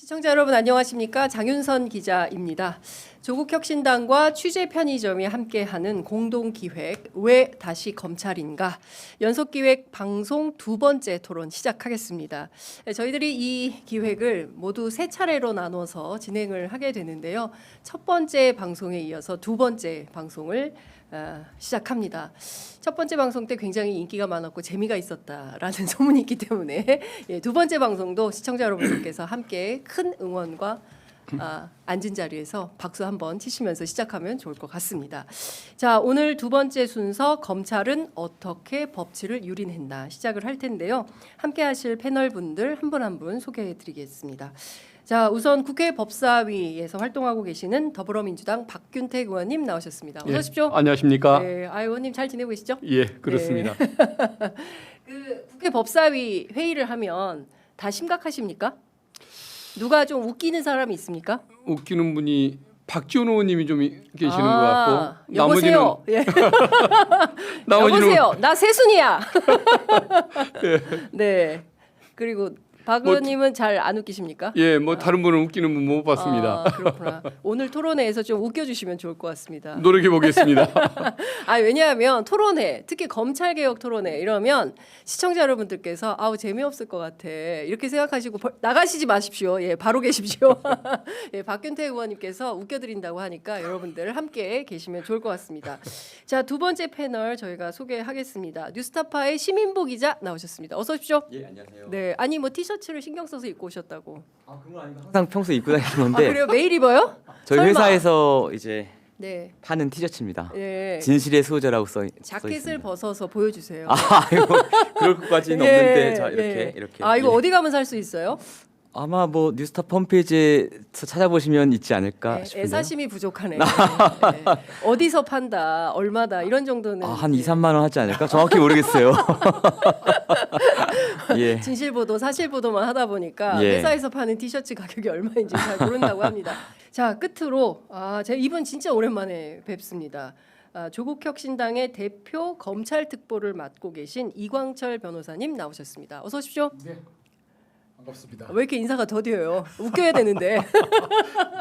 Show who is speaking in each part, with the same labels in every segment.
Speaker 1: 시청자 여러분 안녕하십니까? 장윤선 기자입니다. 조국혁신당과 취재편의점이 함께하는 공동기획 왜 다시 검찰인가 연속기획 방송 두 번째 토론 시작하겠습니다. 저희들이 이 기획을 모두 세 차례로 나눠서 진행을 하게 되는데요. 첫 번째 방송에 이어서 두 번째 방송을 시작합니다. 첫 번째 방송 때 굉장히 인기가 많았고 재미가 있었다라는 소문이 있기 때문에 두 번째 방송도 시청자 여러분들께서 함께 큰 응원과 앉은 자리에서 박수 한번 치시면서 시작하면 좋을 것 같습니다. 자, 오늘 두 번째 순서 검찰은 어떻게 법치를 유린했나 시작을 할 텐데요. 함께 하실 패널 분들 한 분 한 분 소개해 드리겠습니다. 자, 우선 국회 법사위에서 활동하고 계시는 더불어민주당 박균택 의원님 나오셨습니다. 어서 오십시오.
Speaker 2: 예, 안녕하십니까?
Speaker 1: 네, 의원님 잘 지내고 계시죠?
Speaker 2: 예, 그렇습니다.
Speaker 1: 네. 그 국회 법사위 회의를 하면 다 심각하십니까? 누가 좀 웃기는 사람이 있습니까?
Speaker 2: 웃기는 분이 박지원 의원님이 좀 계시는 것 같고
Speaker 1: 여보세요. 예. 여보세요. 나 세순이야. 네. 그리고 박 의원님은 잘 안 웃기십니까?
Speaker 2: 예, 뭐 다른 분은 웃기는 분 못 봤습니다.
Speaker 1: 그렇구나. 오늘 토론회에서 좀 웃겨주시면 좋을 것 같습니다.
Speaker 2: 노력해 보겠습니다.
Speaker 1: 왜냐하면 토론회, 특히 검찰개혁 토론회 이러면 시청자 여러분들께서 아우 재미없을 것 같아 이렇게 생각하시고 나가시지 마십시오. 예, 바로 계십시오. 예, 박균태 의원님께서 웃겨드린다고 하니까 여러분들 함께 계시면 좋을 것 같습니다. 자, 두 번째 패널 저희가 소개하겠습니다. 뉴스타파의 시민보 기자 나오셨습니다. 어서 오십시오.
Speaker 3: 예, 안녕하세요.
Speaker 1: 네, 아니 뭐 티셔츠를 신경 써서 입고 오셨다고.
Speaker 3: 그건 아닌가? 항상 평소에 입고 다니는 건데.
Speaker 1: 그래요? 매일 입어요?
Speaker 3: 저희
Speaker 1: 설마.
Speaker 3: 회사에서 이제
Speaker 1: 네.
Speaker 3: 파는 티셔츠입니다.
Speaker 1: 네.
Speaker 3: 진실의 수호자라고 써
Speaker 1: 자켓을
Speaker 3: 있습니다.
Speaker 1: 벗어서 보여주세요.
Speaker 3: 이거 그럴 것까지는
Speaker 1: 예,
Speaker 3: 없는데 자
Speaker 1: 예.
Speaker 3: 이렇게.
Speaker 1: 이거
Speaker 3: 예.
Speaker 1: 어디 가면 살 수 있어요?
Speaker 3: 아마 뭐 뉴스타 홈페이지에서 찾아보시면 있지 않을까
Speaker 1: 네,
Speaker 3: 싶은데요.
Speaker 1: 애사심이 부족하네. 네. 어디서 판다, 얼마다 이런 정도는
Speaker 3: 한 2, 3만 원 하지 않을까? 정확히 모르겠어요. 예.
Speaker 1: 진실 보도, 사실 보도만 하다 보니까
Speaker 3: 예.
Speaker 1: 회사에서 파는 티셔츠 가격이 얼마인지 잘 모른다고 합니다. 자, 끝으로 제가 이분 진짜 오랜만에 뵙습니다. 조국혁신당의 대표 검찰특보를 맡고 계신 이광철 변호사님 나오셨습니다. 어서 오십시오.
Speaker 4: 네, 반갑습니다.
Speaker 1: 왜 이렇게 인사가 더뎌요? 웃겨야 되는데.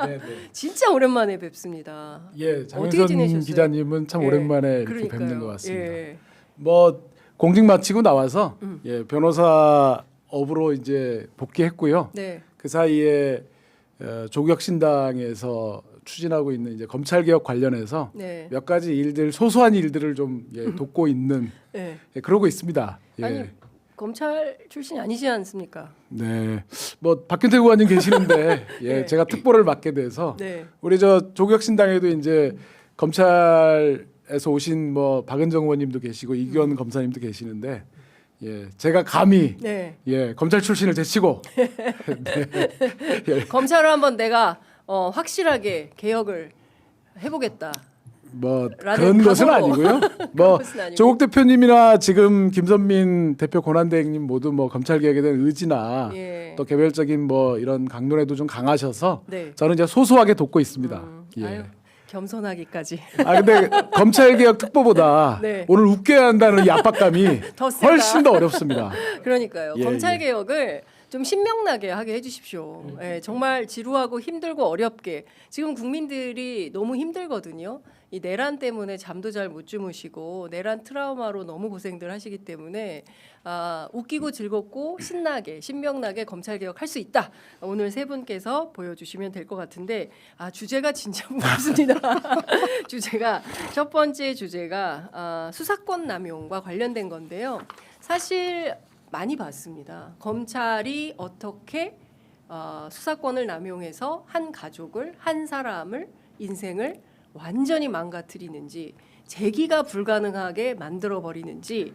Speaker 4: 네, 네.
Speaker 1: 진짜 오랜만에 뵙습니다.
Speaker 4: 예,
Speaker 1: 어떻게
Speaker 4: 장윤선
Speaker 1: 지내셨어요?
Speaker 4: 기자님은 참
Speaker 1: 예,
Speaker 4: 오랜만에 이렇게
Speaker 1: 그러니까요.
Speaker 4: 뵙는 것 같습니다.
Speaker 1: 예.
Speaker 4: 뭐 공직 마치고 나와서 변호사업으로 이제 복귀했고요.
Speaker 1: 네.
Speaker 4: 그 사이에 조국혁신당에서 추진하고 있는 이제 검찰 개혁 관련해서
Speaker 1: 네.
Speaker 4: 몇 가지 일들 소소한 일들을 좀 돕고 있는
Speaker 1: 네.
Speaker 4: 그러고 있습니다. 예.
Speaker 1: 아니 검찰 출신이 아니지 않습니까?
Speaker 4: 네, 뭐 박균태 의원님 계시는데
Speaker 1: 네.
Speaker 4: 제가 특보를 맡게 돼서
Speaker 1: 네.
Speaker 4: 우리 저 조국혁신당에도 이제 검찰에서 오신 뭐 박은정 의원님도 계시고 이규현 검사님도 계시는데 제가 감히
Speaker 1: 네.
Speaker 4: 검찰 출신을 제치고
Speaker 1: 검찰을 한번 내가 확실하게 개혁을 해보겠다.
Speaker 4: 뭐
Speaker 1: 라는
Speaker 4: 그런 것은
Speaker 1: 각오로.
Speaker 4: 아니고요. 뭐
Speaker 1: 것은 아니고.
Speaker 4: 조국 대표님이나 지금 김선민 대표 권한대행님 모두 뭐 검찰 개혁에 대한 의지나
Speaker 1: 예.
Speaker 4: 또 개별적인 뭐 이런 강론에도 좀 강하셔서
Speaker 1: 네.
Speaker 4: 저는 이제 소소하게 돕고 있습니다.
Speaker 1: 아유, 겸손하기까지.
Speaker 4: 근데 검찰 개혁 특보보다
Speaker 1: 네.
Speaker 4: 오늘 웃겨야 한다는 이 압박감이
Speaker 1: 더 세다.
Speaker 4: 훨씬 더 어렵습니다.
Speaker 1: 그러니까요.
Speaker 4: 예,
Speaker 1: 검찰
Speaker 4: 예.
Speaker 1: 개혁을 좀 신명나게 하게 해주십시오. 예, 정말 지루하고 힘들고 어렵게 지금 국민들이 너무 힘들거든요. 이 내란 때문에 잠도 잘 못 주무시고 내란 트라우마로 너무 고생들 하시기 때문에 웃기고 즐겁고 신나게 신명나게 검찰 개혁할 수 있다. 오늘 세 분께서 보여주시면 될 것 같은데 주제가 진짜 무겁습니다. 주제가 첫 번째 주제가 수사권 남용과 관련된 건데요. 사실 많이 봤습니다. 검찰이 어떻게 수사권을 남용해서 한 가족을 한 사람을 인생을 완전히 망가뜨리는지 재기가 불가능하게 만들어 버리는지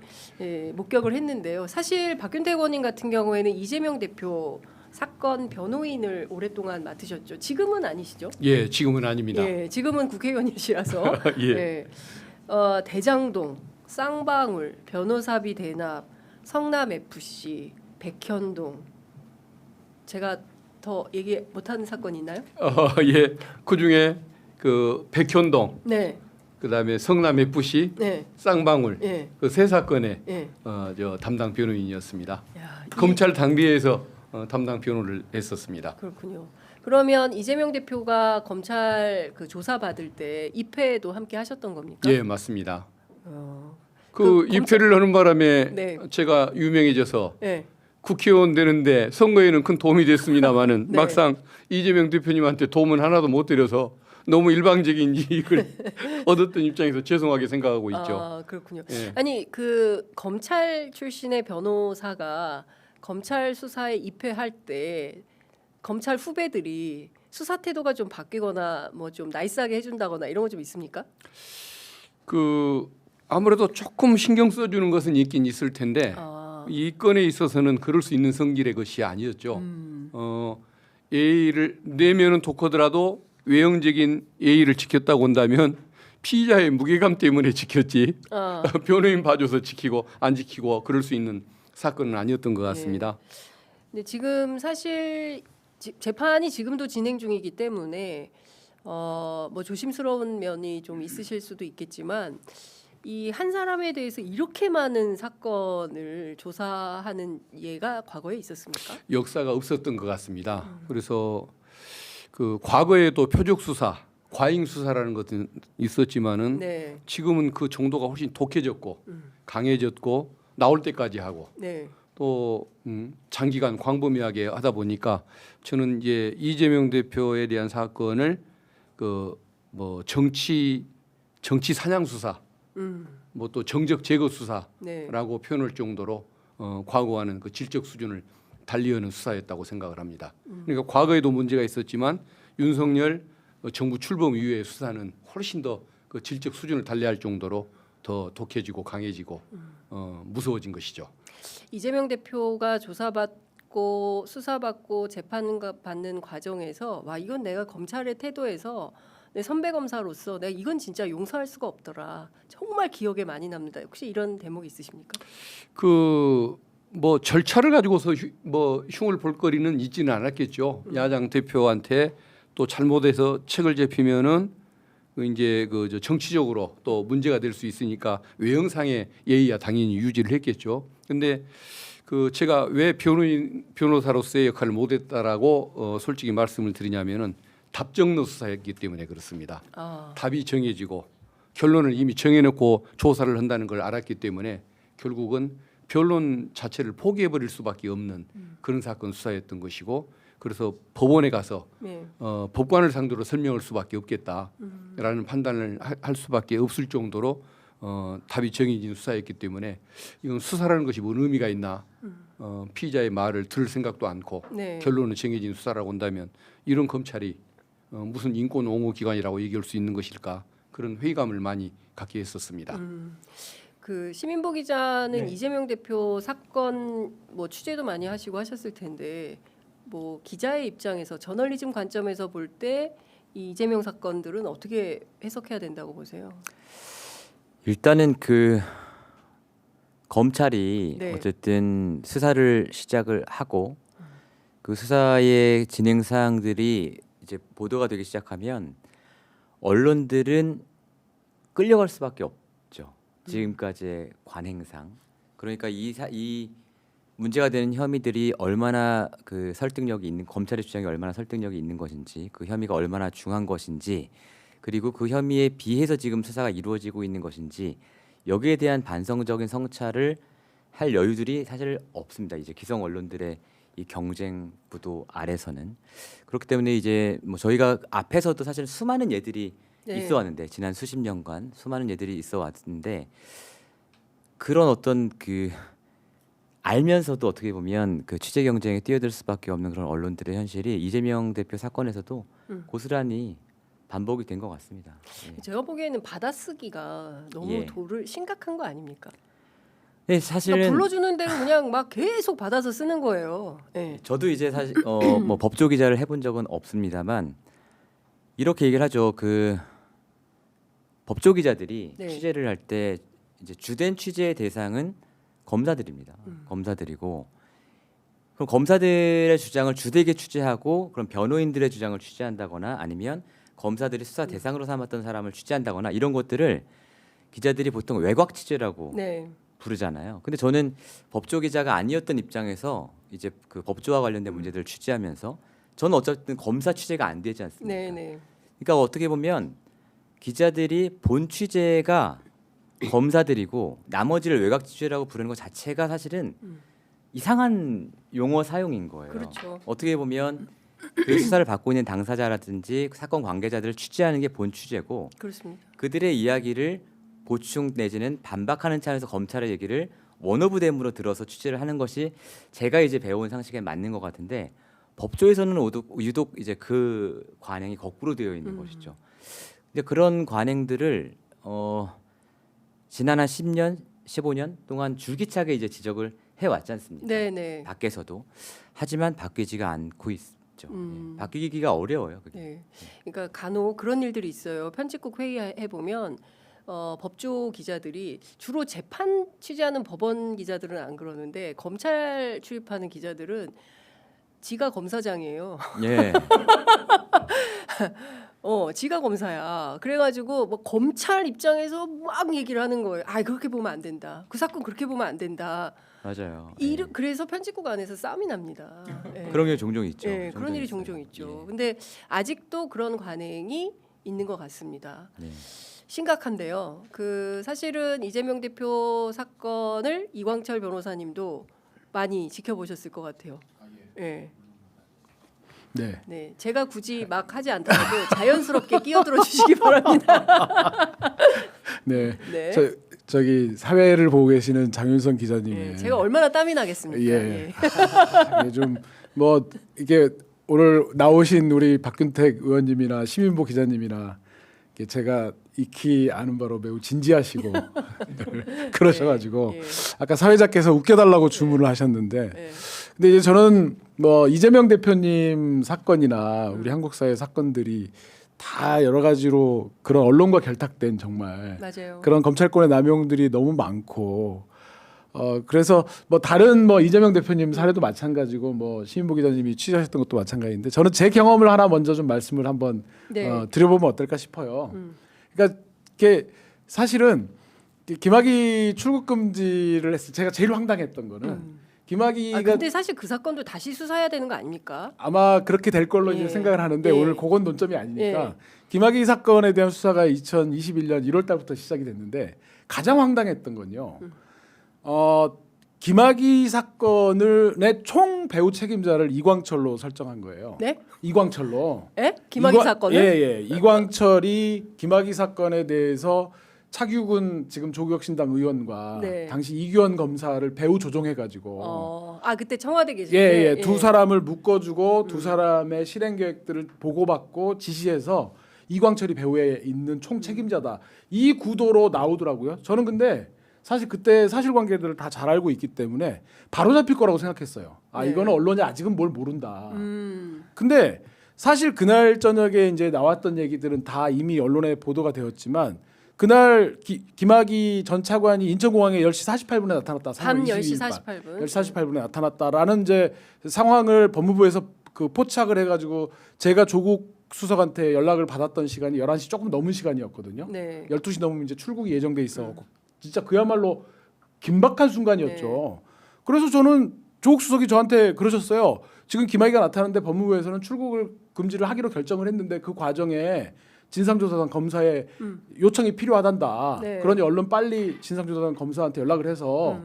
Speaker 1: 목격을 했는데요. 사실 박균태 의원님 같은 경우에는 이재명 대표 사건 변호인을 오랫동안 맡으셨죠. 지금은 아니시죠?
Speaker 2: 예, 지금은 아닙니다.
Speaker 1: 예, 지금은 국회의원이시라서
Speaker 2: 예.
Speaker 1: 대장동, 쌍방울, 변호사비 대납, 성남 FC, 백현동 제가 더 얘기 못하는 사건 있나요?
Speaker 2: 예, 그 중에 그 백현동,
Speaker 1: 네,
Speaker 2: 그다음에 성남 FC,
Speaker 1: 네,
Speaker 2: 쌍방울
Speaker 1: 예,
Speaker 2: 그 세 사건의
Speaker 1: 예.
Speaker 2: 저 담당 변호인이었습니다.
Speaker 1: 야,
Speaker 2: 검찰 당비에서 담당 변호를 했었습니다.
Speaker 1: 그렇군요. 그러면 이재명 대표가 검찰 그 조사 받을 때 입회도 함께 하셨던 겁니까?
Speaker 2: 예, 맞습니다.
Speaker 1: 어,
Speaker 2: 그 입회를 하는 바람에
Speaker 1: 네.
Speaker 2: 제가 유명해져서
Speaker 1: 네.
Speaker 2: 국회의원 되는데 선거에는 큰 도움이 됐습니다마는
Speaker 1: 네.
Speaker 2: 막상 이재명 대표님한테 도움은 하나도 못 드려서 너무 일방적인 이익을 얻었던 입장에서 죄송하게 생각하고 있죠.
Speaker 1: 아, 그렇군요.
Speaker 2: 예.
Speaker 1: 아니 그 검찰 출신의 변호사가 검찰 수사에 입회할 때 검찰 후배들이 수사 태도가 좀 바뀌거나 뭐 좀 나이스하게 해준다거나 이런 거 좀 있습니까?
Speaker 2: 그 아무래도 조금 신경 써주는 것은 있긴 있을 텐데
Speaker 1: 아,
Speaker 2: 이 건에 있어서는 그럴 수 있는 성질의 것이 아니었죠. 예의를 내면은 독하더라도 외형적인 예의를 지켰다고 한다면 피의자의 무게감 때문에 지켰지
Speaker 1: 아,
Speaker 2: 변호인 봐줘서 지키고 안 지키고 그럴 수 있는 사건은 아니었던 것 같습니다.
Speaker 1: 근데 지금 사실 재판이 지금도 진행 중이기 때문에 뭐 조심스러운 면이 좀 있으실 수도 있겠지만 이 한 사람에 대해서 이렇게 많은 사건을 조사하는 예가 과거에 있었습니까?
Speaker 2: 역사가 없었던 것 같습니다. 그래서 그 과거에도 표적 수사, 과잉 수사라는 것은 있었지만은
Speaker 1: 네,
Speaker 2: 지금은 그 정도가 훨씬 독해졌고 강해졌고 나올 때까지 하고
Speaker 1: 네,
Speaker 2: 또 장기간 광범위하게 하다 보니까 저는 이제 이재명 대표에 대한 사건을 그 뭐 정치 사냥 수사, 뭐 또 정적 제거 수사라고
Speaker 1: 네.
Speaker 2: 표현할 정도로 과거와는 그 질적 수준을 달리하는 수사였다고 생각을 합니다. 그러니까 과거에도 문제가 있었지만 윤석열 정부 출범 이후의 수사는 훨씬 더 그 질적 수준을 달리할 정도로 더 독해지고 강해지고 무서워진 것이죠.
Speaker 1: 이재명 대표가 조사받고 수사받고 재판받는 과정에서 와 이건 내가 검찰의 태도에서 내 선배 검사로서 내가 이건 진짜 용서할 수가 없더라. 정말 기억에 많이 남는다. 혹시 이런 대목이 있으십니까?
Speaker 2: 그 뭐 절차를 가지고서 뭐 흉을 볼 거리는 있지는 않았겠죠. 야당 대표한테 또 잘못해서 책을 잡히면은 그 이제 그 저 정치적으로 또 문제가 될 수 있으니까 외형상의 예의야 당연히 유지를 했겠죠. 근데 그 제가 왜 변호사로서의 역할을 못했다라고 솔직히 말씀을 드리냐면은 답정너 수사였기 때문에 그렇습니다.
Speaker 1: 아,
Speaker 2: 답이 정해지고 결론을 이미 정해놓고 조사를 한다는 걸 알았기 때문에 결국은 변론 자체를 포기해버릴 수밖에 없는 그런 사건 수사였던 것이고 그래서 법원에 가서
Speaker 1: 네.
Speaker 2: 법관을 상대로 설명할 수밖에 없겠다라는 판단을 할 수밖에 없을 정도로 답이 정해진 수사였기 때문에 이건 수사라는 것이 뭔 의미가 있나 피의자의 말을 들을 생각도 않고
Speaker 1: 네.
Speaker 2: 결론은 정해진 수사라고 한다면 이런 검찰이 무슨 인권 옹호 기관이라고 얘기할 수 있는 것일까 그런 회의감을 많이 갖게 했었습니다.
Speaker 1: 그 시민보 기자는
Speaker 4: 네.
Speaker 1: 이재명 대표 사건 뭐 취재도 많이 하시고 하셨을 텐데 뭐 기자의 입장에서 저널리즘 관점에서 볼 때 이 이재명 사건들은 어떻게 해석해야 된다고 보세요?
Speaker 3: 일단은 그 검찰이
Speaker 1: 네.
Speaker 3: 어쨌든 수사를 시작을 하고 그 수사의 진행 사항들이 이제 보도가 되기 시작하면 언론들은 끌려갈 수밖에 없죠. 지금까지의 관행상. 그러니까 이 문제가 되는 혐의들이 얼마나 그 설득력이 있는 검찰의 주장이 얼마나 설득력이 있는 것인지 그 혐의가 얼마나 중한 것인지 그리고 그 혐의에 비해서 지금 수사가 이루어지고 있는 것인지 여기에 대한 반성적인 성찰을 할 여유들이 사실 없습니다. 이제 기성 언론들의 이 경쟁 구도 아래서는 그렇기 때문에 이제 뭐 저희가 앞에서도 사실 수많은 예들이
Speaker 1: 네.
Speaker 3: 있어 왔는데 지난 수십 년간 수많은 예들이 있어 왔는데 그런 어떤 그 알면서도 어떻게 보면 그 취재 경쟁에 뛰어들 수밖에 없는 그런 언론들의 현실이 이재명 대표 사건에서도 고스란히 반복이 된 것 같습니다. 예.
Speaker 1: 제가 보기에는 받아쓰기가 너무
Speaker 3: 예.
Speaker 1: 도를 심각한 거 아닙니까?
Speaker 3: 네,
Speaker 1: 그러니까
Speaker 3: 사실은
Speaker 1: 불러주는 대로 그냥 막 계속 받아서 쓰는 거예요. 네.
Speaker 3: 저도 이제 사실 뭐 법조 기자를 해본 적은 없습니다만 이렇게 얘기를 하죠. 그 법조 기자들이
Speaker 1: 네.
Speaker 3: 취재를 할 때 이제 주된 취재의 대상은 검사들입니다. 검사들이고 그럼 검사들의 주장을 주되게 취재하고 그럼 변호인들의 주장을 취재한다거나 아니면 검사들이 수사 대상으로 삼았던 사람을 취재한다거나 이런 것들을 기자들이 보통 외곽 취재라고
Speaker 1: 네.
Speaker 3: 부르잖아요. 근데 저는 법조 기자가 아니었던 입장에서 이제 그 법조와 관련된 문제들을 취재하면서 저는 어쨌든 검사 취재가 안 되지 않습니까?
Speaker 1: 네네.
Speaker 3: 그러니까 어떻게 보면 기자들이 본 취재가 검사들이고 나머지를 외곽 취재라고 부르는 것 자체가 사실은 이상한 용어 사용인 거예요.
Speaker 1: 그렇죠.
Speaker 3: 어떻게 보면 그 수사를 받고 있는 당사자라든지 사건 관계자들을 취재하는 게 본 취재고
Speaker 1: 그렇습니다.
Speaker 3: 그들의 이야기를 보충 내지는 반박하는 차원에서 검찰의 얘기를 원오브댐으로 들어서 취재를 하는 것이 제가 이제 배운 상식에 맞는 것 같은데 법조에서는 유독 이제 그 관행이 거꾸로 되어 있는 것이죠. 근데 그런 관행들을 지난 한 10년, 15년 동안 줄기차게 이제 지적을 해왔지 않습니까?
Speaker 1: 네네.
Speaker 3: 밖에서도 하지만 바뀌지가 않고 있죠. 예. 바뀌기가 어려워요. 그게.
Speaker 1: 네. 그러니까 간혹 그런 일들이 있어요. 편집국 회의해 보면 법조 기자들이 주로 재판 취재하는 법원 기자들은 안 그러는데 검찰 출입하는 기자들은 지가 검사장이에요.
Speaker 3: 예.
Speaker 1: 지가 검사야. 그래가지고 뭐 검찰 입장에서 막 얘기를 하는 거예요. 아, 그렇게 보면 안 된다. 그 사건 그렇게 보면 안 된다.
Speaker 3: 맞아요.
Speaker 1: 그래서 편집국 안에서 싸움이 납니다. 예.
Speaker 3: 그런 게 종종 있죠.
Speaker 1: 예, 그런 일이
Speaker 3: 있어요.
Speaker 1: 종종 있죠.
Speaker 3: 예.
Speaker 1: 근데 아직도 그런 관행이 있는 것 같습니다.
Speaker 3: 네.
Speaker 1: 심각한데요. 그 사실은 이재명 대표 사건을 이광철 변호사님도 많이 지켜보셨을 것 같아요. 예.
Speaker 4: 네.
Speaker 1: 네, 제가 굳이 막 하지 않더라도 자연스럽게 끼어들어 주시기 바랍니다.
Speaker 4: 네.
Speaker 1: 네.
Speaker 4: 저기 사회를 보고 계시는 장윤선 기자님의
Speaker 1: 예, 제가 얼마나 땀이 나겠습니까?
Speaker 4: 예. 이게 좀 뭐 이게 오늘 나오신 우리 박균택 의원님이나 시민보 기자님이나 이게 제가 익히 아는 바로 매우 진지하시고 그러셔가지고
Speaker 1: 예.
Speaker 4: 아까 사회자께서 웃겨달라고 주문을 하셨는데
Speaker 1: 예.
Speaker 4: 근데 이제 저는 뭐 이재명 대표님 사건이나 우리 한국 사회 사건들이 다 여러 가지로 그런 언론과 결탁된 정말
Speaker 1: 맞아요.
Speaker 4: 그런 검찰권의 남용들이 너무 많고 그래서 뭐 다른 뭐 이재명 대표님 사례도 마찬가지고 뭐 시민보 기자님이 취재하셨던 것도 마찬가지인데 저는 제 경험을 하나 먼저 좀 말씀을 한번
Speaker 1: 네.
Speaker 4: 드려보면 어떨까 싶어요. 그러니까 이게 사실은 김학의 출국 금지를 했을 때 제가 제일 황당했던 거는 김학의가
Speaker 1: 근데 사실 그 사건도 다시 수사해야 되는 거 아닙니까?
Speaker 4: 아마 그렇게 될 걸로
Speaker 1: 예.
Speaker 4: 이제 생각을 하는데
Speaker 1: 예.
Speaker 4: 오늘 그건 논점이 아니니까
Speaker 1: 예.
Speaker 4: 김학의 사건에 대한 수사가 2021년 1월 달부터 시작이 됐는데 가장 황당했던 건요. 김학의 사건의 총 배후 책임자를 이광철로 설정한 거예요.
Speaker 1: 네?
Speaker 4: 이광철로.
Speaker 1: 예? 김학의 사건을?
Speaker 4: 예. 이광철이 김학의 사건에 대해서 차규근 지금 조국혁신당 의원과
Speaker 1: 네.
Speaker 4: 당시 이규현 검사를 배후 조종해가지고
Speaker 1: 그때 청와대 계실 때.
Speaker 4: 두 사람을 묶어주고 두 사람의 실행 계획들을 보고받고 지시해서 이광철이 배후에 있는 총 책임자다. 이 구도로 나오더라고요. 저는 근데 사실 그때 사실관계들을 다 잘 알고 있기 때문에 바로 잡힐 거라고 생각했어요.
Speaker 1: 네.
Speaker 4: 이거는 언론이 아직은 뭘 모른다. 근데 사실 그날 저녁에 이제 나왔던 얘기들은 다 이미 언론에 보도가 되었지만 그날 김학의 전 차관이 인천공항에 10시 48분에 나타났다.
Speaker 1: 밤
Speaker 4: 3월
Speaker 1: 10시
Speaker 4: 22일 밤.
Speaker 1: 48분.
Speaker 4: 10시 48분에 나타났다라는 이제 상황을 법무부에서 그 포착을 해가지고 제가 조국 수석한테 연락을 받았던 시간이 11시 조금 넘은 시간이었거든요.
Speaker 1: 네.
Speaker 4: 12시 넘으면 이제 출국이 예정돼 있어. 진짜 그야말로 긴박한 순간이었죠. 그래서 저는 조국 수석이 저한테 그러셨어요. 지금 김학의가 나타났는데 법무부에서는 출국을 금지를 하기로 결정을 했는데 그 과정에 진상조사단 검사의 요청이 필요하단다.
Speaker 1: 네.
Speaker 4: 그러니 얼른 빨리 진상조사단 검사한테 연락을 해서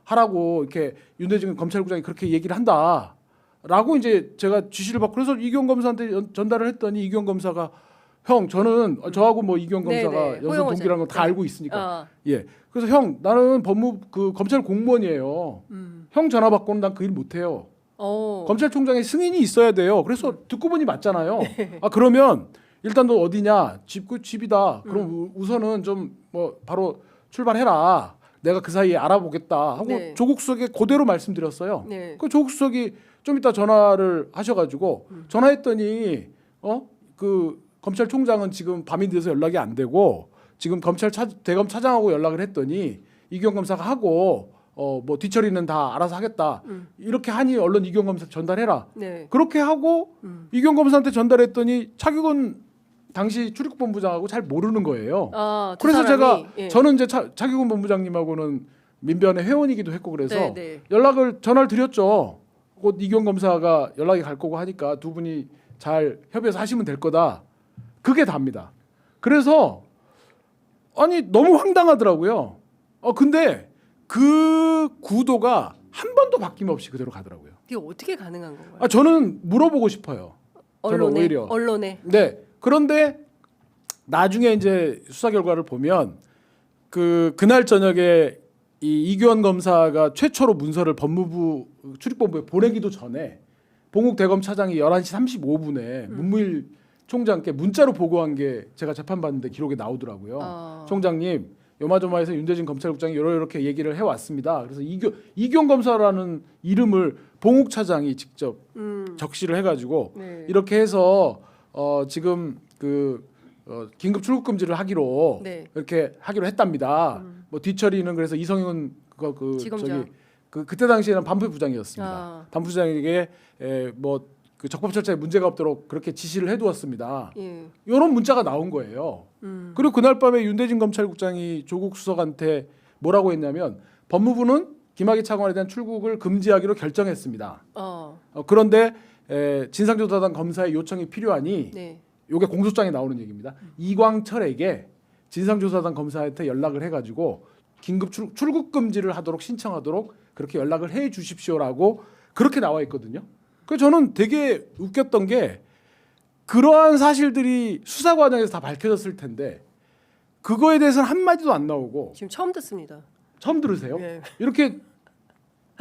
Speaker 4: 하라고 이렇게 윤대중 검찰국장이 그렇게 얘기를 한다라고 이제 제가 지시를 받고 그래서 이규현 검사한테 전달을 했더니 이규현 검사가 형 저는 저하고 뭐 이규현 검사가
Speaker 1: 네네.
Speaker 4: 연수 동기라는 거 다 알고 있으니까 예 그래서 형 나는 그 검찰 공무원이에요. 형 전화 받고는 난 그 일 못해요. 검찰총장의 승인이 있어야 돼요. 그래서 듣고 보니 맞잖아요. 그러면 일단 너 어디냐? 집이다. 그럼 우선은 좀 뭐 바로 출발해라. 내가 그 사이에 알아보겠다 하고
Speaker 1: 네.
Speaker 4: 조국 수석에 그대로 말씀드렸어요.
Speaker 1: 네.
Speaker 4: 그 조국 수석이 좀 이따 전화를 하셔가지고 전화했더니 그 검찰총장은 지금 밤이 돼서 연락이 안 되고 지금 대검 차장하고 연락을 했더니 이규현 검사가 하고 뭐 뒤처리는 다 알아서 하겠다. 이렇게 하니 얼른 이규현 검사 전달해라.
Speaker 1: 네.
Speaker 4: 그렇게 하고 이규현 검사한테 전달했더니 차규근 당시 출입본부장하고 잘 모르는 거예요.
Speaker 1: 두
Speaker 4: 그래서
Speaker 1: 사람이?
Speaker 4: 제가 저는 이제 차규근 본부장님하고는 민변의 회원이기도 했고 그래서
Speaker 1: 네, 네.
Speaker 4: 전화를 드렸죠. 곧 이규원 검사가 연락이 갈 거고 하니까 두 분이 잘 협의해서 하시면 될 거다. 그게 답니다. 그래서 아니 너무 황당하더라고요. 근데 그 구도가 한 번도 바뀜없이 그대로 가더라고요.
Speaker 1: 이게 어떻게 가능한 건가요?
Speaker 4: 저는 물어보고 싶어요. 저는 오히려.
Speaker 1: 언론에.
Speaker 4: 네. 그런데 나중에 이제 수사 결과를 보면 그날 저녁에 이 이규원 검사가 최초로 문서를 법무부 출입본부에 보내기도 전에 봉욱 대검 차장이 11시 35분에 문무일 총장께 문자로 보고한 게 제가 재판받는데 기록에 나오더라고요. 총장님, 요마조마에서 윤대진 검찰국장이 이렇게 얘기를 해왔습니다. 그래서 이규원 검사라는 이름을 봉욱 차장이 직접 적시를 해가지고
Speaker 1: 네.
Speaker 4: 이렇게 해서 지금 긴급 출국 금지를 하기로
Speaker 1: 네.
Speaker 4: 이렇게 하기로 했답니다. 뭐 뒤처리는 그래서 이성윤
Speaker 1: 지검장.
Speaker 4: 그때 당시에는 반부 부장이었습니다.
Speaker 1: 아.
Speaker 4: 반부 부장에게 그 적법 절차에 문제가 없도록 그렇게 지시를 해두었습니다.
Speaker 1: 예.
Speaker 4: 이런 문자가 나온 거예요. 그리고 그날 밤에 윤대진 검찰국장이 조국 수석한테 뭐라고 했냐면 법무부는 김학의 차관에 대한 출국을 금지하기로 결정했습니다. 그런데 진상조사단 검사의 요청이 필요하니
Speaker 1: 네.
Speaker 4: 이게 공소장에 나오는 얘기입니다. 이광철에게 진상조사단 검사한테 연락을 해가지고 긴급 출국 금지를 하도록 신청하도록 그렇게 연락을 해 주십시오라고 그렇게 나와 있거든요. 그래서 저는 되게 웃겼던 게 그러한 사실들이 수사 과정에서 다 밝혀졌을 텐데 그거에 대해서는 한 마디도 안 나오고
Speaker 1: 지금 처음 듣습니다.
Speaker 4: 처음 들으세요?
Speaker 1: 예.
Speaker 4: 이렇게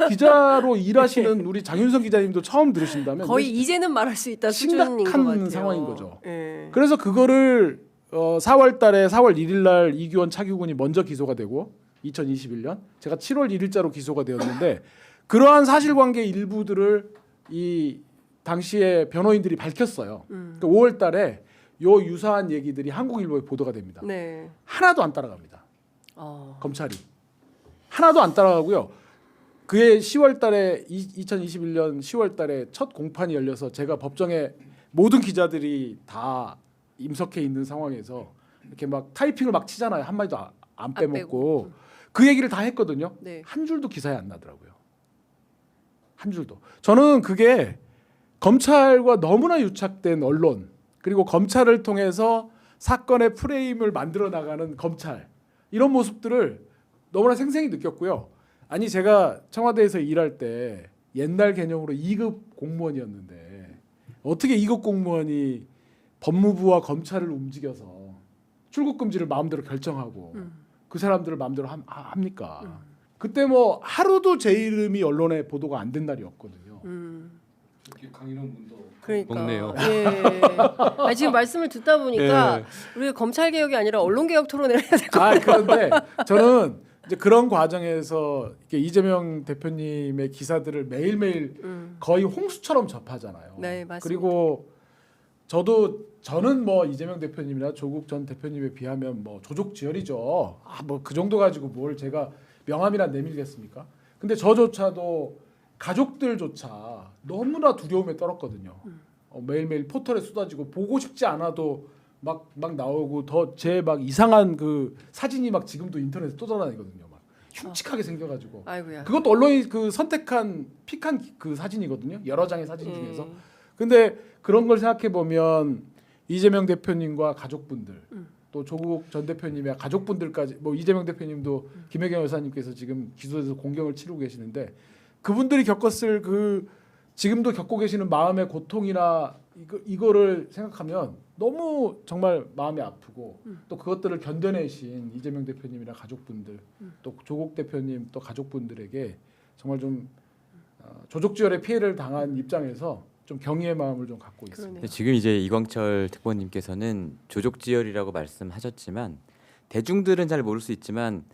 Speaker 4: 기자로 일하시는 우리 장윤성 기자님도 처음 들으신다면
Speaker 1: 거의 이제는 말할 수 있다 수준인 것
Speaker 4: 심각한
Speaker 1: 같아요.
Speaker 4: 상황인 거죠.
Speaker 1: 예.
Speaker 4: 그래서 그거를 4월 1일 날 이규원 차규군이 먼저 기소가 되고 2021년 제가 7월 1일자로 기소가 되었는데 그러한 사실관계 일부들을 이 당시에 변호인들이 밝혔어요. 그러니까 5월 달에 요 유사한 얘기들이 한국일보에 보도가 됩니다.
Speaker 1: 네.
Speaker 4: 하나도 안 따라갑니다. 검찰이. 하나도 안 따라가고요. 그해 10월 달에 2021년 10월 달에 첫 공판이 열려서 제가 법정에 모든 기자들이 다 임석해 있는 상황에서 이렇게 막 타이핑을 막 치잖아요. 한 마디도 안 빼먹고 그 얘기를 다 했거든요.
Speaker 1: 네.
Speaker 4: 한 줄도 기사에 안 나더라고요. 한 줄도. 저는 그게 검찰과 너무나 유착된 언론 그리고 검찰을 통해서 사건의 프레임을 만들어 나가는 검찰 이런 모습들을 너무나 생생히 느꼈고요. 아니 제가 청와대에서 일할 때 옛날 개념으로 2급 공무원이었는데 어떻게 2급 공무원이 법무부와 검찰을 움직여서 출국 금지를 마음대로 결정하고 그 사람들을 마음대로 합니까? 그때 뭐 하루도 제 이름이 언론에 보도가 안 된 날이 없거든요.
Speaker 2: 강인원 분도
Speaker 1: 그러니까.
Speaker 2: 먹네요.
Speaker 1: 예. 아니, 지금 말씀을 듣다 보니까
Speaker 2: 예.
Speaker 1: 우리가 검찰 개혁이 아니라 언론 개혁 토론을 해야 될 것 같아요.
Speaker 4: 그런데 저는 이제 그런 과정에서 이렇게 이재명 대표님의 기사들을 매일매일 거의 홍수처럼 접하잖아요.
Speaker 1: 네, 맞습니다.
Speaker 4: 그리고 저는 뭐 이재명 대표님이나 조국 전 대표님에 비하면 뭐 조족지혈이죠. 뭐 그 정도 가지고 뭘 제가 명함이나 내밀겠습니까? 근데 저조차도 가족들조차 너무나 두려움에 떨었거든요. 매일매일 포털에 쏟아지고 보고 싶지 않아도 막 나오고 더 제 막 이상한 그 사진이 막 지금도 인터넷에 떠돌아다니거든요. 막 흉측하게 생겨가지고.
Speaker 1: 아이고야.
Speaker 4: 그것도 언론이 그 선택한 픽한 그 사진이거든요. 여러 장의 사진 중에서. 근데 그런 걸 생각해 보면 이재명 대표님과 가족분들 또 조국 전 대표님의 가족분들까지 뭐 이재명 대표님도 김혜경 여사님께서 지금 기소돼서 공경을 치르고 계시는데 그분들이 겪었을 그 지금도 겪고 계시는 마음의 고통이나 이거를 생각하면 너무 정말 마음이 아프고 또 그것들을 견뎌내신 이재명 대표님이나 가족분들 또 조국 대표님 또 가족분들에게 정말 좀 조족지혈의 피해를 당한 입장에서 좀 경의의 마음을 좀 갖고 있습니다.
Speaker 1: 그러네요.
Speaker 3: 지금 이제 이광철 특보님께서는 조족지혈이라고 말씀하셨지만 대중들은 잘 모를 수 있지만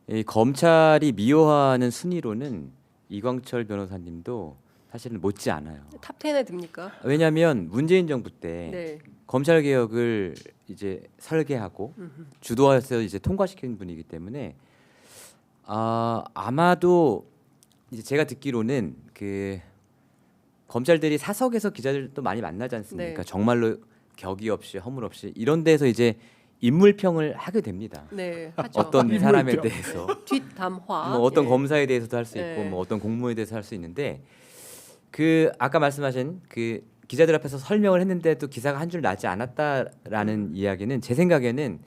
Speaker 3: 이 검찰이 미워하는 순위로는 이광철 변호사님도 사실은 못지 않아요.
Speaker 1: 탑 10에 듭니까?
Speaker 3: 왜냐하면 문재인 정부 때
Speaker 1: 네.
Speaker 3: 검찰 개혁을 이제 설계하고 주도해서 이제 통과시킨 분이기 때문에 아마도 이제 제가 듣기로는 그 검찰들이 사석에서 기자들도 많이 만나지 않습니까?
Speaker 1: 네.
Speaker 3: 정말로 격의 없이 허물 없이 이런 데서 이제 인물평을 하게 됩니다.
Speaker 1: 네, 하죠.
Speaker 3: 어떤
Speaker 1: 네.
Speaker 3: 사람에
Speaker 4: 인물평.
Speaker 3: 대해서
Speaker 1: 뒷담화.
Speaker 3: 뭐 어떤
Speaker 1: 예.
Speaker 3: 검사에 대해서도 할 수 있고
Speaker 1: 예.
Speaker 3: 뭐 어떤 공무원에 대해서 할 수 있는데 그 아까 말씀하신 그 기자들 앞에서 설명을 했는데도 기사가 한 줄 나지 않았다라는 이야기는 제 생각에는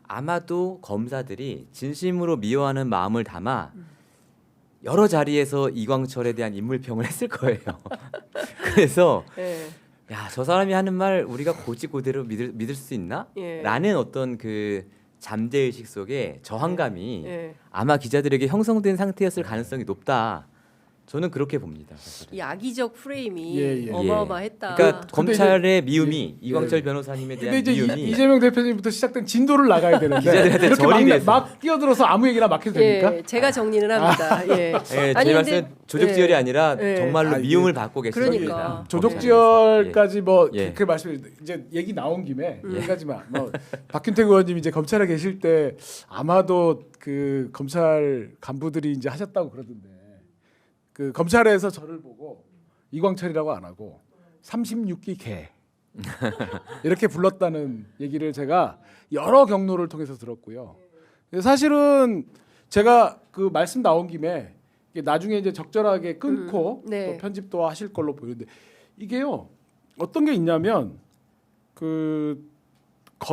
Speaker 3: 아마도 검사들이 진심으로 미워하는 마음을 담아 여러 자리에서 이광철에 대한 인물평을 했을 거예요. 그래서
Speaker 1: 예.
Speaker 3: 야, 저 사람이 하는 말 우리가 고지고대로 믿을 수 있나?
Speaker 1: 예.
Speaker 3: 라는 어떤 그 잠재의식 속에 저항감이
Speaker 1: 예.
Speaker 3: 아마 기자들에게 형성된 상태였을 가능성이 높다. 저는 그렇게 봅니다. 사실은.
Speaker 1: 이 악의적 프레임이
Speaker 4: 예, 예.
Speaker 1: 어마어마했다.
Speaker 3: 그러니까
Speaker 4: 근데
Speaker 3: 검찰의 미움이
Speaker 4: 예.
Speaker 3: 이광철 변호사님에 대한
Speaker 4: 근데 이제
Speaker 3: 미움이
Speaker 4: 이재명 대표님부터 시작된 진도를 나가야 되는데
Speaker 3: 기자들한테
Speaker 4: 이렇게
Speaker 3: 절이 돼서.
Speaker 4: 막 끼어들어서 아무 얘기나 막 해도 됩니까?
Speaker 1: 예, 제가 정리는 합니다. 예.
Speaker 3: 예,
Speaker 1: 아니,
Speaker 3: 제
Speaker 1: 근데-
Speaker 3: 말씀은 조직지열이
Speaker 1: 예.
Speaker 3: 아니라
Speaker 1: 예.
Speaker 3: 정말로
Speaker 4: 아, 이게-
Speaker 3: 미움을 받고 계시다.
Speaker 1: 그러니까.
Speaker 4: 조족지열까지 뭐
Speaker 3: 예.
Speaker 4: 그 말씀 이제 얘기 나온 김에
Speaker 3: 예.
Speaker 4: 한 가지만 뭐 박균택 의원님 이제 검찰에 계실 때 아마도 그 검찰 간부들이 이제 하셨다고 그러던데 그 검찰에서 저를 보고 이광철이라고 안 하고 36기 개 이렇게 불렀다는 얘기를 제가 여러 경로를 통해서 들었고요. 사실은 제가 그 말씀 나온 김에 이게 나중에 이제 적절하게 끊고
Speaker 1: 네.
Speaker 4: 또 편집도 하실 걸로 보이는데 이게요 어떤 게 있냐면 그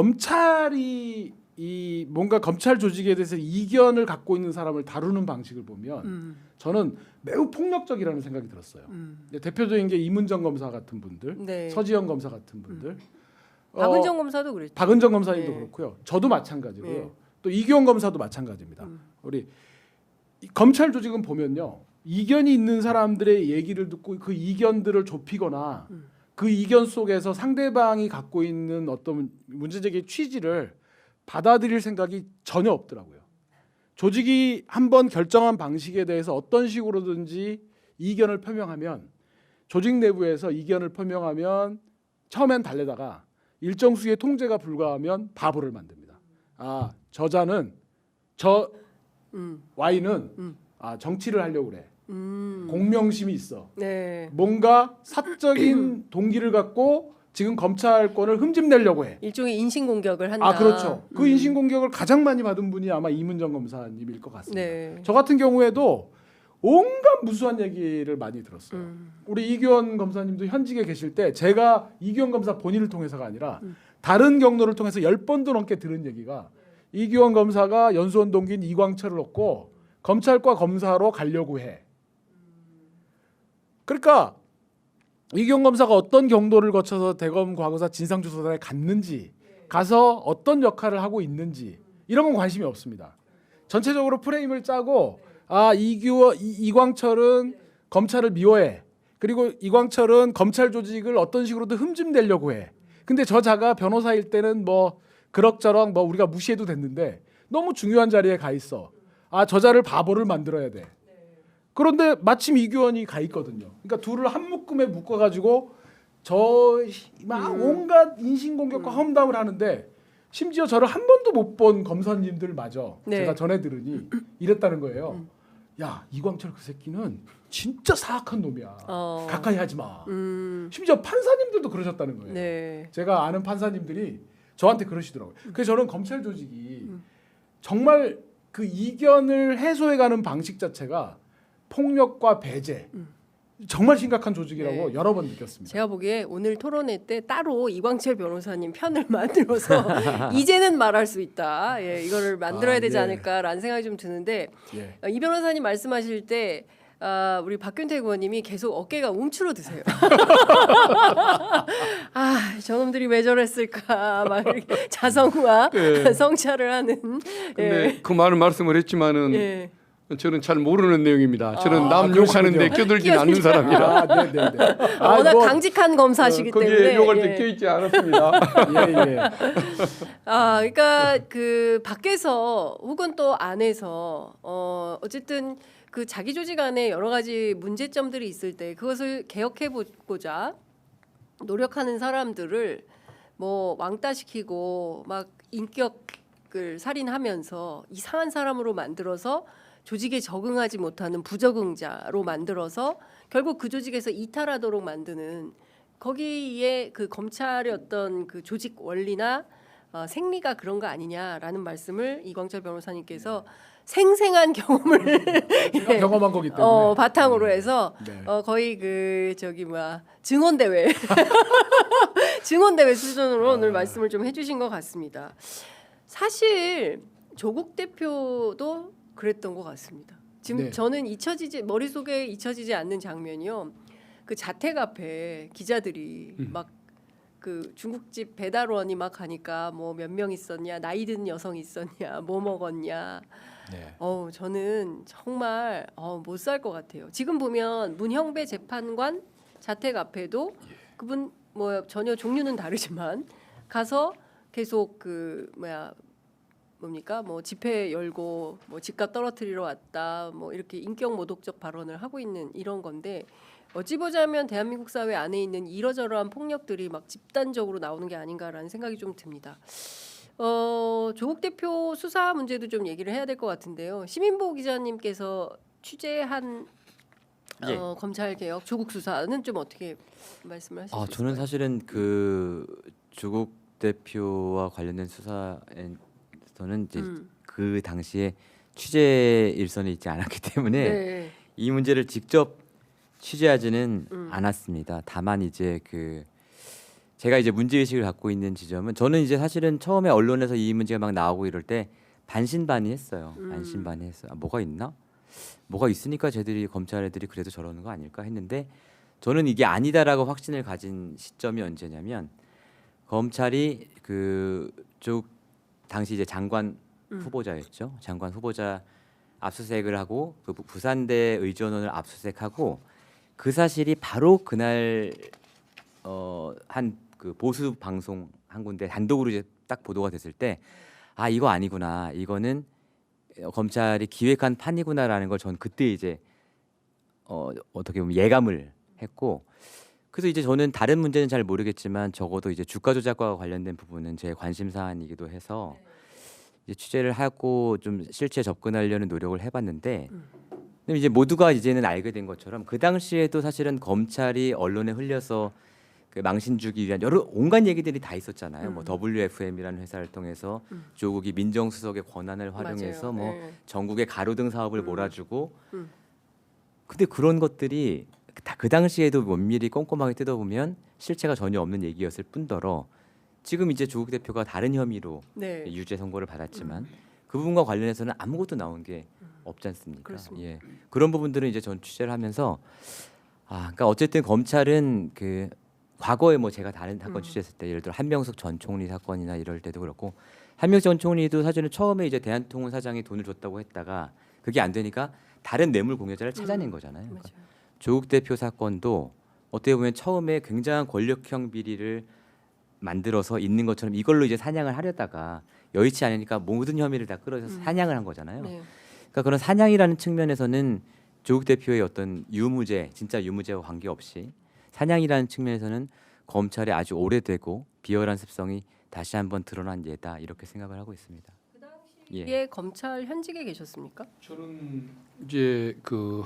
Speaker 4: 검찰이 이 뭔가 검찰 조직에 대해서 이견을 갖고 있는 사람을 다루는 방식을 보면 저는 매우 폭력적이라는 생각이 들었어요. 이제 대표적인 게 이문정 검사 같은 분들,
Speaker 1: 네.
Speaker 4: 서지영 검사 같은 분들,
Speaker 1: 박은정 검사도 그랬죠.
Speaker 4: 박은정 검사님도
Speaker 1: 네.
Speaker 4: 그렇고요. 저도 마찬가지고요.
Speaker 1: 네.
Speaker 4: 또 이규원 검사도 마찬가지입니다. 우리 이 검찰 조직은 보면요. 이견이 있는 사람들의 얘기를 듣고 그 이견들을 좁히거나 그 이견 속에서 상대방이 갖고 있는 어떤 문제제기의 취지를 받아들일 생각이 전혀 없더라고요. 조직이 한번 결정한 방식에 대해서 어떤 식으로든지 이견을 표명하면 조직 내부에서 이견을 표명하면 처음엔 달래다가 일정 수의 통제가 불가하면 바보를 만듭니다. 아 저자는 저 Y는 정치를 하려고 그래. 공명심이 있어.
Speaker 1: 네.
Speaker 4: 뭔가 사적인 동기를 갖고 지금 검찰권을 흠집내려고 해.
Speaker 1: 일종의 인신 공격을 한다.
Speaker 4: 아 그렇죠. 그 인신 공격을 가장 많이 받은 분이 아마 이문정 검사님일 것 같습니다.
Speaker 1: 네.
Speaker 4: 저 같은 경우에도 온갖 무수한 얘기를 많이 들었어요. 우리 이규원 검사님도 현직에 계실 때 제가 이규원 검사 본인을 통해서가 아니라 다른 경로를 통해서 10번도 넘게 들은 얘기가 이규원 검사가 연수원 동기인 이광철을 얻고 검찰과 검사로 가려고 해. 그러니까 이규원 검사가 어떤 경로를 거쳐서 대검 과거사 진상조사단에 갔는지 가서 어떤 역할을 하고 있는지 이런 건 관심이 없습니다. 전체적으로 프레임을 짜고 아 이광철은 검찰을 미워해. 그리고 이광철은 검찰 조직을 어떤 식으로든 흠집내려고 해. 근데 저자가 변호사일 때는 뭐 그럭저럭 뭐 우리가 무시해도 됐는데 너무 중요한 자리에 가 있어. 아 저자를 바보를 만들어야 돼. 그런데 마침 이규원이 가 있거든요. 그러니까 둘을 한 묶음에 묶어가지고 막 온갖 인신공격과 험담을 하는데 심지어 저를 한 번도 못 본 검사님들마저
Speaker 1: 네.
Speaker 4: 제가 전해 들으니 이랬다는 거예요. 야 이광철 그 새끼는 진짜 사악한 놈이야. 가까이 하지 마. 심지어 판사님들도 그러셨다는 거예요.
Speaker 1: 네.
Speaker 4: 제가 아는 판사님들이 저한테 그러시더라고요. 그래서 저는 검찰 조직이 정말 그 이견을 해소해가는 방식 자체가 폭력과 배제 정말 심각한 조직이라고
Speaker 1: 네.
Speaker 4: 여러 번 느꼈습니다.
Speaker 1: 제가 보기에 오늘 토론회 때 따로 이광철 변호사님 편을 만들어서 이제는 말할 수 있다. 예, 이거를 만들어야
Speaker 4: 아,
Speaker 1: 되지
Speaker 4: 네.
Speaker 1: 않을까라는 생각이 좀 드는데
Speaker 4: 예.
Speaker 1: 이 변호사님 말씀하실 때 우리 박균택 의원님이 계속 어깨가 움츠러드세요. 아, 저놈들이 왜 저랬을까 막 이렇게 자성과
Speaker 2: 네.
Speaker 1: 성찰을 하는.
Speaker 2: 근데 그 많은 말씀을 했지만은
Speaker 1: 예.
Speaker 2: 저는 잘 모르는 내용입니다. 저는 남
Speaker 4: 그러시군요.
Speaker 2: 욕하는데 껴들진 않는 사람이라
Speaker 4: 아, 네네네.
Speaker 1: 워낙 강직한 검사시기
Speaker 2: 거기에
Speaker 1: 때문에.
Speaker 2: 욕할
Speaker 1: 예.
Speaker 2: 때 껴있지 않았습니다.
Speaker 4: 예, 예.
Speaker 1: 아, 그러니까 그 밖에서 혹은 또 안에서 어쨌든 그 자기 조직 안에 여러 가지 문제점들이 있을 때 그것을 개혁해 보고자 노력하는 사람들을 뭐 왕따시키고 막 인격을 살인하면서 이상한 사람으로 만들어서 조직에 적응하지 못하는 부적응자로 만들어서 결국 그 조직에서 이탈하도록 만드는 거기에 그 검찰의 어떤 그 조직 원리나 생리가 그런 거 아니냐라는 말씀을 이광철 변호사님께서 생생한 경험을
Speaker 4: 제가 경험한 거기 때문에
Speaker 1: 바탕으로 해서
Speaker 4: 네.
Speaker 1: 거의 그 저기 뭐야 증언 대회 증언 대회 수준으로 오늘 말씀을 좀 해주신 것 같습니다. 사실 조국 대표도 그랬던 것 같습니다. 지금
Speaker 4: 네.
Speaker 1: 저는 머릿속에 잊혀지지 않는 장면이요. 그 자택 앞에 기자들이 막 그 중국집 배달원이 막 가니까 뭐 몇 명 있었냐, 나이 든 여성 있었냐, 뭐 먹었냐.
Speaker 4: 네.
Speaker 1: 저는 정말 못 살 것 같아요. 지금 보면 문형배 재판관 자택 앞에도 그분 뭐 전혀 종류는 다르지만 가서 계속 그 뭡니까 뭐 집회 열고 뭐 집값 떨어뜨리러 왔다 뭐 이렇게 인격 모독적 발언을 하고 있는 이런 건데 어찌 보자면 대한민국 사회 안에 있는 이러저러한 폭력들이 막 집단적으로 나오는 게 아닌가라는 생각이 좀 듭니다. 조국 대표 수사 문제도 좀 얘기를 해야 될 것 같은데요. 시민보호 기자님께서 취재한 검찰 개혁 조국 수사는 좀 어떻게 말씀을 하실 수 있을까요?
Speaker 3: 저는 사실은 그 조국 대표와 관련된 수사에서는 이제 그 당시에 취재 일선에 있지 않았기 때문에
Speaker 1: 네.
Speaker 3: 이 문제를 직접 취재하지는 않았습니다. 다만 이제 그 제가 이제 문제 의식을 갖고 있는 지점은 저는 이제 사실은 처음에 언론에서 이 문제가 막 나오고 이럴 때 반신반의했어요. 반신반의했어요. 뭐가 있나? 뭐가 있으니까 쟤들이 검찰 애들이 그래도 저러는 거 아닐까 했는데 저는 이게 아니다라고 확신을 가진 시점이 언제냐면 검찰이 그쪽 당시 이제 장관 후보자였죠. 장관 후보자 압수수색을 하고 그 부산대 의전원을 압수수색하고 그 사실이 바로 그날 한 그 보수 방송 한 군데 단독으로 이제 딱 보도가 됐을 때 이거 아니구나 이거는 검찰이 기획한 판이구나라는 걸 전 그때 이제 어떻게 보면 예감을 했고 그래서 이제 저는 다른 문제는 잘 모르겠지만 적어도 이제 주가 조작과 관련된 부분은 제 관심 사안이기도 해서 이제 취재를 하고 좀 실체 접근하려는 노력을 해봤는데 이제 모두가 이제는 알게 된 것처럼 그 당시에도 사실은 검찰이 언론에 흘려서 그 망신 주기 위한 여러 온갖 얘기들이 다 있었잖아요. 뭐 WFM이라는 회사를 통해서 조국이 민정수석의 권한을 활용해서
Speaker 1: 맞아요.
Speaker 3: 뭐
Speaker 1: 네.
Speaker 3: 전국의 가로등 사업을 몰아주고 근데 그런 것들이 다 그 당시에도 면밀히 꼼꼼하게 뜯어보면 실체가 전혀 없는 얘기였을 뿐더러 지금 이제 조국 대표가 다른 혐의로
Speaker 1: 네.
Speaker 3: 유죄 선고를 받았지만 그 부분과 관련해서는 아무것도 나온 게 없지 않습니까?
Speaker 1: 그렇습니다.
Speaker 3: 예. 그런 부분들은 이제 전 취재를 하면서 그러니까 어쨌든 검찰은 그 과거에 뭐 제가 다른 사건 취재했을 때 예를 들어 한명숙 전 총리 사건이나 이럴 때도 그렇고 한명숙 전 총리도 사실은 처음에 이제 대한통운 사장이 돈을 줬다고 했다가 그게 안 되니까 다른 뇌물 공여자를 찾아낸 거잖아요. 그러니까
Speaker 1: 맞아요.
Speaker 3: 조국 대표 사건도 어떻게 보면 처음에 굉장한 권력형 비리를 만들어서 있는 것처럼 이걸로 이제 사냥을 하려다가 여의치 않으니까 모든 혐의를 다 끌어서 사냥을 한 거잖아요.
Speaker 1: 네.
Speaker 3: 그러니까 그런 사냥이라는 측면에서는 조국 대표의 어떤 유무죄, 진짜 유무죄와 관계없이 사냥이라는 측면에서는 검찰의 아주 오래되고 비열한 습성이 다시 한번 드러난 예다 이렇게 생각을 하고 있습니다.
Speaker 1: 이게 검찰 현직에 계셨습니까?
Speaker 2: 저는 이제 그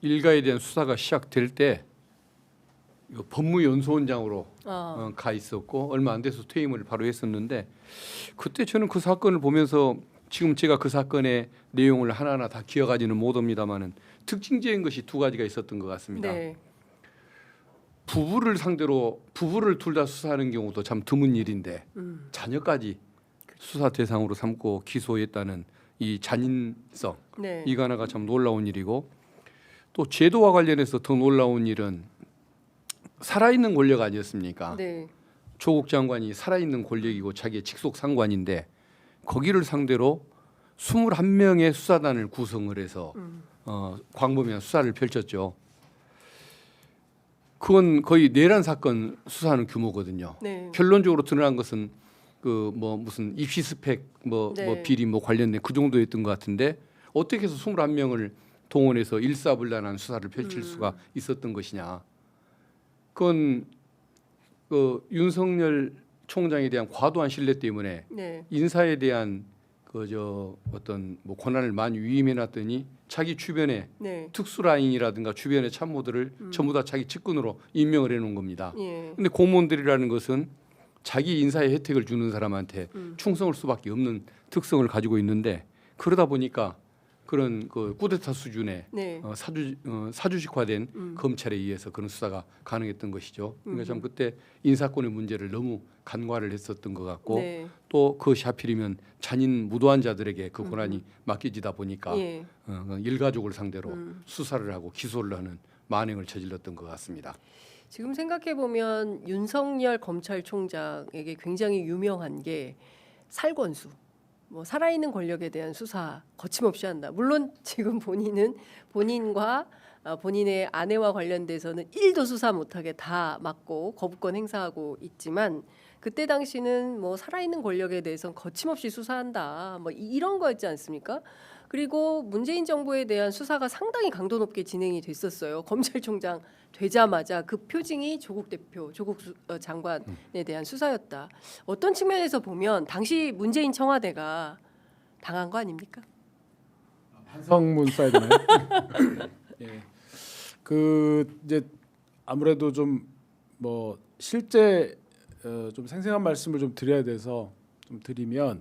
Speaker 2: 일가에 대한 수사가 시작될 때 이거 법무연수원장으로 가 있었고 얼마 안 돼서 퇴임을 바로 했었는데 그때 저는 그 사건을 보면서 지금 제가 그 사건의 내용을 하나하나 다 기억하지는 못합니다만은 특징적인 것이 두 가지가 있었던 것 같습니다.
Speaker 1: 네.
Speaker 2: 부부를 둘 다 수사하는 경우도 참 드문 일인데 자녀까지 수사 대상으로 삼고 기소했다는 이 잔인성
Speaker 1: 네.
Speaker 2: 이거 하나가 참 놀라운 일이고 또 제도와 관련해서 더 놀라운 일은 살아있는 권력 아니었습니까?
Speaker 1: 네.
Speaker 2: 조국 장관이 살아있는 권력이고 자기의 직속 상관인데 거기를 상대로 21명의 수사단을 구성을 해서 광범위한 수사를 펼쳤죠. 그건 거의 내란 사건 수사하는 규모거든요.
Speaker 1: 네.
Speaker 2: 결론적으로 드러난 것은 그 뭐 무슨 입시 스펙 뭐 비리 뭐 관련된 그 정도였던 것 같은데 어떻게 해서 21명을 동원해서 일사불란한 수사를 펼칠 수가 있었던 것이냐. 그건 그 윤석열 총장에 대한 과도한 신뢰 때문에
Speaker 1: 네.
Speaker 2: 인사에 대한 어떤 뭐 권한을 많이 위임해놨더니 자기 주변에
Speaker 1: 네.
Speaker 2: 특수라인이라든가 주변의 참모들을 전부 다 자기 측근으로 임명을 해놓은 겁니다.
Speaker 1: 예.
Speaker 2: 근데 공무원들이라는 것은 자기 인사의 혜택을 주는 사람한테 충성할 수밖에 없는 특성을 가지고 있는데 그러다 보니까 그런 그 쿠데타 수준의
Speaker 1: 네.
Speaker 2: 사주직화된 검찰에 의해서 그런 수사가 가능했던 것이죠. 그러니까 참 그때 인사권의 문제를 너무 간과를 했었던 것 같고
Speaker 1: 네.
Speaker 2: 또 그것이 하필이면 잔인 무도한 자들에게 그 권한이 맡겨지다 보니까
Speaker 1: 예.
Speaker 2: 일가족을 상대로 수사를 하고 기소를 하는 만행을 저질렀던 것 같습니다.
Speaker 1: 지금 생각해 보면 윤석열 검찰총장에게 굉장히 유명한 게 살권수. 뭐 살아있는 권력에 대한 수사 거침없이 한다. 물론 지금 본인과 본인의 아내와 관련돼서는 1도 수사 못하게 다 막고 거부권 행사하고 있지만 그때 당시는 뭐 살아있는 권력에 대해서 거침없이 수사한다. 뭐 이런 거였지 않습니까? 그리고 문재인 정부에 대한 수사가 상당히 강도 높게 진행이 됐었어요. 검찰총장 되자마자 그 표징이 조국 대표, 장관에 대한 수사였다. 어떤 측면에서 보면 당시 문재인 청와대가 당한 거 아닙니까?
Speaker 4: 반성문 써야 되나요? 예. 그 이제 아무래도 좀 뭐 실제 좀 생생한 말씀을 좀 드려야 돼서 좀 드리면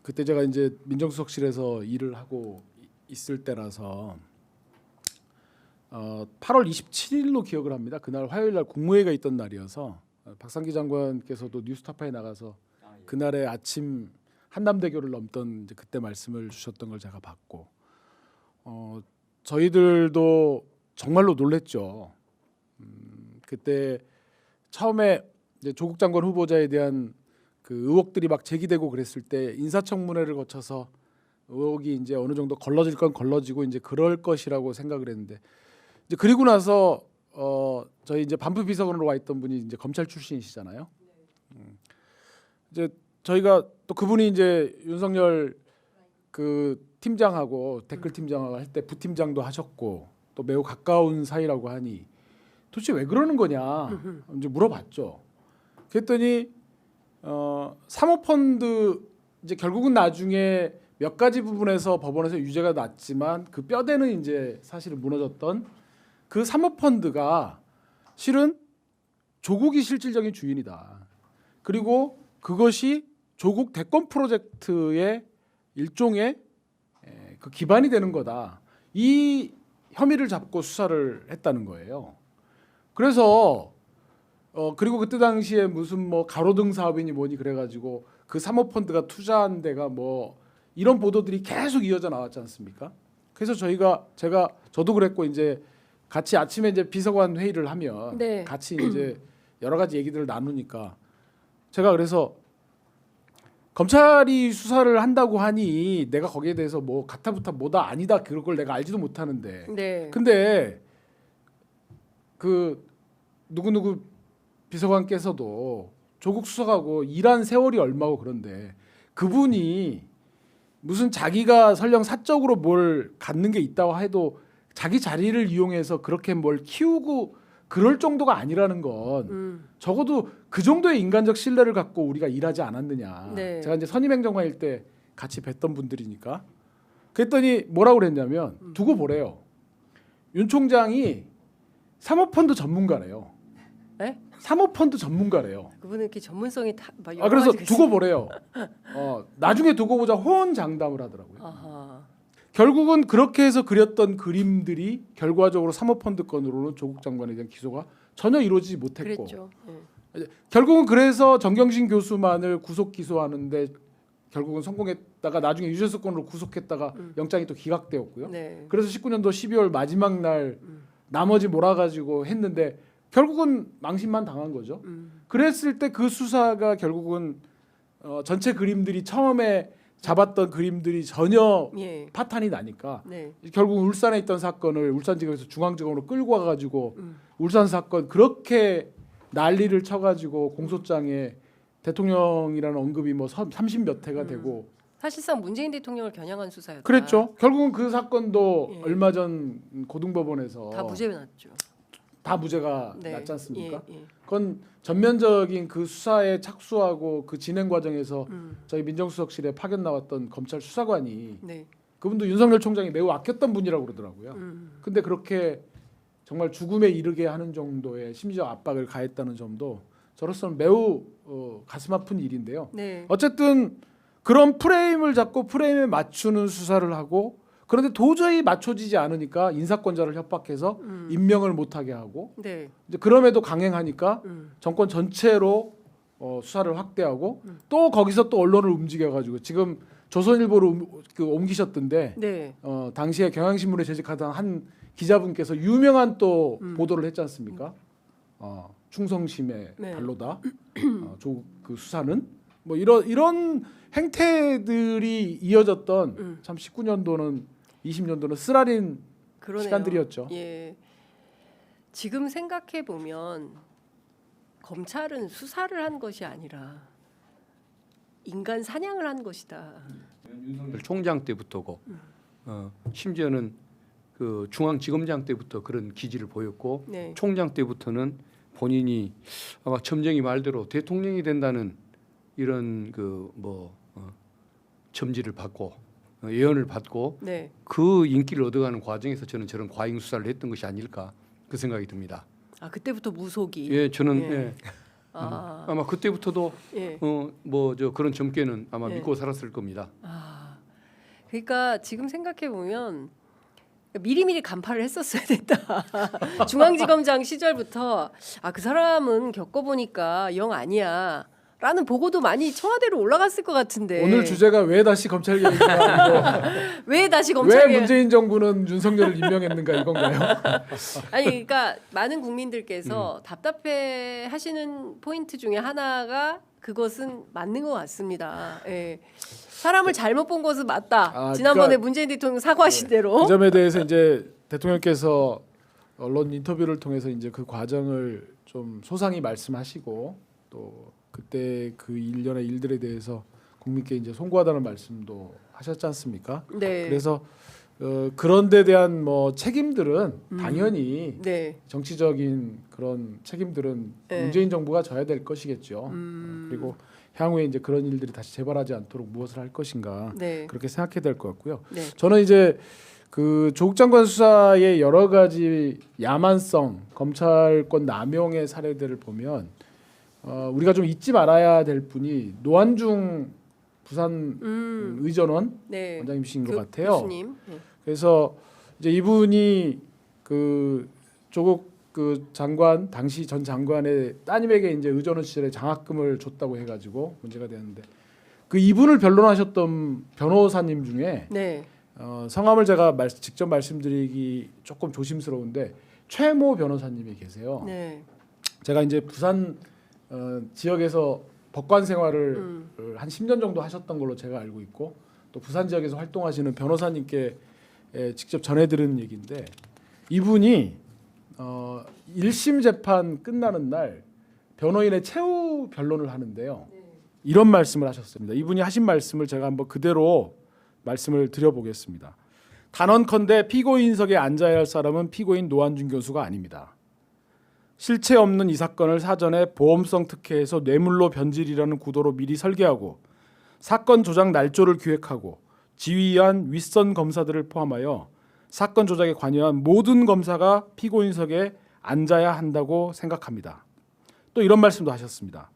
Speaker 4: 그때 제가 이제 민정수석실에서 일을 하고 있을 때라서 8월 27일로 기억을 합니다. 그날 화요일 날 국무회의가 있던 날이어서 박상기 장관께서도 뉴스타파에 나가서 그날의 아침 한남대교를 넘던 이제 그때 말씀을 주셨던 걸 제가 봤고 저희들도 정말로 놀랬죠. 그때 처음에 이제 조국 장관 후보자에 대한 그 의혹들이 막 제기되고 그랬을 때 인사청문회를 거쳐서 의혹이 이제 어느 정도 걸러질 건 걸러지고 이제 그럴 것이라고 생각을 했는데 이제 그리고 나서 저희 이제 반부 비서관으로 와 있던 분이 이제 검찰 출신이시잖아요. 이제 저희가 또 그분이 이제 윤석열 그 팀장하고 댓글 팀장하고 할 때 부팀장도 하셨고 또 매우 가까운 사이라고 하니 도대체 왜 그러는 거냐 이제 물어봤죠. 그랬더니 사모펀드 이제 결국은 나중에 몇 가지 부분에서 법원에서 유죄가 났지만 그 뼈대는 이제 사실은 무너졌던 그 사모펀드가 실은 조국이 실질적인 주인이다. 그리고 그것이 조국 대권 프로젝트의 일종의 그 기반이 되는 거다. 이 혐의를 잡고 수사를 했다는 거예요. 그래서 그리고 그때 당시에 무슨 뭐 가로등 사업이니 뭐니 그래가지고 그 사모펀드가 투자한 데가 뭐 이런 보도들이 계속 이어져 나왔지 않습니까? 그래서 저도 그랬고 이제 같이 아침에 이제 비서관 회의를 하면
Speaker 1: 네.
Speaker 4: 같이 이제 여러 가지 얘기들을 나누니까 제가 그래서 검찰이 수사를 한다고 하니 내가 거기에 대해서 뭐 가타부타 뭐다 아니다 그런 걸 내가 알지도 못하는데
Speaker 1: 네.
Speaker 4: 근데 그 누구누구 비서관께서도 조국 수석하고 일한 세월이 얼마고 그런데 그분이 무슨 자기가 설령 사적으로 뭘 갖는 게 있다고 해도 자기 자리를 이용해서 그렇게 뭘 키우고 그럴 정도가 아니라는 건 적어도 그 정도의 인간적 신뢰를 갖고 우리가 일하지 않았느냐.
Speaker 1: 네.
Speaker 4: 제가 이제 선임행정관일 때 같이 뵀던 분들이니까 그랬더니 뭐라고 그랬냐면 두고 보래요. 윤 총장이 사모펀드 전문가래요.
Speaker 1: 네?
Speaker 4: 사모펀드 전문가래요.
Speaker 1: 그분은 이렇게 전문성이
Speaker 4: 그래서 두고 보래요. 나중에 두고 보자 호언장담을 하더라고요.
Speaker 1: 아하.
Speaker 4: 결국은 그렇게 해서 그렸던 그림들이 결과적으로 사모펀드 건으로는 조국 장관에 대한 기소가 전혀 이루어지지 못했고
Speaker 1: 그랬죠.
Speaker 4: 결국은 그래서 정경심 교수만을 구속 기소하는데 결국은 성공했다가 나중에 유죄수 건으로 구속했다가 영장이 또 기각되었고요.
Speaker 1: 네.
Speaker 4: 그래서 19년도 12월 마지막 날 나머지 몰아가지고 했는데 결국은 망신만 당한 거죠. 그랬을 때 그 수사가 결국은 전체 그림들이 처음에 잡았던 그림들이 전혀
Speaker 1: 예.
Speaker 4: 파탄이 나니까
Speaker 1: 네.
Speaker 4: 결국 울산에 있던 사건을 울산지검에서 중앙지검으로 끌고 와가지고 울산 사건 그렇게 난리를 쳐가지고 공소장에 대통령이라는 언급이 뭐 30몇 회가 되고
Speaker 1: 사실상 문재인 대통령을 겨냥한 수사였다.
Speaker 4: 그랬죠. 결국은 그 사건도
Speaker 1: 예.
Speaker 4: 얼마 전 고등법원에서
Speaker 1: 다 무죄가 났죠.
Speaker 4: 다 무죄가
Speaker 1: 네.
Speaker 4: 났지 않습니까?
Speaker 1: 예, 예.
Speaker 4: 그건 전면적인 그 수사에 착수하고 그 진행 과정에서 저희 민정수석실에 파견 나왔던 검찰 수사관이
Speaker 1: 네.
Speaker 4: 그분도 윤석열 총장이 매우 아꼈던 분이라고 그러더라고요. 근데 그렇게 정말 죽음에 이르게 하는 정도의 심리적 압박을 가했다는 점도 저로서는 매우 가슴 아픈 일인데요.
Speaker 1: 네.
Speaker 4: 어쨌든 그런 프레임을 잡고 프레임에 맞추는 수사를 하고 그런데 도저히 맞춰지지 않으니까 인사권자를 협박해서 임명을 못하게 하고
Speaker 1: 네.
Speaker 4: 이제 그럼에도 강행하니까
Speaker 1: 음.
Speaker 4: 정권 전체로 수사를 확대하고 또 거기서 또 언론을 움직여가지고 지금 조선일보로 옮기셨던데
Speaker 1: 네.
Speaker 4: 당시에 경향신문에 재직하던 한 기자분께서 유명한 또 보도를 했지 않습니까? 충성심의
Speaker 1: 네.
Speaker 4: 발로다. 그 수사는 뭐 이런 행태들이 이어졌던 참 19년도는 20년도는 쓰라린
Speaker 1: 그러네요.
Speaker 4: 시간들이었죠.
Speaker 1: 예. 지금 생각해 보면 검찰은 수사를 한 것이 아니라 인간 사냥을 한 것이다.
Speaker 2: 윤석열 총장 때부터고 심지어는 그 중앙지검장 때부터 그런 기질을 보였고
Speaker 1: 네.
Speaker 2: 총장 때부터는 본인이 아마 점쟁이 말대로 대통령이 된다는 이런 그 뭐 점지를 받고 예언을 받고
Speaker 1: 네.
Speaker 2: 그 인기를 얻어가는 과정에서 저는 저런 과잉 수사를 했던 것이 아닐까 그 생각이 듭니다.
Speaker 1: 아 그때부터 무속이.
Speaker 2: 예, 저는
Speaker 1: 예.
Speaker 2: 예.
Speaker 1: 아.
Speaker 2: 아마 그때부터도
Speaker 1: 예.
Speaker 2: 뭐 저 그런 점괘는 아마
Speaker 1: 예.
Speaker 2: 믿고 살았을 겁니다.
Speaker 1: 아. 그러니까 지금 생각해 보면 미리미리 간파를 했었어야 됐다. 중앙지검장 시절부터 아 그 사람은 겪어보니까 영 아니야. 라는 보고도 많이 청와대로 올라갔을 것 같은데
Speaker 4: 오늘 주제가 왜 다시 검찰 개혁인가
Speaker 1: 왜 다시
Speaker 4: 왜
Speaker 1: 검찰
Speaker 4: 문재인 정부는 윤석열을 임명했는가 이건가요?
Speaker 1: 아니 그러니까 많은 국민들께서 답답해 하시는 포인트 중에 하나가 그것은 맞는 것 같습니다. 예. 사람을 잘못 본 것은 맞다.
Speaker 4: 아,
Speaker 1: 지난번에
Speaker 4: 그러니까-
Speaker 1: 문재인 대통령 사과하신 대로.
Speaker 4: 그 점에 대해서 이제 대통령께서 언론 인터뷰를 통해서 이제 그 과정을 좀 소상히 말씀하시고 또 그때 그 일련의 일들에 대해서 국민께 이제 송구하다는 말씀도 하셨지 않습니까?
Speaker 1: 네.
Speaker 4: 그래서 그런 데 대한 뭐 책임들은 당연히
Speaker 1: 네.
Speaker 4: 정치적인 그런 책임들은
Speaker 1: 네.
Speaker 4: 문재인 정부가 져야 될 것이겠죠. 그리고 향후에 이제 그런 일들이 다시 재발하지 않도록 무엇을 할 것인가
Speaker 1: 네.
Speaker 4: 그렇게 생각해야 될 것 같고요.
Speaker 1: 네.
Speaker 4: 저는 이제 그 조국 장관 수사의 여러 가지 야만성 검찰권 남용의 사례들을 보면 우리가 좀 잊지 말아야 될 분이 노한중 부산 의전원
Speaker 1: 네.
Speaker 4: 원장님이신 것 같아요.
Speaker 1: 교수님. 네.
Speaker 4: 그래서 이제 이분이 그 조국 그 장관 당시 전 장관의 따님에게 이제 의전원 시절에 장학금을 줬다고 해가지고 문제가 되었는데 그 이분을 변론하셨던 변호사님 중에
Speaker 1: 네.
Speaker 4: 성함을 제가 직접 말씀드리기 조금 조심스러운데 최모 변호사님이 계세요.
Speaker 1: 네.
Speaker 4: 제가 이제 부산 지역에서 법관 생활을 한 10년 정도 하셨던 걸로 제가 알고 있고 또 부산 지역에서 활동하시는 변호사님께 직접 전해들은 얘기인데 이분이 1심 재판 끝나는 날 변호인의 최후 변론을 하는데요. 이런 말씀을 하셨습니다. 이분이 하신 말씀을 제가 한번 그대로 말씀을 드려보겠습니다. 단언컨대 피고인석에 앉아야 할 사람은 피고인 노한중 교수가 아닙니다. 실체 없는 이 사건을 사전에 보험성 특혜에서 뇌물로 변질이라는 구도로 미리 설계하고 사건 조작 날조를 기획하고 지휘한 윗선 검사들을 포함하여 사건 조작에 관여한 모든 검사가 피고인석에 앉아야 한다고 생각합니다. 또 이런 말씀도 하셨습니다.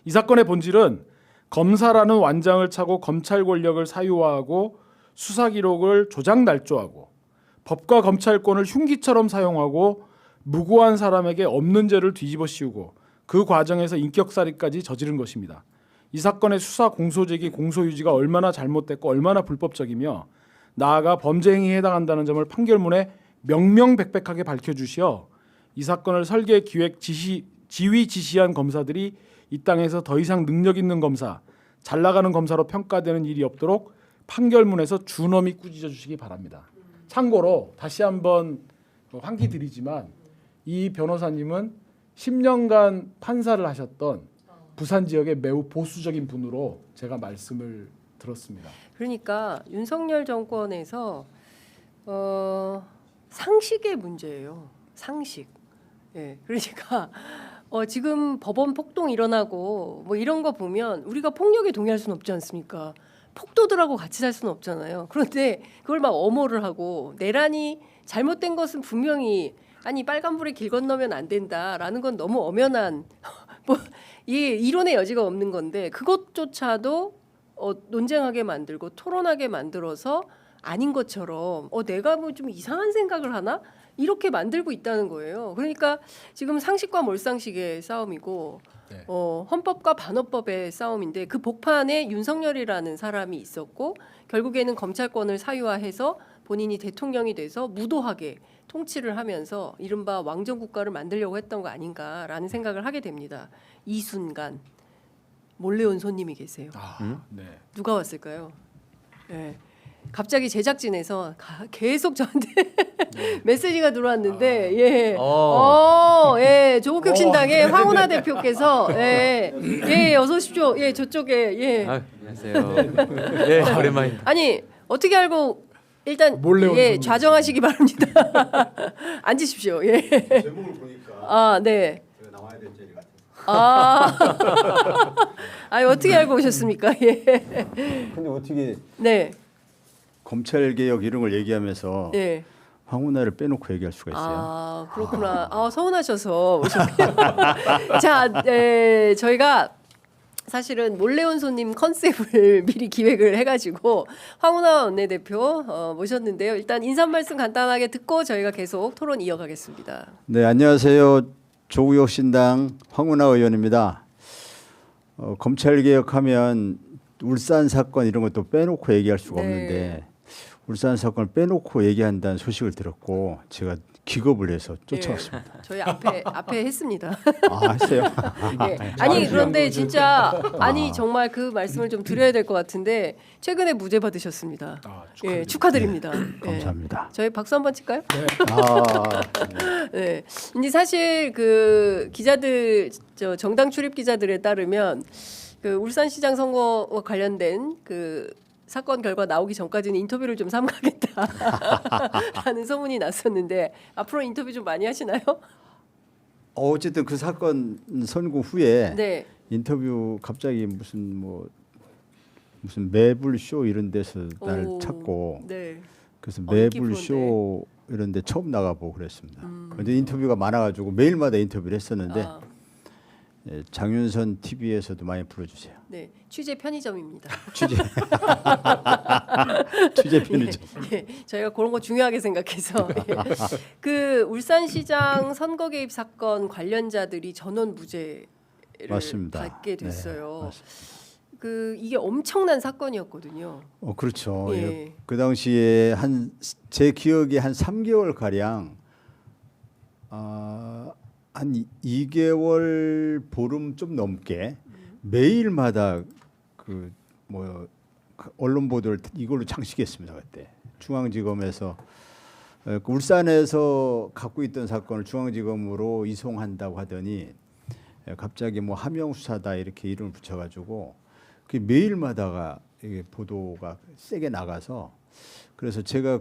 Speaker 4: 이 사건의 본질은 검사라는 완장을 차고 검찰 권력을 사유화하고 수사 기록을 조작 날조하고 법과 검찰권을 흉기처럼 사용하고 무고한 사람에게 없는 죄를 뒤집어 씌우고 그 과정에서 인격살인까지 저지른 것입니다. 이 사건의 수사 공소제기 공소유지가 얼마나 잘못됐고 얼마나 불법적이며 나아가 범죄 행위에 해당한다는 점을 판결문에 명명백백하게 밝혀주시어 이 사건을 설계, 기획, 지휘 지시한 검사들이 이 땅에서 더 이상 능력 있는 검사, 잘 나가는 검사로 평가되는 일이 없도록 판결문에서 준엄히 꾸짖어 주시기 바랍니다. 참고로 다시 한번 환기 드리지만 이 변호사님은 10년간 판사를 하셨던 부산 지역의 매우 보수적인 분으로 제가 말씀을 들었습니다.
Speaker 1: 그러니까 윤석열 정권에서 상식의 문제예요. 상식. 예. 그러니까 지금 법원 폭동 일어나고 뭐 이런 거 보면 우리가 폭력에 동의할 수는 없지 않습니까? 폭도들하고 같이 살 수는 없잖아요. 그런데 그걸 막 엄호를 하고 내란이 잘못된 것은 분명히 아니 빨간불에 길 건너면 안 된다라는 건 너무 엄연한 뭐 이 이론의 여지가 없는 건데 그것조차도 논쟁하게 만들고 토론하게 만들어서 아닌 것처럼 내가 뭐 좀 이상한 생각을 하나 이렇게 만들고 있다는 거예요. 그러니까 지금 상식과 몰상식의 싸움이고
Speaker 4: 네.
Speaker 1: 헌법과 반헌법의 싸움인데 그 복판에 윤석열이라는 사람이 있었고 결국에는 검찰권을 사유화해서 본인이 대통령이 돼서 무도하게 통치를 하면서 이른바 왕정 국가를 만들려고 했던 거 아닌가라는 생각을 하게 됩니다. 이 순간 몰래 온 손님이 계세요.
Speaker 4: 네.
Speaker 1: 누가 왔을까요? 네. 갑자기 제작진에서 계속 저한테 메시지가 들어왔는데 예, 조국혁신당의 황운하 대표께서 예, 어서 오십시오. 예, 저쪽에 예.
Speaker 3: 안녕하세요. 네, 오랜만입니다.
Speaker 1: 아니 어떻게 알고 일단
Speaker 4: 몰래 온 손님.
Speaker 1: 좌정하시기 바랍니다. 앉으십시오. 예.
Speaker 5: 제목을 보니까
Speaker 1: 네.
Speaker 5: 제가 나와야 될 자리 같아서.
Speaker 1: 아니 어떻게 알고 오셨습니까? 예.
Speaker 5: 근데 어떻게
Speaker 1: 네.
Speaker 5: 검찰 개혁 이런 걸 얘기하면서
Speaker 1: 예.
Speaker 5: 황운하를 빼놓고 얘기할 수가 있어요?
Speaker 1: 아 그렇구나. 서운하셔서 오셨군요. 자, 저희가 사실은 몰래 온 손님 컨셉을 미리 기획을 해가지고 황운하 원내대표 모셨는데요. 일단 인사 말씀 간단하게 듣고 저희가 계속 토론 이어가겠습니다.
Speaker 5: 네, 안녕하세요. 조국혁신당 황운하 의원입니다. 검찰 개혁하면 울산 사건 이런 것도 빼놓고 얘기할 수가
Speaker 1: 네.
Speaker 5: 없는데 울산 사건을 빼놓고 얘기한다는 소식을 들었고 제가 기겁을 해서 쫓아왔습니다.
Speaker 1: 저희 앞에 했습니다.
Speaker 5: 했어요?
Speaker 1: 예. 아니 그런데 진짜 정말 그 말씀을 좀 드려야 될 것 같은데 최근에 무죄 받으셨습니다. 예, 축하드립니다. 예.
Speaker 5: 감사합니다.
Speaker 1: 저희 박수 한번 칠까요?
Speaker 5: 네.
Speaker 1: 네. 근데 사실 그 기자들 정당 출입 기자들에 따르면 그 울산시장 선거와 관련된 그 사건 결과 나오기 전까지는 인터뷰를 좀 삼가겠다라는 소문이 났었는데 앞으로 인터뷰 좀 많이 하시나요?
Speaker 5: 어쨌든 그 사건 선고 후에
Speaker 1: 네.
Speaker 5: 인터뷰 갑자기 무슨 매불 쇼 이런 데서 날
Speaker 1: 오,
Speaker 5: 찾고
Speaker 1: 네.
Speaker 5: 그래서
Speaker 1: 인기
Speaker 5: 매불 쇼 이런 데 처음 나가보고 그랬습니다. 근데 인터뷰가 많아가지고 매일마다 인터뷰를 했었는데 장윤선 TV에서도 많이 불러주세요.
Speaker 1: 네, 취재 편의점입니다.
Speaker 5: 취재 편의점.
Speaker 1: 예, 저희가 그런 거 중요하게 생각해서 그 울산시장 선거 개입 사건 관련자들이 전원 무죄를
Speaker 5: 맞습니다.
Speaker 1: 받게 됐어요.
Speaker 5: 네,
Speaker 1: 그 이게 엄청난 사건이었거든요.
Speaker 5: 그렇죠.
Speaker 1: 예.
Speaker 5: 그 당시에 제 기억에 한 3개월 가량 한 2개월 보름 좀 넘게 매일마다 언론 보도를 이걸로 장식했습니다. 그때 중앙지검에서 울산에서 갖고 있던 사건을 중앙지검으로 이송한다고 하더니 갑자기 함명 수사다 이렇게 이름을 붙여가지고 그 매일마다가 이게 보도가 세게 나가서 그래서 제가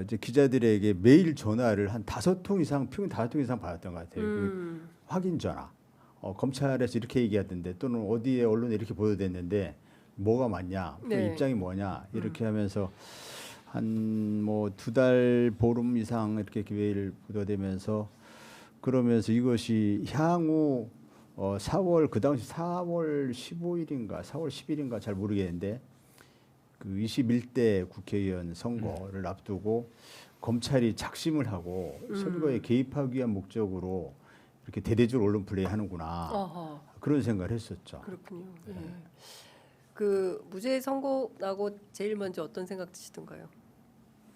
Speaker 5: 이제 기자들에게 매일 전화를 한 5통 이상 평균 5통 이상 받았던 것 같아요. 확인 전화. 검찰에서 이렇게 얘기하던데 또는 어디에 언론에 이렇게 보도됐는데 뭐가 맞냐,
Speaker 1: 네.
Speaker 5: 입장이 뭐냐 이렇게 하면서 한 2달 보름 이상 이렇게 매일 보도되면서 그러면서 이것이 향후 4월 그 당시 4월 15일인가 4월 10일인가 잘 모르겠는데 그 21대 국회의원 선거를 앞두고 검찰이 작심을 하고 선거에 개입하기 위한 목적으로 이렇게 대대적으로 언론 플레이하는구나 그런 생각을 했었죠.
Speaker 1: 그렇군요. 예. 그 무죄 선고 나고 제일 먼저 어떤 생각 드시던가요?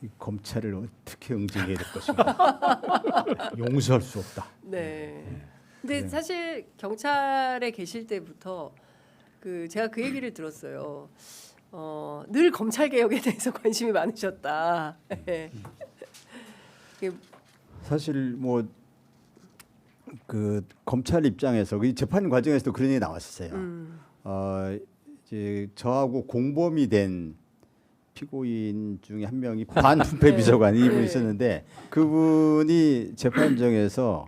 Speaker 5: 이 검찰을 어떻게 응징해야 될 것인가. 용서할 수 없다.
Speaker 1: 네. 근데 사실 경찰에 계실 때부터 제가 그 얘기를 들었어요. 늘 검찰 개혁에 대해서 관심이 많으셨다. 네.
Speaker 5: 사실 그 검찰 입장에서 이 재판 과정에서도 그런 얘기 나왔었어요. 이제 저하고 공범이 된 피고인 중에 한 명이 반부패 비서관 이분이 있었는데 그분이 재판정에서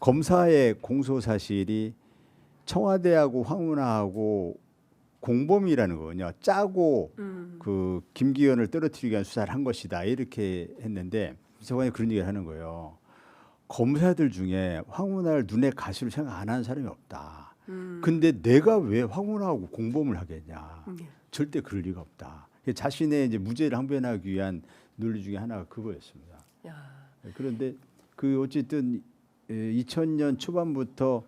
Speaker 5: 검사의 공소 사실이 청와대하고 황운하하고 공범이라는 거군요. 짜고 그 김기현을 떨어뜨리기 위한 수사를 한 것이다 이렇게 했는데 비서관이 그런 얘기를 하는 거예요. 검사들 중에 황운하를 눈에 가시로 생각 안 하는 사람이 없다. 근데 내가 왜 황운하고 공범을 하겠냐? 절대 그럴 리가 없다. 자신의 이제 무죄를 항변하기 위한 논리 중에 하나가 그거였습니다.
Speaker 1: 야.
Speaker 5: 그런데 그 어쨌든 2000년 초반부터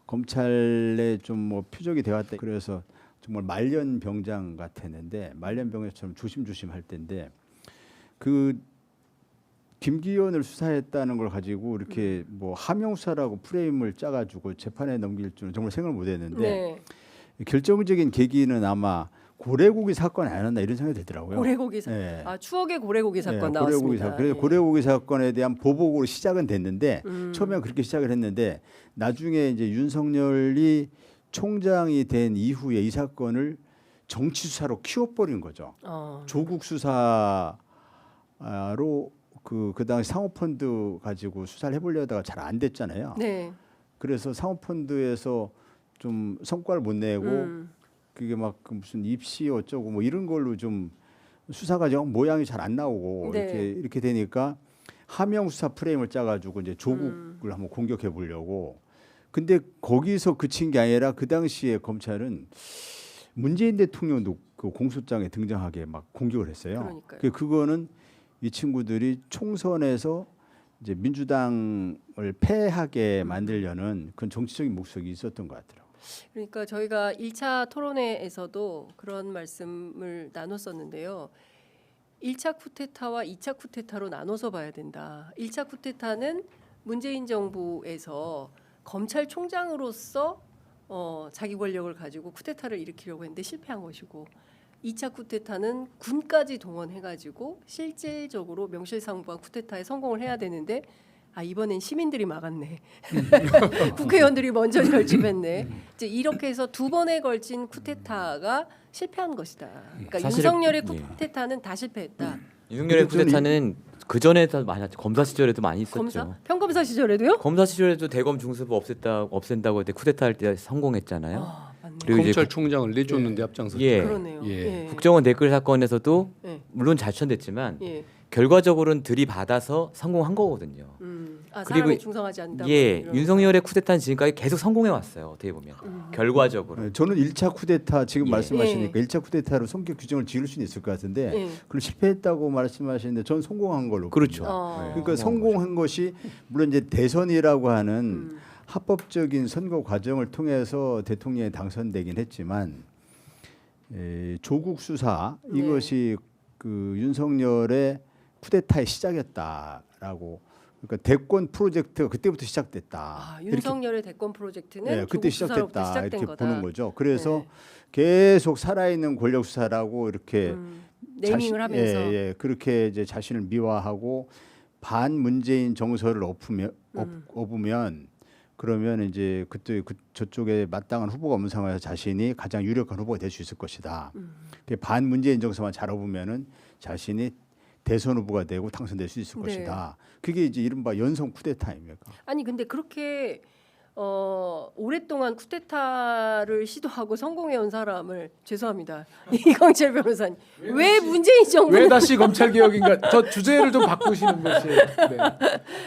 Speaker 5: 검찰에 좀 뭐 표적이 되었다. 그래서 정말 말년 병장 같았는데 말년 병장처럼 조심조심 할 때인데 그 김기현을 수사했다는 걸 가지고 이렇게 뭐 하명 수사라고 프레임을 짜가지고 재판에 넘길 줄은 정말 생각을 못했는데
Speaker 1: 네.
Speaker 5: 결정적인 계기는 아마 고래고기 사건 아니었나 이런 생각이 들더라고요.
Speaker 1: 고래고기 사건.
Speaker 5: 네.
Speaker 1: 아, 추억의 고래고기 사건
Speaker 5: 네,
Speaker 1: 나왔습니다.
Speaker 5: 고래고기 사건. 그래서
Speaker 1: 예.
Speaker 5: 고래고기 사건에 대한 보복으로 시작은 됐는데 처음에 그렇게 시작을 했는데 나중에 이제 윤석열이 총장이 된 이후에 이 사건을 정치 수사로 키워버린 거죠. 조국 수사로 그 당시 상호펀드 가지고 수사를 해보려다가 잘 안 됐잖아요.
Speaker 1: 네.
Speaker 5: 그래서 상호펀드에서 좀 성과를 못 내고 그게 막그 무슨 입시 어쩌고 뭐 이런 걸로 좀 수사가 정 모양이 잘 안 나오고
Speaker 1: 네.
Speaker 5: 이렇게 되니까 하명 수사 프레임을 짜가지고 이제 조국을 한번 공격해 보려고. 근데 거기서 그친 게 아니라 그 당시에 검찰은 문재인 대통령도 그 공소장에 등장하게 막 공격을 했어요.
Speaker 1: 그러니까요.
Speaker 5: 그거는 이 친구들이 총선에서 이제 민주당을 패하게 만들려는 그런 정치적인 목적이 있었던 것 같더라고요.
Speaker 1: 그러니까 저희가 1차 토론회에서도 그런 말씀을 나눴었는데요. 1차 쿠데타와 2차 쿠데타로 나눠서 봐야 된다. 1차 쿠데타는 문재인 정부에서 검찰총장으로서 자기 권력을 가지고 쿠데타를 일으키려고 했는데 실패한 것이고 2차 쿠데타는 군까지 동원해가지고 실질적으로 명실상부한 쿠데타에 성공을 해야 되는데 이번엔 시민들이 막았네. 국회의원들이 먼저 결집했네. 이제 이렇게 해서 두 번에 걸친 쿠데타가 실패한 것이다. 그러니까
Speaker 3: 사실은-
Speaker 1: 윤석열의
Speaker 3: 예.
Speaker 1: 쿠데타는 다 실패했다.
Speaker 3: 윤석열의
Speaker 5: 근데 저는
Speaker 3: 쿠데타는 그 전에도 많이 했죠. 검사 시절에도 많이 있었죠.
Speaker 1: 검사? 평검사 시절에도요?
Speaker 3: 검사 시절에도 대검 중수부 없앤다고 할 때 쿠데타 할 때 성공했잖아요.
Speaker 1: 맞네.
Speaker 3: 그리고 이제
Speaker 2: 검찰총장을 내줬는데 앞장섰죠.
Speaker 3: 예.
Speaker 1: 그러네요.
Speaker 2: 예.
Speaker 3: 국정원 댓글 사건에서도
Speaker 1: 예.
Speaker 3: 물론 자천됐지만
Speaker 1: 예.
Speaker 3: 결과적으로는 들이받아서 성공한 거거든요.
Speaker 1: 그리고
Speaker 3: 그리고
Speaker 1: 사람이 충성하지 않는다.
Speaker 3: 예, 윤석열의 쿠데타는 지금까지 계속 성공해 왔어요. 어떻게 보면 결과적으로.
Speaker 5: 네, 저는 1차 쿠데타 지금
Speaker 3: 예.
Speaker 5: 말씀하시니까 1차 쿠데타로 성격 규정을 지을 수는 있을 것 같은데
Speaker 1: 예.
Speaker 5: 그걸 실패했다고 말씀하시는데 전 성공한 걸로
Speaker 3: 그렇죠.
Speaker 5: 봅니다.
Speaker 1: 어.
Speaker 5: 그러니까 성공한 것이 물론 이제 대선이라고 하는 합법적인 선거 과정을 통해서 대통령에 당선되긴 했지만 조국 수사
Speaker 1: 네.
Speaker 5: 이것이 그 윤석열의 쿠데타의 시작이었다라고. 그러니까 대권 프로젝트가 그때부터 시작됐다.
Speaker 1: 윤석열의 대권 프로젝트는
Speaker 5: 네, 그때
Speaker 1: 조국 수사로부터
Speaker 5: 시작됐다
Speaker 1: 시작된
Speaker 5: 이렇게
Speaker 1: 거다.
Speaker 5: 보는 거죠. 그래서
Speaker 1: 네.
Speaker 5: 계속 살아있는 권력 수사라고 이렇게
Speaker 1: 네이밍을 하면서
Speaker 5: 그렇게 이제 자신을 미화하고 반 문재인 정서를 업으면 그러면 이제 그때 저쪽에 마땅한 후보가 없는 상황에서 자신이 가장 유력한 후보가 될 수 있을 것이다. 반 문재인 정서만 잘 업으면은 자신이 대선 후보가 되고 당선될 수 있을
Speaker 1: 네.
Speaker 5: 것이다. 그게 이제 이른바 연성 쿠데타 아닙니까?
Speaker 1: 아니 근데 그렇게 오랫동안 쿠데타를 시도하고 성공해온 사람을 죄송합니다. 이광철 변호사님 왜 문재인
Speaker 4: 왜
Speaker 1: 정부는
Speaker 4: 다시 검찰 개혁인가? 저 주제를 좀 바꾸시는 것이. 네.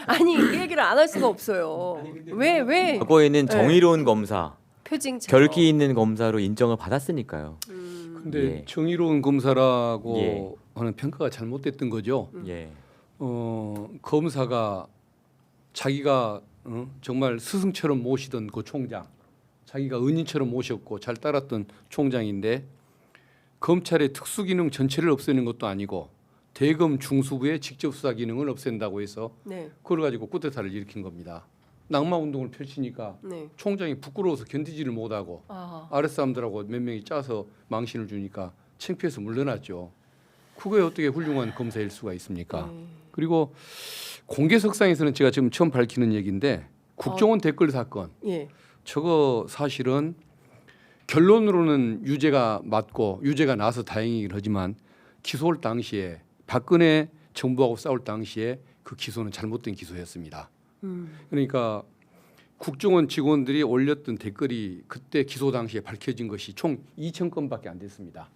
Speaker 1: 아니 이 얘기를 안 할 수가 없어요. 왜
Speaker 3: 과거에는 정의로운 검사,
Speaker 1: 표징처럼
Speaker 3: 결기 있는 검사로 인정을 받았으니까요.
Speaker 2: 근데
Speaker 3: 예.
Speaker 2: 정의로운 검사라고
Speaker 3: 예.
Speaker 2: 하는 평가가 잘못됐던 거죠.
Speaker 3: 예.
Speaker 2: 검사가 자기가 정말 스승처럼 모시던 그 총장, 자기가 은인처럼 모셨고 잘 따랐던 총장인데 검찰의 특수기능 전체를 없애는 것도 아니고 대검 중수부의 직접 수사 기능을 없앤다고 해서
Speaker 1: 네,
Speaker 2: 그걸 가지고 쿠데타를 일으킨 겁니다. 낙마 운동을 펼치니까
Speaker 1: 네.
Speaker 2: 총장이 부끄러워서 견디지를 못하고 아랫사람들하고 몇 명이 짜서 망신을 주니까 창피해서 물러났죠. 그게 어떻게 훌륭한 검사일 수가 있습니까? 그리고 공개석상에서는 제가 지금 처음 밝히는 얘기인데 국정원 댓글 사건
Speaker 1: 예.
Speaker 2: 저거 사실은 결론으로는 유죄가 맞고 유죄가 나서 다행이긴 하지만 기소할 당시에 박근혜 정부하고 싸울 당시에 그 기소는 잘못된 기소였습니다. 그러니까 국정원 직원들이 올렸던 댓글이 그때 기소 당시에 밝혀진 것이 총 2,000건밖에 안 됐습니다.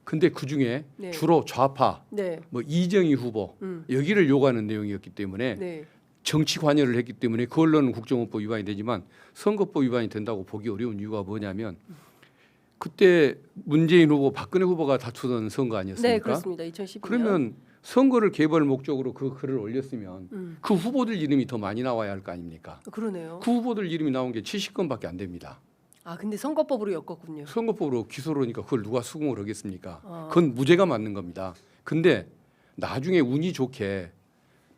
Speaker 2: 근데 그 중에
Speaker 1: 네.
Speaker 2: 주로 좌파,
Speaker 1: 네.
Speaker 2: 뭐 이정희 후보 여기를 요구하는 내용이었기 때문에
Speaker 1: 네.
Speaker 2: 정치 관여를 했기 때문에 그걸로는 국정원법 위반이 되지만 선거법 위반이 된다고 보기 어려운 이유가 뭐냐면 그때 문재인 후보, 박근혜 후보가 다투던 선거 아니었습니까?
Speaker 1: 네, 그렇습니다. 2012년.
Speaker 2: 그러면 선거를 개발 목적으로 그 글을 올렸으면 그 후보들 이름이 더 많이 나와야 할 거 아닙니까?
Speaker 1: 그러네요.
Speaker 2: 그 후보들 이름이 나온 게 70건밖에 안 됩니다.
Speaker 1: 아, 근데 선거법으로 엮었군요.
Speaker 2: 선거법으로 기소를 하니까 그걸 누가 수긍을 하겠습니까?
Speaker 1: 아.
Speaker 2: 그건 무죄가 맞는 겁니다. 근데 나중에 운이 좋게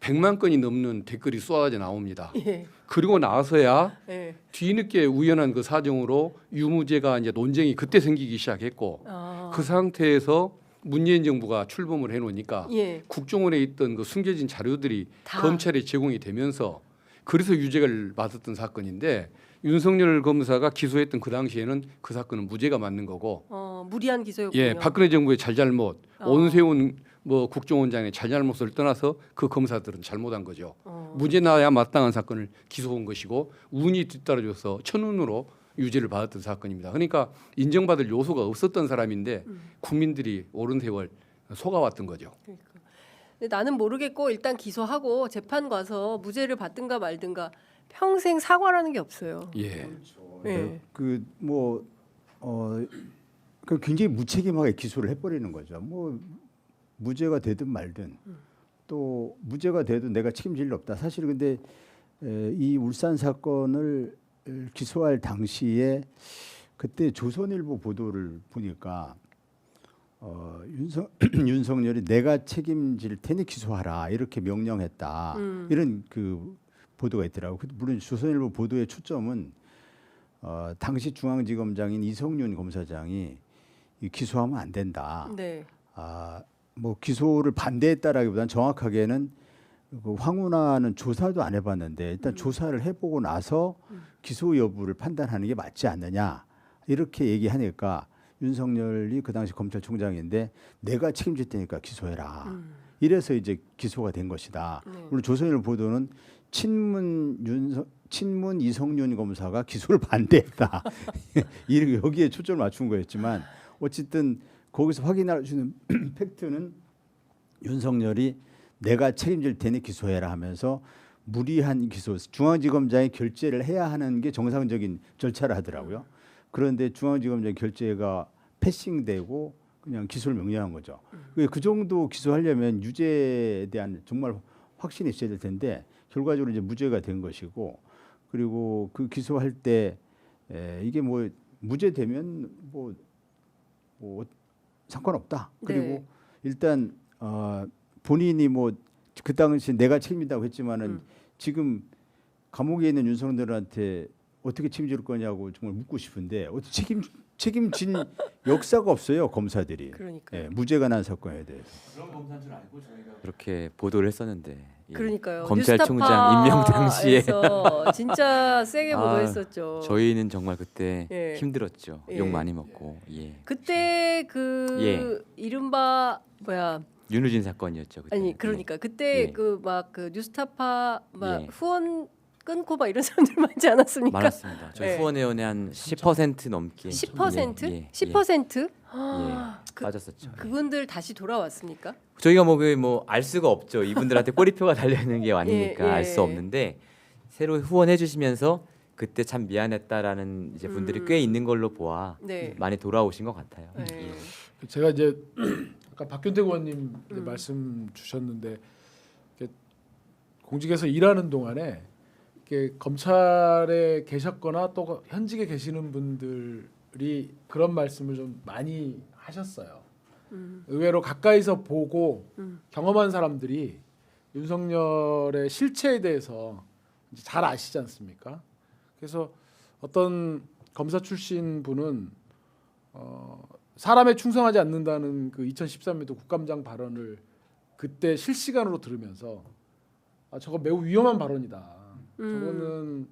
Speaker 2: 100만 건이 넘는 댓글이 쏟아져 나옵니다.
Speaker 1: 예.
Speaker 2: 그리고 나서야
Speaker 1: 예.
Speaker 2: 뒤늦게 우연한 그 사정으로 유무죄가 이제 논쟁이 그때 생기기 시작했고
Speaker 1: 아.
Speaker 2: 그 상태에서 문재인 정부가 출범을 해놓으니까
Speaker 1: 예.
Speaker 2: 국정원에 있던 그 숨겨진 자료들이
Speaker 1: 다.
Speaker 2: 검찰에 제공이 되면서 그래서 유죄를 받았던 사건인데 윤석열 검사가 기소했던 그 당시에는 그 사건은 무죄가 맞는 거고
Speaker 1: 무리한 기소였군요.
Speaker 2: 예, 박근혜 정부의 잘잘못 온세훈 뭐 국정원장의 잘잘못을 떠나서 그 검사들은 잘못한 거죠. 무죄 나야 마땅한 사건을 기소한 것이고 운이 뒤따라줘서 천운으로 유죄를 받았던 사건입니다. 그러니까 인정받을 요소가 없었던 사람인데 국민들이 오랜 세월 속아왔던 거죠.
Speaker 1: 그러니까. 근데 나는 모르겠고 일단 기소하고 재판 가서 무죄를 받든가 말든가 평생 사과라는 게 없어요.
Speaker 2: 예.
Speaker 1: 예.
Speaker 5: 그 굉장히 무책임하게 기소를 해버리는 거죠. 뭐 무죄가 되든 말든 또 무죄가 돼도 내가 책임질 일 없다. 사실 근데 이 울산 사건을 기소할 당시에 그때 조선일보 보도를 보니까 윤석열이 내가 책임질 테니 기소하라 이렇게 명령했다. 이런 그 보도가 있더라고요. 물론 조선일보 보도의 초점은 당시 중앙지검장인 이성윤 검사장이 기소하면 안 된다.
Speaker 1: 네.
Speaker 5: 뭐 기소를 반대했다라기보다는 정확하게는 그 황운하는 조사도 안 해봤는데 일단 조사를 해보고 나서 기소 여부를 판단하는 게 맞지 않느냐 이렇게 얘기하니까 윤석열이 그 당시 검찰총장인데 내가 책임질 테니까 기소해라. 이래서 이제 기소가 된 것이다. 물론 조선일보 보도는 친문 이성윤 검사가 기소를 반대했다. 여기에 초점을 맞춘 거였지만 어쨌든 거기서 확인할 수 있는 팩트는 윤석열이 내가 책임질 테니 기소해라 하면서 무리한 기소, 중앙지검장이 결재를 해야 하는 게 정상적인 절차를 하더라고요. 그런데 중앙지검장 결재가 패싱되고 그냥 기소를 명령한 거죠. 그 정도 기소하려면 유죄에 대한 정말 확신이 있어야 될 텐데 결과적으로 이제 무죄가 된 것이고 그리고 그 기소할 때 이게 뭐 무죄되면 뭐 상관없다. 그리고
Speaker 1: 네.
Speaker 5: 일단 본인이 뭐 그 당시 내가 책임진다고 했지만은 지금 감옥에 있는 윤석열한테 어떻게 책임질 거냐고 정말 묻고 싶은데 어떻게 책임진 역사가 없어요 검사들이.
Speaker 1: 그러니까요.
Speaker 5: 예, 무죄가 난 사건에 대해서.
Speaker 3: 그런 검사인 줄 알고 저희가 그렇게 보도를 했었는데 예.
Speaker 1: 그러니까요.
Speaker 3: 검찰총장 임명 당시에
Speaker 1: 뉴스타파에서 진짜 세게
Speaker 3: 아,
Speaker 1: 보도했었죠.
Speaker 3: 저희는 정말 그때
Speaker 1: 예.
Speaker 3: 힘들었죠.
Speaker 1: 예.
Speaker 3: 욕 많이 먹고. 예.
Speaker 1: 그때 그
Speaker 3: 예.
Speaker 1: 이른바 뭐야?
Speaker 3: 윤우진 사건이었죠. 그때.
Speaker 1: 아니 그러니까 그때
Speaker 3: 예.
Speaker 1: 그 막 그 뉴스타파 막
Speaker 3: 예.
Speaker 1: 후원 끊고 막 이런 사람들 많지 않았습니까?
Speaker 3: 많았습니다. 저희
Speaker 1: 예.
Speaker 3: 후원회원의 한 10% 넘게
Speaker 1: 10%?
Speaker 3: 예, 예,
Speaker 1: 10%?
Speaker 3: 예.
Speaker 1: 그-
Speaker 3: 빠졌었죠.
Speaker 1: 그분들 다시 돌아왔습니까?
Speaker 3: 저희가 뭐알 수가 없죠. 이분들한테 꼬리표가 달려 있는 게 아니니까
Speaker 1: 예, 예.
Speaker 3: 알 수 없는데 새로 후원해 주시면서 그때 참 미안했다라는 이제 분들이 꽤 있는 걸로 보아
Speaker 1: 네.
Speaker 3: 많이 돌아오신 것 같아요.
Speaker 1: 네.
Speaker 3: 예.
Speaker 4: 제가 이제 아까 박균택 의원님 말씀 주셨는데 이렇게 공직에서 일하는 동안에 이렇게 검찰에 계셨거나 또 현직에 계시는 분들이 그런 말씀을 좀 많이 하셨어요. 의외로 가까이서 보고 경험한 사람들이 윤석열의 실체에 대해서 이제 잘 아시지 않습니까? 그래서 어떤 검사 출신 분은 사람에 충성하지 않는다는 그 2013년도 국감장 발언을 그때 실시간으로 들으면서 저거 매우 위험한 발언이다. 저거는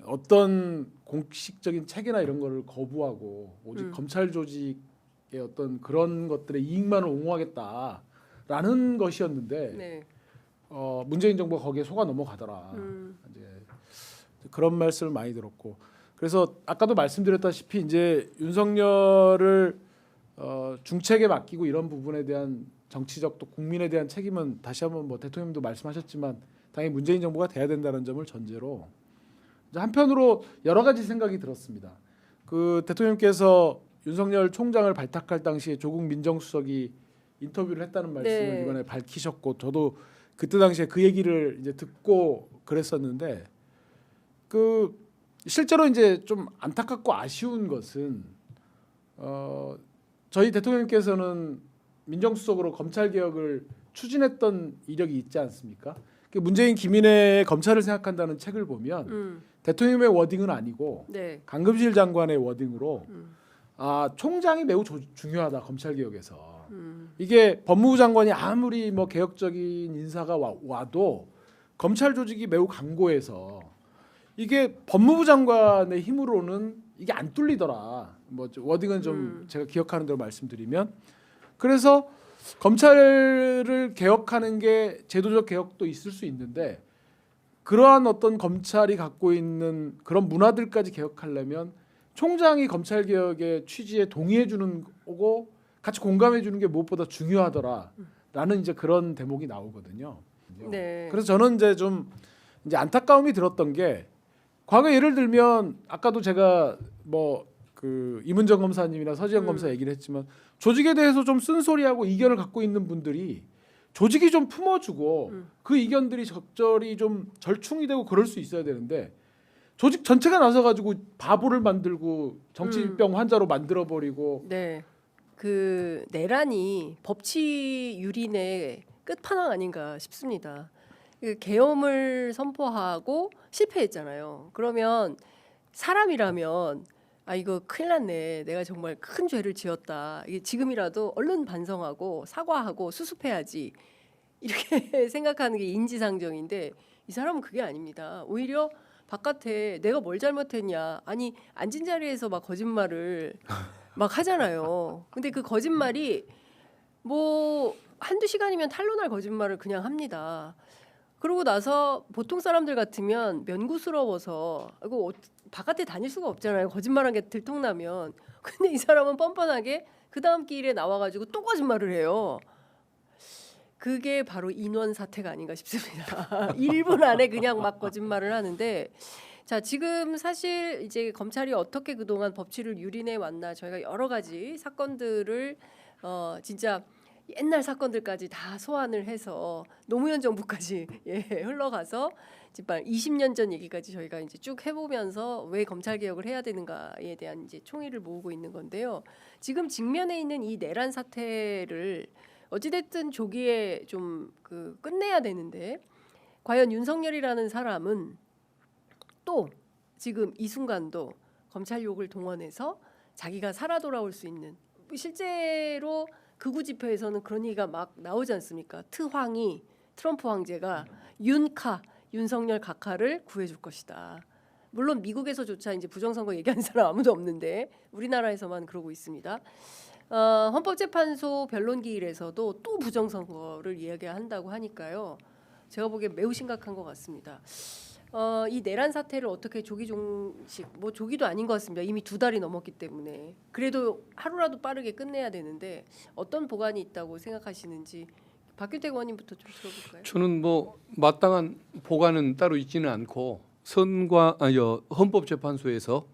Speaker 4: 어떤 공식적인 책이나 이런 거를 거부하고 오직 검찰 조직의 어떤 그런 것들의 이익만을 옹호하겠다라는 것이었는데
Speaker 1: 네.
Speaker 4: 문재인 정부가 거기에 속아 넘어가더라. 이제 그런 말씀을 많이 들었고 그래서 아까도 말씀드렸다시피 이제 윤석열을 중책에 맡기고 이런 부분에 대한 정치적 또 국민에 대한 책임은 다시 한번 뭐 대통령님도 말씀하셨지만 당연히 문재인 정부가 돼야 된다는 점을 전제로 이제 한편으로 여러 가지 생각이 들었습니다. 그 대통령께서 윤석열 총장을 발탁할 당시에 조국 민정수석이 인터뷰를 했다는 말씀을
Speaker 1: 네.
Speaker 4: 이번에 밝히셨고 저도 그때 당시에 그 얘기를 이제 듣고 그랬었는데 그 실제로 이제 좀 안타깝고 아쉬운 것은 저희 대통령께서는 민정수석으로 검찰 개혁을 추진했던 이력이 있지 않습니까? 그 문재인 김인혜의 검찰을 생각한다는 책을 보면 대통령의 워딩은 아니고
Speaker 1: 네.
Speaker 4: 강금실 장관의 워딩으로 총장이 매우 중요하다 검찰 개혁에서 이게 법무부 장관이 아무리 뭐 개혁적인 인사가 와도 검찰 조직이 매우 강고해서 이게 법무부 장관의 힘으로는 이게 안 뚫리더라. 뭐 워딩은 좀 제가 기억하는 대로 말씀드리면 그래서 검찰을 개혁하는 게 제도적 개혁도 있을 수 있는데 그러한 어떤 검찰이 갖고 있는 그런 문화들까지 개혁하려면 총장이 검찰 개혁의 취지에 동의해 주는 거고 같이 공감해 주는 게 무엇보다 중요하더라라는 이제 그런 대목이 나오거든요.
Speaker 1: 네.
Speaker 4: 그래서 저는 이제 좀 이제 안타까움이 들었던 게 과거 예를 들면 아까도 제가 뭐 그 이문정 검사님이나 서지현 검사 얘기를 했지만 조직에 대해서 좀 쓴소리하고 이견을 갖고 있는 분들이 조직이 좀 품어주고 그 이견들이 적절히 좀 절충이 되고 그럴 수 있어야 되는데 조직 전체가 나서 가지고 바보를 만들고 정치병 환자로 만들어 버리고
Speaker 1: 네. 그 내란이 법치 유린의 끝판왕 아닌가 싶습니다. 그 계엄을 선포하고 실패했잖아요. 그러면 사람이라면 아 이거 큰일 났네. 내가 정말 큰 죄를 지었다. 이게 지금이라도 얼른 반성하고 사과하고 수습해야지. 이렇게 생각하는 게 인지상정인데 이 사람은 그게 아닙니다. 오히려 바깥에 내가 뭘 잘못했냐. 아니 앉은 자리에서 막 거짓말을 막 하잖아요. 근데 그 거짓말이 뭐 한두 시간이면 탄로날 거짓말을 그냥 합니다. 그러고 나서 보통 사람들 같으면 면구스러워서 이거 바깥에 다닐 수가 없잖아요. 거짓말한 게 들통나면. 근데 이 사람은 뻔뻔하게 그 다음 길에 나와가지고 또 거짓말을 해요. 그게 바로 인원 사태가 아닌가 싶습니다. 1분 안에 그냥 막 거짓말을 하는데 자 지금 사실 이제 검찰이 어떻게 그동안 법치를 유린해 왔나 저희가 여러 가지 사건들을 진짜 옛날 사건들까지 다 소환을 해서 노무현 정부까지 흘러가서 정말 20년 전 얘기까지 저희가 이제 쭉 해보면서 왜 검찰 개혁을 해야 되는가에 대한 이제 총의를 모으고 있는 건데요. 지금 직면에 있는 이 내란 사태를 어찌됐든 조기에 좀 그 끝내야 되는데 과연 윤석열이라는 사람은 또 지금 이 순간도 검찰욕을 동원해서 자기가 살아 돌아올 수 있는 실제로 극우 집회에서는 그런 얘기가 막 나오지 않습니까? 트황이 트럼프 황제가 윤석열 각하를 구해줄 것이다. 물론 미국에서조차 이제 부정선거 얘기하는 사람 아무도 없는데 우리나라에서만 그러고 있습니다. 헌법재판소 변론기일에서도 또 부정선거를 이야기한다고 하니까요. 제가 보기에 매우 심각한 것 같습니다. 이 내란 사태를 어떻게 조기 종식 뭐 조기도 아닌 것 같습니다. 이미 2달이 넘었기 때문에 그래도 하루라도 빠르게 끝내야 되는데 어떤 보관이 있다고 생각하시는지 박규택 의원님부터 좀 들어볼까요?
Speaker 2: 저는 뭐 마땅한 보관은 따로 있지는 않고 헌법재판소에서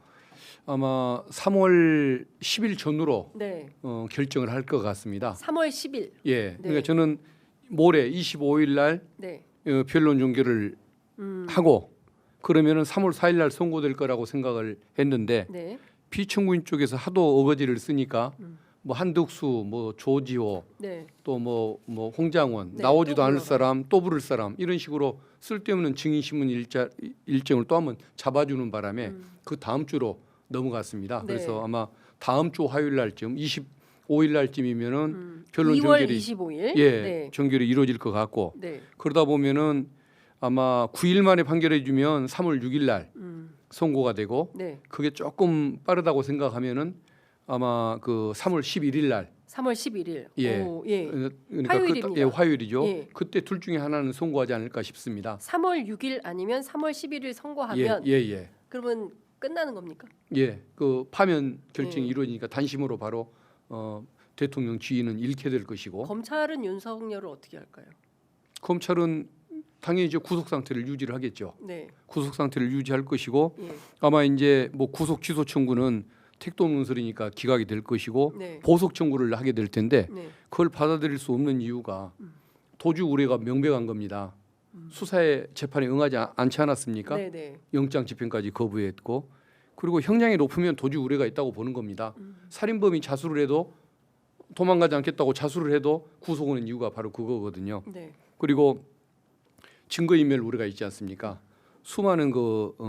Speaker 2: 아마 3월 10일 전후로
Speaker 1: 네.
Speaker 2: 결정을 할 것 같습니다.
Speaker 1: 3월 10일.
Speaker 2: 예,
Speaker 1: 네.
Speaker 2: 그러니까 저는 모레 25일 날
Speaker 1: 네.
Speaker 2: 변론 종결을 하고 그러면은 3월 4일 날 선고될 거라고 생각을 했는데
Speaker 1: 네.
Speaker 2: 피청구인 쪽에서 하도 어거지를 쓰니까 뭐 한덕수, 뭐 조지호,
Speaker 1: 네.
Speaker 2: 또 뭐 홍장원
Speaker 1: 네,
Speaker 2: 나오지도
Speaker 1: 또
Speaker 2: 않을
Speaker 1: 불러라.
Speaker 2: 사람 또 부를 사람 이런 식으로 쓸데없는 증인신문 일정을 또 한번 잡아주는 바람에 그 다음 주로 넘어갔습니다.
Speaker 1: 네.
Speaker 2: 그래서 아마 다음 주 화요일 날쯤 25일 날쯤이면은 변론
Speaker 1: 2월
Speaker 2: 종결이
Speaker 1: 25일.
Speaker 2: 예
Speaker 1: 네.
Speaker 2: 종결이 이루어질 것 같고
Speaker 1: 네.
Speaker 2: 그러다 보면은 아마 9일 만에 판결해 주면 3월 6일 날 선고가 되고
Speaker 1: 네.
Speaker 2: 그게 조금 빠르다고 생각하면은 아마 그 3월 11일 날
Speaker 1: 3월 11일.
Speaker 2: 예.
Speaker 1: 오, 예.
Speaker 2: 그러니까
Speaker 1: 화요일입니다.
Speaker 2: 화요일이죠.
Speaker 1: 예.
Speaker 2: 그때 둘 중에 하나는 선고하지 않을까 싶습니다.
Speaker 1: 3월 6일 아니면 3월 11일 선고하면
Speaker 2: 예.
Speaker 1: 그러면 끝나는 겁니까?
Speaker 2: 그 파면 결정이
Speaker 1: 예.
Speaker 2: 이루어지니까 단심으로 바로 대통령 지위는 잃게 될 것이고
Speaker 1: 검찰은 윤석열을 어떻게 할까요?
Speaker 2: 검찰은 당연히 이제 구속 상태를 유지를 하겠죠.
Speaker 1: 네.
Speaker 2: 구속 상태를 유지할 것이고
Speaker 1: 예.
Speaker 2: 아마 이제 뭐 구속 취소 청구는 택도 논설이니까 기각이 될 것이고
Speaker 1: 네.
Speaker 2: 보석 청구를 하게 될 텐데
Speaker 1: 네.
Speaker 2: 그걸 받아들일 수 없는 이유가 도주 우려가 명백한 겁니다. 수사에 재판에 응하지 않지 않았습니까?
Speaker 1: 네, 네.
Speaker 2: 영장 집행까지 거부했고 그리고 형량이 높으면 도주 우려가 있다고 보는 겁니다. 살인범이 자수를 해도 도망가지 않겠다고 자수를 해도 구속하는 이유가 바로 그거거든요.
Speaker 1: 네.
Speaker 2: 그리고 증거인멸 우려가 있지 않습니까? 수많은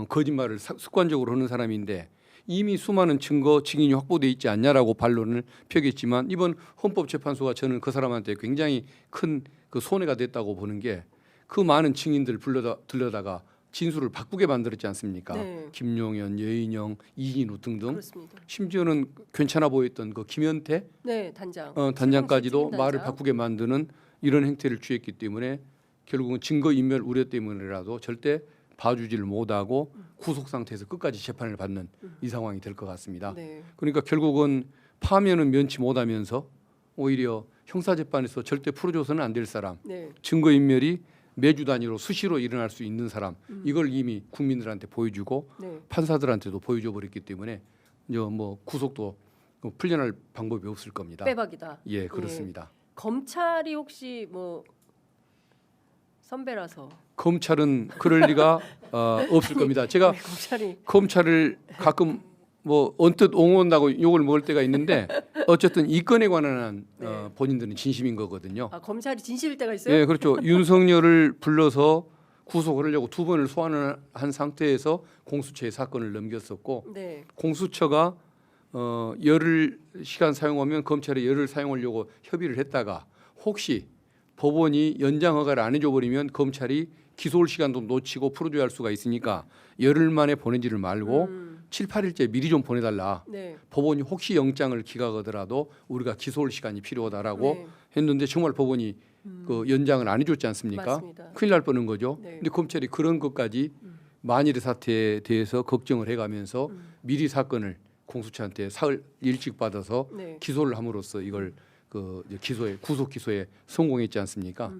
Speaker 2: 거짓말을 습관적으로 하는 사람인데 이미 수많은 증거 증인이 확보돼 있지 않냐라고 반론을 펴겠지만 이번 헌법재판소가 저는 그 사람한테 굉장히 큰 그 손해가 됐다고 보는 게 그 많은 증인들 들려다가 진술을 바꾸게 만들었지 않습니까?
Speaker 1: 네.
Speaker 2: 김용현, 여인영, 이진우 등등
Speaker 1: 그렇습니다.
Speaker 2: 심지어는 괜찮아 보였던 그 김현태
Speaker 1: 네, 단장.
Speaker 2: 단장까지도
Speaker 1: 실명식
Speaker 2: 말을
Speaker 1: 단장.
Speaker 2: 바꾸게 만드는 이런 행태를 취했기 때문에 결국은 증거인멸 우려 때문이라도 절대 봐주지를 못하고 구속 상태에서 끝까지 재판을 받는 이 상황이 될 것 같습니다.
Speaker 1: 네.
Speaker 2: 그러니까 결국은 파면은 면치 못하면서 오히려 형사재판에서 절대 풀어줘서는 안 될 사람,
Speaker 1: 네.
Speaker 2: 증거인멸이 매주 단위로 수시로 일어날 수 있는 사람 이걸 이미 국민들한테 보여주고
Speaker 1: 네.
Speaker 2: 판사들한테도 보여줘 버렸기 때문에 이제 뭐 구속도 풀려날 방법이 없을 겁니다.
Speaker 1: 빼박이다.
Speaker 2: 예, 그렇습니다.
Speaker 1: 검찰이 혹시 뭐 선배라서
Speaker 2: 검찰은 그럴 리가 없을 겁니다. 제가
Speaker 1: 왜 검찰이
Speaker 2: 검찰을 가끔 뭐 언뜻 옹호한다고 욕을 먹을 때가 있는데 어쨌든 이 건에 관한
Speaker 1: 네.
Speaker 2: 본인들은 진심인 거거든요.
Speaker 1: 검찰이 진실일 때가 있어요?
Speaker 2: 예, 그렇죠. 윤석열을 불러서 구속을 하려고 두 번을 소환을 한 상태에서 공수처에 사건을 넘겼었고
Speaker 1: 네.
Speaker 2: 공수처가 열흘 시간 사용하면 검찰이 열흘 사용하려고 협의를 했다가 혹시 법원이 연장 허가를 안 해줘 버리면 검찰이 기소할 시간도 놓치고 풀어줘야 할 수가 있으니까 열흘 만에 보내지를 말고 7, 8일째 미리 좀 보내달라.
Speaker 1: 네.
Speaker 2: 법원이 혹시 영장을 기각하더라도 우리가 기소할 시간이 필요하다라고
Speaker 1: 네.
Speaker 2: 했는데 정말 법원이 그 연장을 안 해줬지 않습니까?
Speaker 1: 맞습니다.
Speaker 2: 큰일 날 뻔한 거죠.
Speaker 1: 네.
Speaker 2: 근데 검찰이 그런 것까지 만일의 사태에 대해서 걱정을 해가면서 미리 사건을 공수처한테 사흘 일찍 받아서
Speaker 1: 네.
Speaker 2: 기소를 함으로써 이걸 그 기소에 구속 기소에 성공했지 않습니까?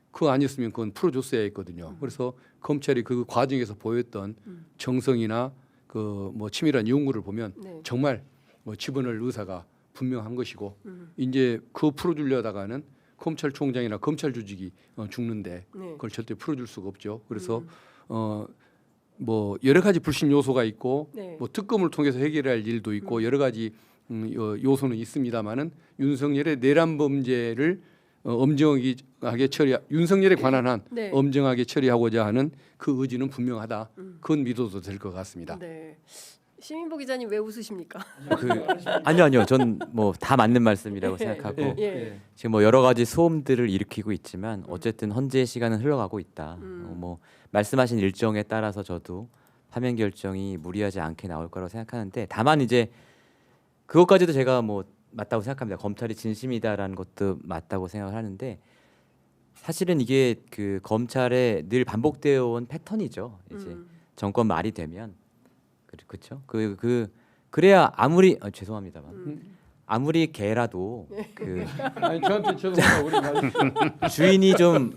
Speaker 2: 그거 아니었으면 그건 풀어줬어야 했거든요. 그래서 검찰이 그 과정에서 보였던 정성이나 그 뭐 치밀한 연구를 보면
Speaker 1: 네.
Speaker 2: 정말 뭐 집어넣을 의사가 분명한 것이고 이제 그 풀어주려다가는 검찰총장이나 검찰 조직이 죽는데
Speaker 1: 네.
Speaker 2: 그걸 절대 풀어줄 수가 없죠. 그래서 뭐 여러 가지 불신 요소가 있고
Speaker 1: 네.
Speaker 2: 뭐 특검을 통해서 해결할 일도 있고 여러 가지 요소는 있습니다만은 윤석열의 내란 범죄를 엄정하게 윤석열에 관한 한
Speaker 1: 네.
Speaker 2: 엄정하게 처리하고자 하는 그 의지는 분명하다. 그건 믿어도 될 것 같습니다.
Speaker 1: 네. 시민보 기자님 왜 웃으십니까?
Speaker 3: 아니요. 전 뭐 다 맞는 말씀이라고 생각하고
Speaker 1: 예.
Speaker 3: 지금 뭐 여러 가지 소음들을 일으키고 있지만 어쨌든 현재 시간은 흘러가고 있다. 뭐 말씀하신 일정에 따라서 저도 파면 결정이 무리하지 않게 나올 거라고 생각하는데 다만 이제 그것까지도 제가 뭐 맞다고 생각합니다. 검찰이 진심이다라는 것도 맞다고 생각을 하는데 사실은 이게 그 검찰에 늘 반복되어 온 패턴이죠. 이제 정권 말이 되면 그렇죠. 그래야 아무리 죄송합니다만 아무리 개라도 그
Speaker 2: 아니 저한테 죄송합니다. 우리
Speaker 3: 주인이 좀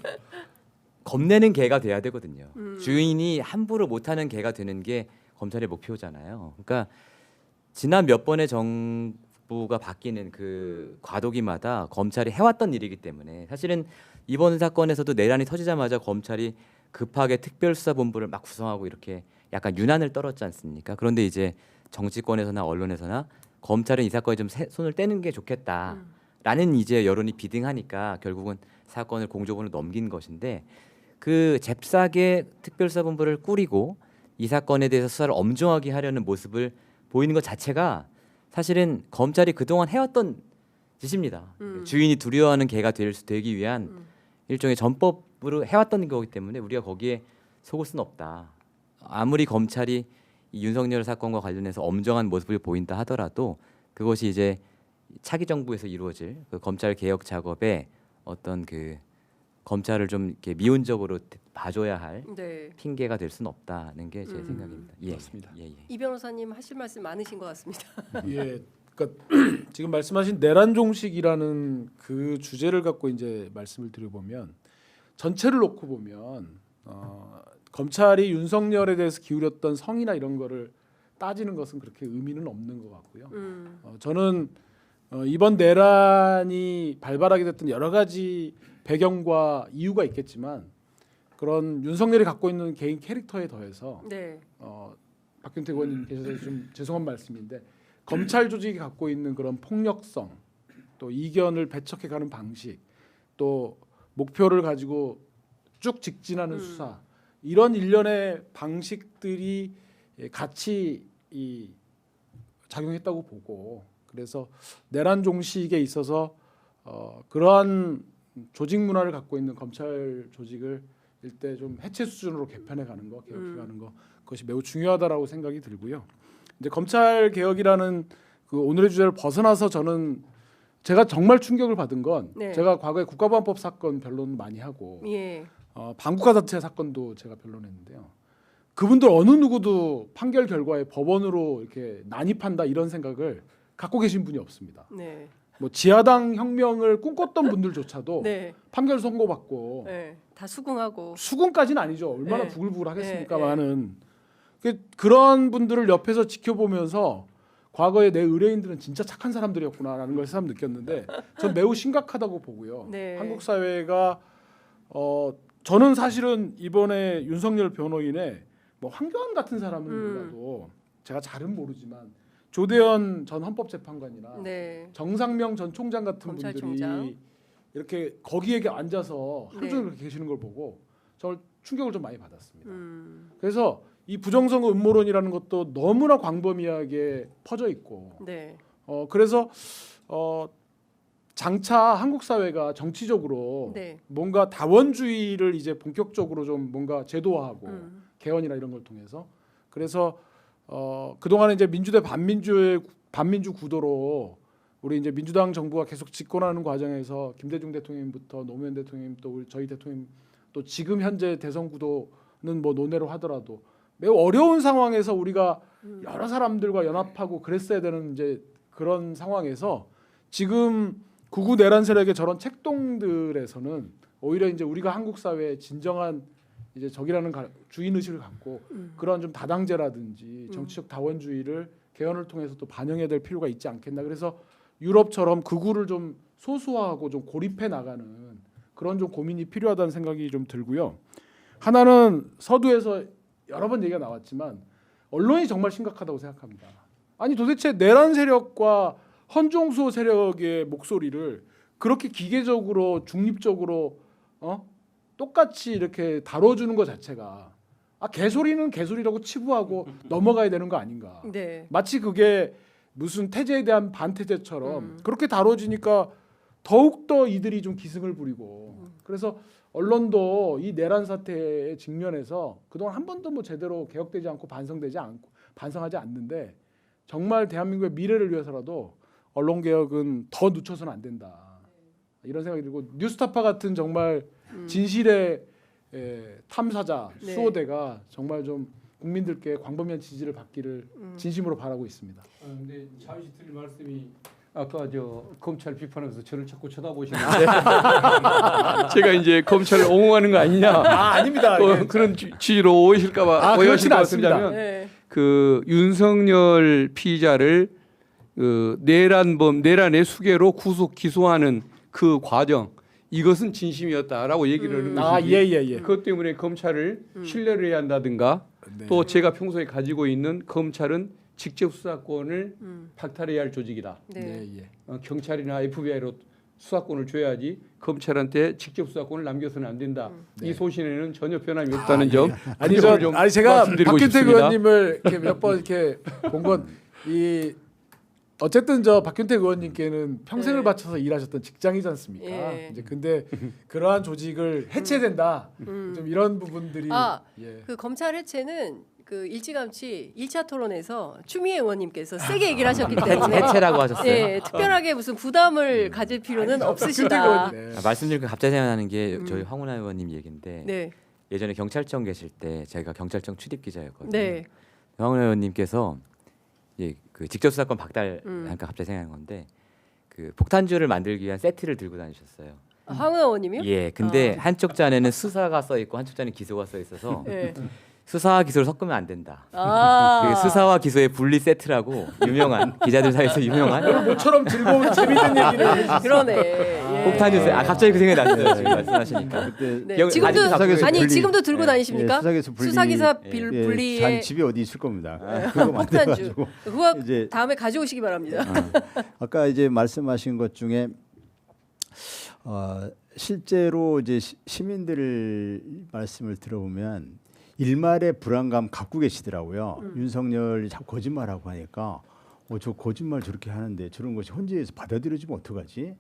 Speaker 3: 겁내는 개가 돼야 되거든요. 주인이 함부로 못하는 개가 되는 게 검찰의 목표잖아요. 그러니까 지난 몇 번의 정부가 바뀌는 그 과도기마다 검찰이 해왔던 일이기 때문에 사실은 이번 사건에서도 내란이 터지자마자 검찰이 급하게 특별수사본부를 막 구성하고 이렇게 약간 유난을 떨었지 않습니까? 그런데 이제 정치권에서나 언론에서나 검찰은 이 사건에 좀 손을 떼는 게 좋겠다라는 이제 여론이 비등하니까 결국은 사건을 공조본으로 넘긴 것인데 그 잽싸게 특별수사본부를 꾸리고 이 사건에 대해서 수사를 엄정하게 하려는 모습을 보이는 것 자체가 사실은 검찰이 그동안 해왔던 짓입니다. 주인이 두려워하는 개가 되기 위한 일종의 전법으로 해왔던 거기 때문에 우리가 거기에 속을 수는 없다. 아무리 검찰이 이 윤석열 사건과 관련해서 엄정한 모습을 보인다 하더라도 그것이 이제 차기 정부에서 이루어질 그 검찰 개혁 작업에 어떤 그 검찰을 좀 이렇게 미온적으로 봐줘야 할
Speaker 1: 네.
Speaker 3: 핑계가 될 수는 없다는 게 제 생각입니다. 예,
Speaker 2: 맞습니다.
Speaker 3: 예.
Speaker 1: 이 변호사님 하실 말씀 많으신 것 같습니다.
Speaker 4: 예, 그러니까 지금 말씀하신 내란 종식이라는 그 주제를 갖고 이제 말씀을 드려보면 전체를 놓고 보면 검찰이 윤석열에 대해서 기울였던 성이나 이런 거를 따지는 것은 그렇게 의미는 없는 것 같고요. 저는 이번 내란이 발발하게 됐던 여러 가지 배경과 이유가 있겠지만 그런 윤석열이 갖고 있는 개인 캐릭터에 더해서
Speaker 1: 네.
Speaker 4: 박균택 의원님 계셔서 좀 죄송한 말씀인데 검찰 조직이 갖고 있는 그런 폭력성, 또 이견을 배척해가는 방식, 또 목표를 가지고 쭉 직진하는 수사 이런 일련의 방식들이 같이 작용했다고 보고 그래서 내란 종식에 있어서 그러한 조직 문화를 갖고 있는 검찰 조직을 일대 좀 해체 수준으로 개편해가는 거, 개혁해가는 거 그것이 매우 중요하다라고 생각이 들고요. 이제 검찰 개혁이라는 그 오늘의 주제를 벗어나서 저는 제가 정말 충격을 받은 건
Speaker 1: 네.
Speaker 4: 제가 과거에 국가보안법 사건 변론 많이 하고
Speaker 1: 예.
Speaker 4: 방국가 자체 사건도 제가 변론했는데요. 그분들 어느 누구도 판결 결과에 법원으로 이렇게 난입한다 이런 생각을 갖고 계신 분이 없습니다.
Speaker 1: 네.
Speaker 4: 뭐 지하당 혁명을 꿈꿨던 분들조차도
Speaker 1: 네.
Speaker 4: 판결 선고받고
Speaker 1: 네. 다 수긍하고.
Speaker 4: 수긍까지는 아니죠. 얼마나
Speaker 1: 네.
Speaker 4: 부글부글 하겠습니까?
Speaker 1: 네.
Speaker 4: 많은 그런 분들을 옆에서 지켜보면서 과거에 내 의뢰인들은 진짜 착한 사람들이었구나라는 걸 새삼 느꼈는데 전 매우 심각하다고 보고요.
Speaker 1: 네.
Speaker 4: 한국 사회가 저는 사실은 이번에 윤석열 변호인의 뭐 황교안 같은 사람은 몰라도 제가 잘은 모르지만 조대현 전 헌법재판관이나
Speaker 1: 네.
Speaker 4: 정상명 전 총장 같은
Speaker 1: 검찰총장.
Speaker 4: 분들이 이렇게 거기에 앉아서 하루 종일
Speaker 1: 네.
Speaker 4: 그렇게 계시는 걸 보고 저는 충격을 좀 많이 받았습니다. 그래서 이 부정선거 음모론이라는 것도 너무나 광범위하게 퍼져 있고
Speaker 1: 네.
Speaker 4: 그래서 장차 한국 사회가 정치적으로
Speaker 1: 네.
Speaker 4: 뭔가 다원주의를 이제 본격적으로 좀 뭔가 제도화하고 개헌이나 이런 걸 통해서 그래서 그동안에 이제 민주대 반민주 구도로 우리 이제 민주당 정부가 계속 집권하는 과정에서 김대중 대통령부터 노무현 대통령 또 우리 저희 대통령 또 지금 현재 대선 구도는 뭐 논외로 하더라도 매우 어려운 상황에서 우리가 여러 사람들과 연합하고 그랬어야 되는 이제 그런 상황에서 지금 구구 내란 세력의 저런 책동들에서는 오히려 이제 우리가 한국 사회의 진정한 이제 적이라는 주인 의식을 갖고 그런 좀 다당제라든지 정치적 다원주의를 개헌을 통해서 또 반영해야 될 필요가 있지 않겠나. 그래서 유럽처럼 극우를 좀 소수화하고 좀 고립해 나가는 그런 좀 고민이 필요하다는 생각이 좀 들고요. 하나는 서두에서 여러 번 얘기가 나왔지만 언론이 정말 심각하다고 생각합니다. 아니 도대체 내란 세력과 헌정수호 세력의 목소리를 그렇게 기계적으로 중립적으로 똑같이 이렇게 다뤄주는 것 자체가 개소리는 개소리라고 치부하고 넘어가야 되는 거 아닌가.
Speaker 1: 네.
Speaker 4: 마치 그게 무슨 태제에 대한 반태제처럼 그렇게 다뤄지니까 더욱더 이들이 좀 기승을 부리고 그래서 언론도 이 내란 사태에 직면해서 그동안 한 번도 뭐 제대로 개혁되지 않고 반성하지 않는데 정말 대한민국의 미래를 위해서라도 언론 개혁은 더 늦춰서는 안 된다. 이런 생각이 들고 뉴스타파 같은 정말 진실의 탐사자
Speaker 1: 네.
Speaker 4: 수호대가 정말 좀 국민들께 광범위한 지지를 받기를 진심으로 바라고 있습니다.
Speaker 2: 근데 잠시 드릴 말씀이 아까 저 검찰 비판하면서 저를 자꾸 쳐다보시는데 제가 이제 검찰을 옹호하는 거 아니냐?
Speaker 4: 아닙니다.
Speaker 2: 그런 취지로 오해하실까봐
Speaker 4: 그렇지는 않습니다.
Speaker 2: 드리자면
Speaker 1: 네.
Speaker 2: 그 윤석열 피의자를 그 내란의 수괴로 구속 기소하는 그 과정 이것은 진심이었다라고 얘기를 하는 것이지.
Speaker 4: 예.
Speaker 2: 그것 때문에 검찰을 신뢰를 해야 한다든가
Speaker 4: 네.
Speaker 2: 또 제가 평소에 가지고 있는 검찰은 직접 수사권을 박탈해야 할 조직이다.
Speaker 1: 네.
Speaker 2: 경찰이나 FBI로 수사권을 줘야지 검찰한테 직접 수사권을 남겨서는 안 된다. 이 소신에는 전혀 변함이 없다는 점.
Speaker 4: 아니 제가
Speaker 2: 말씀드리고
Speaker 4: 박균택
Speaker 2: 싶습니다.
Speaker 4: 의원님을 이렇게 몇 번 이렇게 본 건 이 어쨌든 저 박균택 의원님께는 평생을
Speaker 1: 네.
Speaker 4: 바쳐서 일하셨던 직장이지 않습니까?
Speaker 1: 예.
Speaker 4: 이제 근데 그러한 조직을 해체된다. 좀 이런 부분들이 예.
Speaker 1: 그 검찰 해체는 그 일찌감치 1차 토론에서 추미애 의원님께서 세게 얘기를 하셨기 때문에
Speaker 3: 해체라고 하셨어요.
Speaker 1: 네, 특별하게 무슨 부담을 가질 필요는 없으시다.
Speaker 4: 네.
Speaker 3: 말씀드리니까 갑자기 생각나는 게 저희 황운하 의원님 얘기인데
Speaker 1: 네.
Speaker 3: 예전에 경찰청 계실 때 제가 경찰청 출입 기자였거든요.
Speaker 1: 네.
Speaker 3: 황운하 의원님께서 그 직접 수사권 박탈하니까 갑자기 생각난 건데 그 폭탄주를 만들기 위한 세트를 들고 다니셨어요.
Speaker 1: 황 의원님이요?
Speaker 3: 예, 근데 한쪽 잔에는 수사가 써 있고 한쪽 잔에 기소가 써 있어서
Speaker 1: 네.
Speaker 3: 수사와 기소를 섞으면 안 된다.
Speaker 1: 아.
Speaker 3: 그게 수사와 기소의 분리 세트라고 유명한 기자들 사이에서 유명한
Speaker 4: 모처럼 즐거운 재밌는 얘기를 해주셨어요.
Speaker 1: 그러네. 예.
Speaker 3: 폭탄 뉴스. 아 갑자기 그 생각이 났어요. 지금 말씀하시니까.
Speaker 5: 그때
Speaker 1: 네.
Speaker 3: 기억-
Speaker 1: 지금도
Speaker 3: 아직도 갖고
Speaker 1: 아니
Speaker 5: 분리-
Speaker 1: 지금도 들고
Speaker 3: 예,
Speaker 1: 다니십니까?
Speaker 5: 수사기소 분리,
Speaker 1: 수사기사
Speaker 3: 예,
Speaker 1: 분리에
Speaker 5: 잔 집에 어디 있을 겁니다. 그거
Speaker 1: 폭탄주.
Speaker 5: 만들어가지고
Speaker 1: 그거
Speaker 5: 이제
Speaker 1: 다음에 가져오시기 바랍니다.
Speaker 5: 아까 이제 말씀하신 것 중에 실제로 이제 시민들 말씀을 들어보면 일말의 불안감 갖고 계시더라고요. 윤석열이 자꾸 거짓말하고 하니까 저 거짓말 저렇게 하는데 저런 것이 헌재에서 받아들여지면 어떡하지?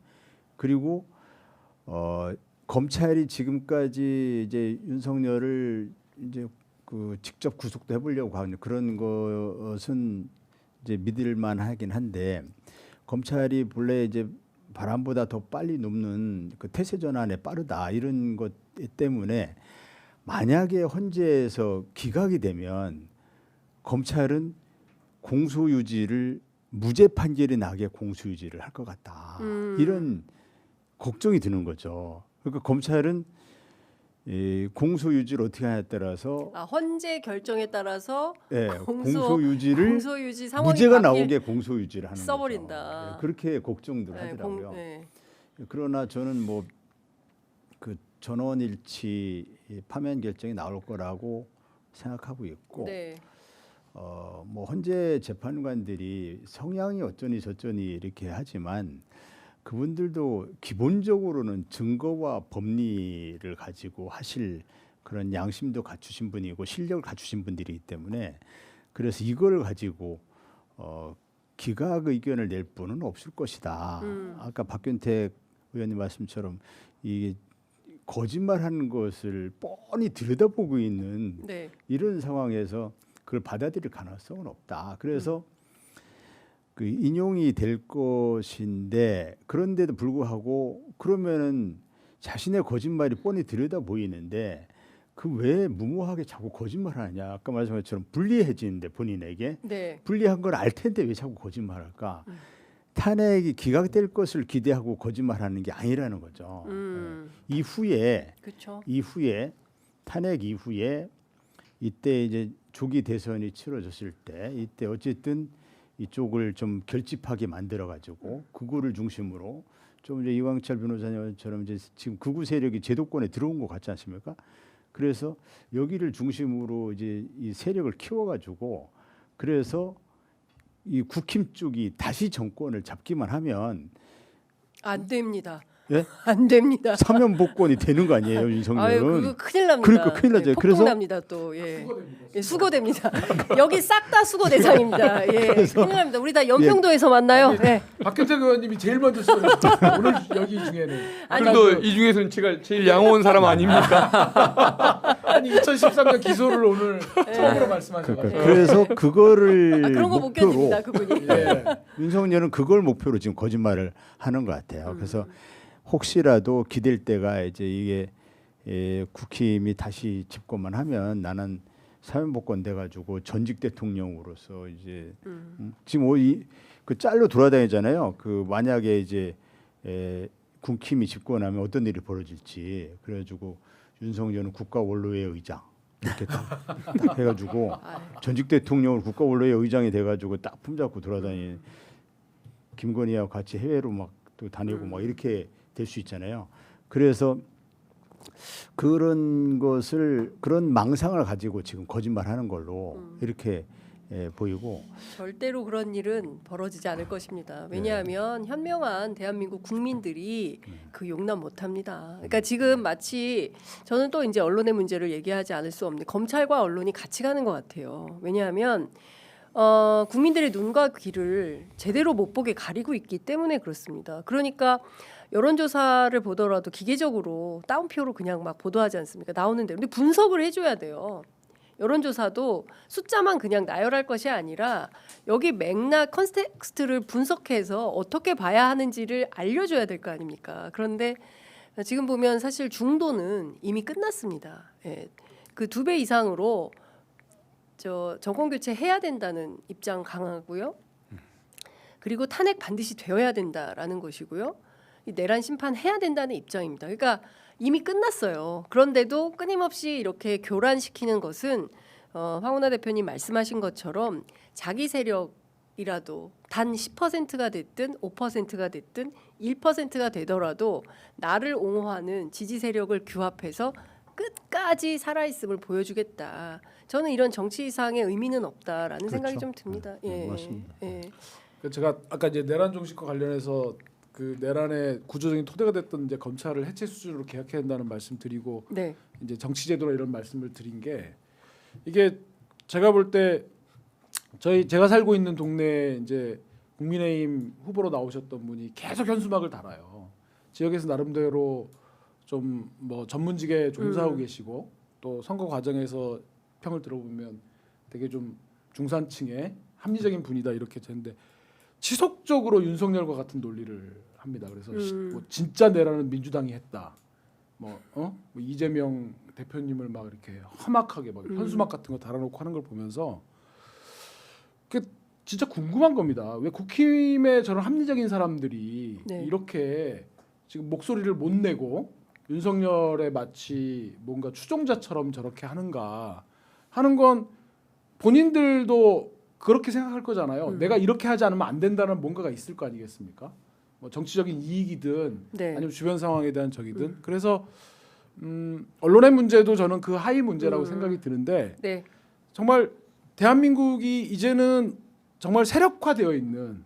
Speaker 5: 그리고 검찰이 지금까지 이제 윤석열을 이제 그 직접 구속도 해보려고 하는 그런 것은 이제 믿을만 하긴 한데 검찰이 본래 이제 바람보다 더 빨리 눕는 그 태세 전환에 빠르다 이런 것 때문에 만약에 헌재에서 기각이 되면 검찰은 공소유지를 무죄 판결이 나게 공소유지를 할 것 같다 이런 걱정이 드는 거죠. 그러니까 검찰은 이 공소유지를 어떻게 하냐에 따라서
Speaker 1: 헌재 결정에 따라서
Speaker 5: 예,
Speaker 1: 공소-
Speaker 5: 공소유지를
Speaker 1: 공소유지 상황이
Speaker 5: 무죄가
Speaker 1: 바뀔-
Speaker 5: 나오게 공소유지를 하는
Speaker 1: 써버린다.
Speaker 5: 거죠. 예, 그렇게 걱정들
Speaker 1: 네,
Speaker 5: 하더라고요.
Speaker 1: 네.
Speaker 5: 그러나 저는 뭐 그 전원일치 파면 결정이 나올 거라고 생각하고 있고
Speaker 1: 네.
Speaker 5: 뭐 헌재 재판관들이 성향이 어쩌니 저쩌니 이렇게 하지만 그분들도 기본적으로는 증거와 법리를 가지고 하실 그런 양심도 갖추신 분이고 실력을 갖추신 분들이기 때문에 그래서 이걸 가지고 기각 의견을 낼 분은 없을 것이다. 아까 박균택 의원님 말씀처럼 이 거짓말하는 것을 뻔히 들여다보고 있는
Speaker 1: 네.
Speaker 5: 이런 상황에서 그걸 받아들일 가능성은 없다. 그래서 그 인용이 될 것인데 그런데도 불구하고 그러면은 자신의 거짓말이 뻔히 들여다 보이는데 그 왜 무모하게 자꾸 거짓말하느냐. 아까 말씀한 것처럼 불리해지는데 본인에게
Speaker 1: 네.
Speaker 5: 불리한 걸 알 텐데 왜 자꾸 거짓말할까? 탄핵이 기각될 것을 기대하고 거짓말하는 게 아니라는 거죠. 이후에
Speaker 1: 그렇죠.
Speaker 5: 탄핵 이후에 이때 이제 조기 대선이 치러졌을 때 이때 어쨌든 이쪽을 좀 결집하게 만들어 가지고 극우를 중심으로 좀 이제 이광철 변호사님처럼 이제 지금 극우 세력이 제도권에 들어온 것 같지 않습니까? 그래서 여기를 중심으로 이제 이 세력을 키워 가지고 그래서 이 국힘 쪽이 다시 정권을 잡기만 하면
Speaker 1: 안 됩니다.
Speaker 5: 예?
Speaker 1: 안 됩니다.
Speaker 5: 사면 복권이 되는 거 아니에요,
Speaker 1: 아유,
Speaker 5: 윤석열은?
Speaker 1: 그거 큰일 납니다.
Speaker 5: 그러니까 큰일 나죠.
Speaker 1: 네,
Speaker 5: 그래서-
Speaker 1: 폭풍납니다 또. 예. 예, 수고됩니다. 여기 싹 다 수고 대상입니다. 예. 큰일 납니다. 우리 다 연평도에서 만나요. 예.
Speaker 4: 박균택 의원님이 제일 먼저 쓰러졌어요. 오늘 여기 중에는.
Speaker 1: 아니,
Speaker 2: 그래도 이 중에서는 제가 제일 양호한 사람 아닙니까?
Speaker 4: 아니 2013년 기소를 오늘 처음으로 말씀하셔가지고.
Speaker 5: 그래서 그거를
Speaker 1: 그런 거 못
Speaker 5: 목표로
Speaker 1: 견딥니다. 그분이.
Speaker 4: 예.
Speaker 5: 윤석열은 그걸 목표로 지금 거짓말을 하는 것 같아요. 그래서 혹시라도 기댈 때가 이제 이게 국힘이 다시 집권만 하면 나는 사면복권 돼가지고 전직 대통령으로서 이제 지금 그 짤로 돌아다니잖아요. 그 만약에 이제 국힘이 집권하면 어떤 일이 벌어질지 그래가지고 윤석열은 국가원로회 의장 이렇게 딱 해가지고 전직 대통령을 국가원로회 의장이 돼가지고 딱 품잡고 돌아다니는 김건희하고 같이 해외로 막 또 다니고 막 이렇게 될 수 있잖아요. 그래서 그런 망상을 가지고 지금 거짓말하는 걸로 이렇게 보이고
Speaker 1: 절대로 그런 일은 벌어지지 않을 것입니다. 왜냐하면 현명한 대한민국 국민들이 그 용납 못합니다. 그러니까 지금 마치 저는 또 이제 언론의 문제를 얘기하지 않을 수 없는 검찰과 언론이 같이 가는 것 같아요. 왜냐하면 국민들의 눈과 귀를 제대로 못 보게 가리고 있기 때문에 그렇습니다. 그러니까 여론조사를 보더라도 기계적으로 따옴표로 그냥 막 보도하지 않습니까? 나오는 대로. 근데 분석을 해줘야 돼요. 여론조사도 숫자만 그냥 나열할 것이 아니라 여기 맥락 컨텍스트를 분석해서 어떻게 봐야 하는지를 알려줘야 될 거 아닙니까? 그런데 지금 보면 사실 중도는 이미 끝났습니다. 예. 그 2배 이상으로 정권 교체 해야 된다는 입장 강하고요. 그리고 탄핵 반드시 되어야 된다라는 것이고요. 이 내란 심판해야 된다는 입장입니다. 그러니까 이미 끝났어요. 그런데도 끊임없이 이렇게 교란시키는 것은 황운하 대표님 말씀하신 것처럼 자기 세력이라도 단 10%가 됐든 5%가 됐든 1%가 되더라도 나를 옹호하는 지지 세력을 규합해서 끝까지 살아있음을 보여주겠다. 저는 이런 정치상의 의미는 없다라는 생각이 좀 듭니다. 예,
Speaker 5: 맞습니다.
Speaker 1: 예.
Speaker 4: 제가 아까 이제 내란 종식과 관련해서 그 내란의 구조적인 토대가 됐던 이제 검찰을 해체 수준으로 개혁해야 한다는 말씀드리고
Speaker 1: 네.
Speaker 4: 이제 정치제도라 이런 말씀을 드린 게 이게 제가 볼 때 제가 살고 있는 동네에 이제 국민의힘 후보로 나오셨던 분이 계속 현수막을 달아요. 지역에서 나름대로 좀 뭐 전문직에 종사하고 계시고 또 선거 과정에서 평을 들어보면 되게 좀 중산층의 합리적인 분이다 이렇게 되는데 지속적으로 윤석열과 같은 논리를 합니다. 그래서 뭐 진짜 내란은 민주당이 했다. 뭐 이재명 대표님을 막 이렇게 험악하게 막 현수막 같은 거 달아놓고 하는 걸 보면서 그 진짜 궁금한 겁니다. 왜 국힘의 저런 합리적인 사람들이
Speaker 1: 네.
Speaker 4: 이렇게 지금 목소리를 못 내고 윤석열의 마치 뭔가 추종자처럼 저렇게 하는가 하는 건 본인들도 그렇게 생각할 거잖아요. 내가 이렇게 하지 않으면 안 된다는 뭔가가 있을 거 아니겠습니까? 뭐 정치적인 이익이든
Speaker 1: 네.
Speaker 4: 아니면 주변 상황에 대한 적이든 그래서 언론의 문제도 저는 그 하위 문제라고 생각이 드는데
Speaker 1: 네.
Speaker 4: 정말 대한민국이 이제는 정말 세력화되어 있는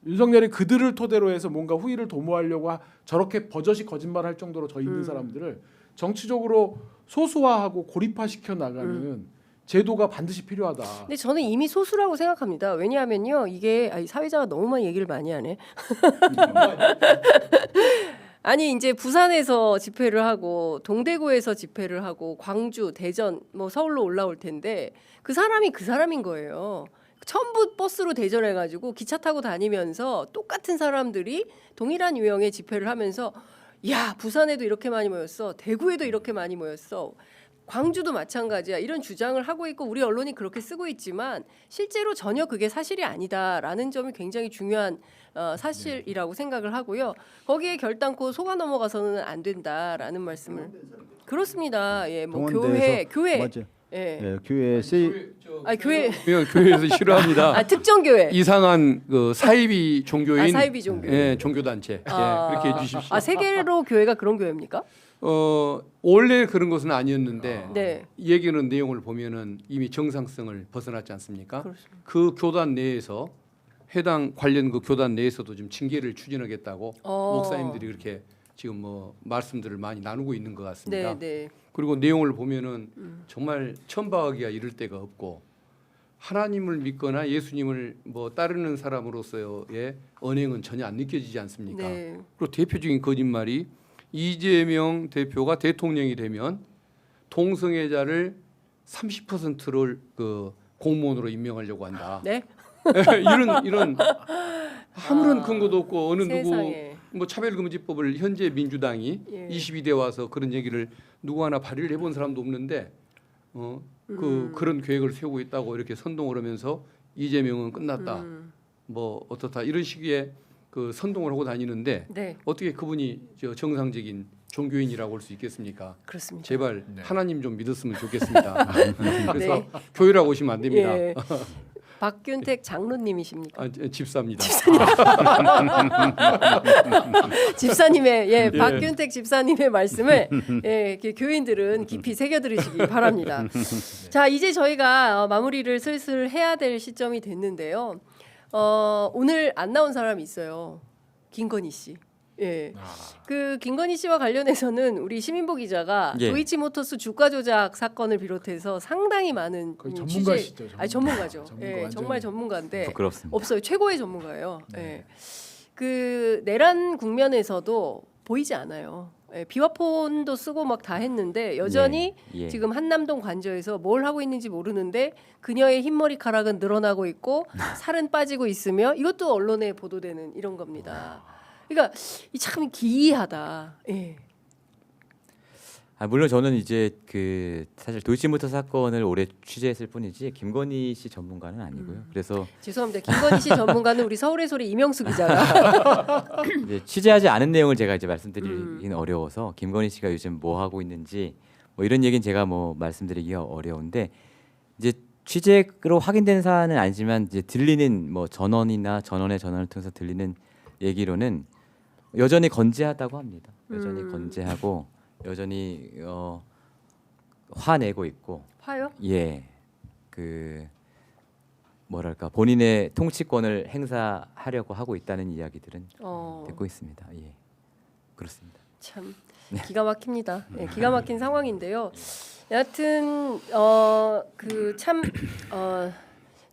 Speaker 4: 윤석열이 그들을 토대로 해서 뭔가 후위를 도모하려고 저렇게 버젓이 거짓말할 정도로 저 있는 사람들을 정치적으로 소수화하고 고립화시켜 나가는 제도가 반드시 필요하다.
Speaker 1: 근데 저는 이미 소수라고 생각합니다. 왜냐하면요, 이게 사회자가 너무 많이 얘기를 많이 하네. 아니 이제 부산에서 집회를 하고 동대구에서 집회를 하고 광주, 대전, 뭐 서울로 올라올 텐데 그 사람이 그 사람인 거예요. 전부 버스로 대전해가지고 기차 타고 다니면서 똑같은 사람들이 동일한 유형의 집회를 하면서 야 부산에도 이렇게 많이 모였어, 대구에도 이렇게 많이 모였어. 광주도 마찬가지야. 이런 주장을 하고 있고 우리 언론이 그렇게 쓰고 있지만 실제로 전혀 그게 사실이 아니다라는 점이 굉장히 중요한 사실이라고 생각을 하고요. 거기에 결단코 속아 넘어가서는 안 된다라는 말씀을 그렇습니다. 예, 뭐 교회
Speaker 5: 맞죠.
Speaker 1: 예.
Speaker 5: 예, 교회
Speaker 1: 교회
Speaker 2: 교회에서 싫어합니다.
Speaker 1: 특정 교회.
Speaker 2: 이상한 그 사이비 종교인,
Speaker 1: 사이비 종교.
Speaker 2: 예, 종교 단체. 예, 그렇게 해주십시오.
Speaker 1: 세계로 교회가 그런 교회입니까?
Speaker 2: 원래 그런 것은 아니었는데
Speaker 1: 네.
Speaker 2: 얘기하는 내용을 보면은 이미 정상성을 벗어났지 않습니까?
Speaker 1: 그렇습니다.
Speaker 2: 그 교단 내에서 해당 관련 그 교단 내에서도 지금 징계를 추진하겠다고 목사님들이 그렇게 지금 뭐 말씀들을 많이 나누고 있는 것 같습니다.
Speaker 1: 네, 네.
Speaker 2: 그리고 내용을 보면은 정말 천박하기가 이를 데가 없고 하나님을 믿거나 예수님을 뭐 따르는 사람으로서의 언행은 전혀 안 느껴지지 않습니까?
Speaker 1: 네.
Speaker 2: 그리고 대표적인 거짓말이 이재명 대표가 대통령이 되면 동성애자를 30%를 그 공무원으로 임명하려고 한다.
Speaker 1: 네.
Speaker 2: 이런 아무런 근거도 없고 어느
Speaker 1: 세상에.
Speaker 2: 누구 뭐 차별금지법을 현재 민주당이
Speaker 1: 예.
Speaker 2: 22대 와서 그런 얘기를 누구 하나 발의를 해본 사람도 없는데 그런 계획을 세우고 있다고 이렇게 선동을 하면서 이재명은 끝났다. 뭐 어떻다 이런 식의 그 선동을 하고 다니는데
Speaker 1: 네.
Speaker 2: 어떻게 그분이 정상적인 종교인이라고 할 수 있겠습니까?
Speaker 1: 그렇습니다.
Speaker 2: 제발 하나님 좀 믿었으면 좋겠습니다. 그래서
Speaker 1: 네.
Speaker 2: 교회라고 오시면 안 됩니다.
Speaker 1: 예. 박균택 장로님이십니까?
Speaker 2: 집사입니다.
Speaker 1: 집사님의 박균택 집사님의 말씀을 이렇게 교인들은 깊이 새겨 들으시기 바랍니다. 자, 이제 저희가 마무리를 슬슬 해야 될 시점이 됐는데요. 오늘 안 나온 사람이 있어요. 김건희 씨. 예. 그 김건희 씨와 관련해서는 우리 시민보 기자가
Speaker 3: 예.
Speaker 1: 도이치모터스 주가 조작 사건을 비롯해서 상당히 많은
Speaker 4: 거의 전문가시죠.
Speaker 1: 전문가죠.
Speaker 4: 전문가,
Speaker 1: 예,
Speaker 4: 완전히.
Speaker 1: 정말 전문가인데
Speaker 3: 부끄럽습니다.
Speaker 1: 없어요. 최고의 전문가예요. 예. 그 내란 국면에서도 보이지 않아요. 예, 비화폰도 쓰고 막 다 했는데 여전히
Speaker 3: 예.
Speaker 1: 지금 한남동 관저에서 뭘 하고 있는지 모르는데 그녀의 흰머리카락은 늘어나고 있고 살은 빠지고 있으며 이것도 언론에 보도되는 이런 겁니다. 그러니까 이 참 기이하다. 예.
Speaker 3: 물론 저는 이제 그 사실 도이치모터 사건을 오래 취재했을 뿐이지 김건희 씨 전문가는 아니고요. 그래서
Speaker 1: 죄송합니다. 김건희 씨 전문가는 우리 서울의 소리 이명수 기자가
Speaker 3: 이제 취재하지 않은 내용을 제가 이제 말씀드리기는 어려워서 김건희 씨가 요즘 뭐 하고 있는지 뭐 이런 얘기는 제가 뭐 말씀드리기가 어려운데 이제 취재로 확인된 사안은 아니지만 이제 들리는 뭐 전원이나 전원의 전원을 통해서 들리는 얘기로는 여전히 건재하다고 합니다. 여전히 건재하고 여전히 화내고 있고
Speaker 1: 화요?
Speaker 3: 예, 그 뭐랄까 본인의 통치권을 행사하려고 하고 있다는 이야기들은 듣고 있습니다. 예, 그렇습니다.
Speaker 1: 참 기가 막힙니다. 네, 기가 막힌 상황인데요. 여하튼 그 참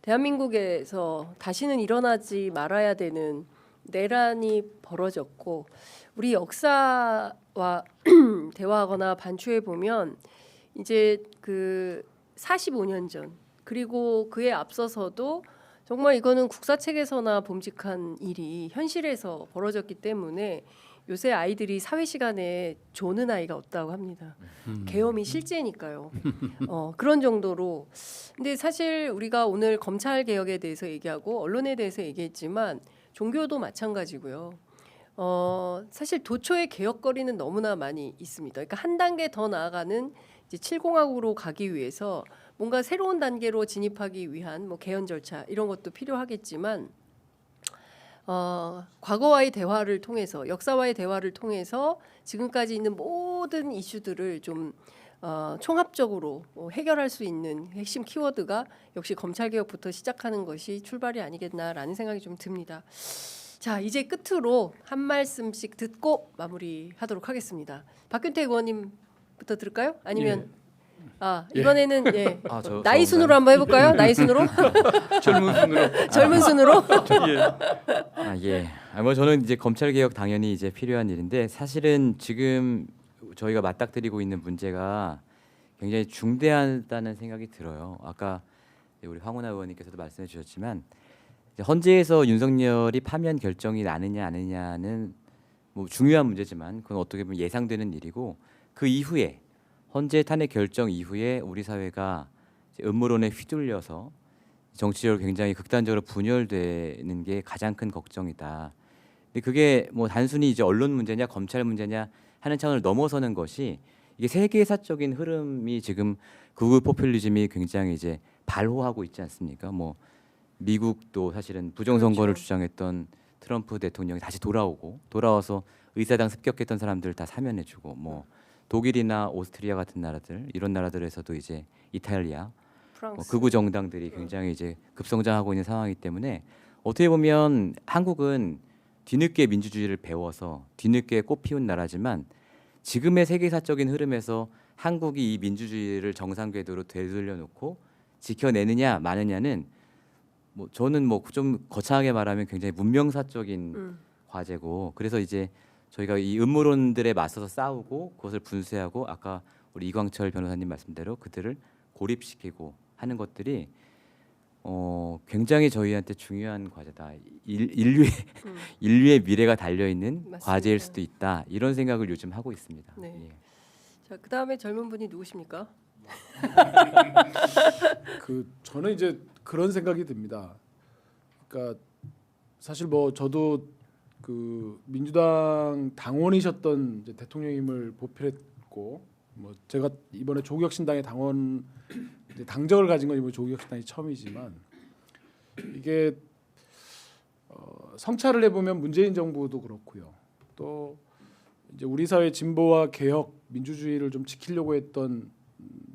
Speaker 1: 대한민국에서 다시는 일어나지 말아야 되는 내란이 벌어졌고 우리 역사와 대화하거나 반추해 보면 이제 그 45년 전 그리고 그에 앞서서도 정말 이거는 국사책에서나 bom직한 일이 현실에서 벌어졌기 때문에 요새 아이들이 사회 시간에 조는 아이가 없다고 합니다. 계엄이 실제니까요. 그런 정도로. 근데 사실 우리가 오늘 검찰 개혁에 대해서 얘기하고 언론에 대해서 얘기했지만 종교도 마찬가지고요. 사실 도처의 개혁거리는 너무나 많이 있습니다. 그러니까 한 단계 더 나아가는 이제 7공화국으로 가기 위해서 뭔가 새로운 단계로 진입하기 위한 뭐 개헌 절차 이런 것도 필요하겠지만 과거와의 대화를 통해서 역사와의 대화를 통해서 지금까지 있는 모든 이슈들을 좀 총합적으로 해결할 수 있는 핵심 키워드가 역시 검찰개혁부터 시작하는 것이 출발이 아니겠나라는 생각이 좀 듭니다. 자, 이제 끝으로 한 말씀씩 듣고 마무리하도록 하겠습니다. 박균택 의원님부터 들을까요? 아니면 이번에는
Speaker 3: 저
Speaker 1: 나이 순으로 한번 해볼까요? 나이 순으로?
Speaker 2: 젊은 순으로.
Speaker 1: 젊은 순으로?
Speaker 3: 예. 뭐 저는 이제 검찰 개혁 당연히 이제 필요한 일인데 사실은 지금 저희가 맞닥뜨리고 있는 문제가 굉장히 중대하다는 생각이 들어요. 아까 우리 황운하 의원님께서도 말씀해 주셨지만 헌재에서 윤석열이 파면 결정이 나느냐 안 나느냐는 뭐 중요한 문제지만 그건 어떻게 보면 예상되는 일이고 그 이후에 헌재 탄핵 결정 이후에 우리 사회가 음모론에 휘둘려서 정치적으로 굉장히 극단적으로 분열되는 게 가장 큰 걱정이다. 근데 그게 뭐 단순히 이제 언론 문제냐 검찰 문제냐 하는 차원을 넘어서는 것이 이게 세계사적인 흐름이 지금 극우 포퓰리즘이 굉장히 이제 발호하고 있지 않습니까? 뭐 미국도 사실은 부정선거를
Speaker 1: 그렇죠.
Speaker 3: 주장했던 트럼프 대통령이 다시 돌아와서 의사당 습격했던 사람들 다 사면해주고 뭐 독일이나 오스트리아 같은 나라들 이런 나라들에서도 이제 이탈리아
Speaker 1: 프랑스.
Speaker 3: 극우 정당들이 굉장히 이제 급성장하고 있는 상황이기 때문에 어떻게 보면 한국은 뒤늦게 민주주의를 배워서 뒤늦게 꽃피운 나라지만 지금의 세계사적인 흐름에서 한국이 이 민주주의를 정상 궤도로 되돌려놓고 지켜내느냐 마느냐는 뭐 저는 뭐 좀 거창하게 말하면 굉장히 문명사적인 과제고 그래서 이제 저희가 이 음모론들에 맞서서 싸우고 그것을 분쇄하고 아까 우리 이광철 변호사님 말씀대로 그들을 고립시키고 하는 것들이 굉장히 저희한테 중요한 과제다. 인류의 미래가 달려 있는
Speaker 1: 맞습니다.
Speaker 3: 과제일 수도 있다. 이런 생각을 요즘 하고 있습니다.
Speaker 1: 네.
Speaker 3: 예.
Speaker 1: 자, 그다음에 젊은 분이 누구십니까?
Speaker 4: 저는 이제 그런 생각이 듭니다. 그러니까 사실 뭐 저도 그 민주당 당원이셨던 이제 대통령님을 보필했고 뭐 제가 이번에 조국혁신당의 당원 이제 당적을 가진 건 이번 조국혁신당이 처음이지만 이게 성찰을 해보면 문재인 정부도 그렇고요. 또 이제 우리 사회 진보와 개혁, 민주주의를 좀 지키려고 했던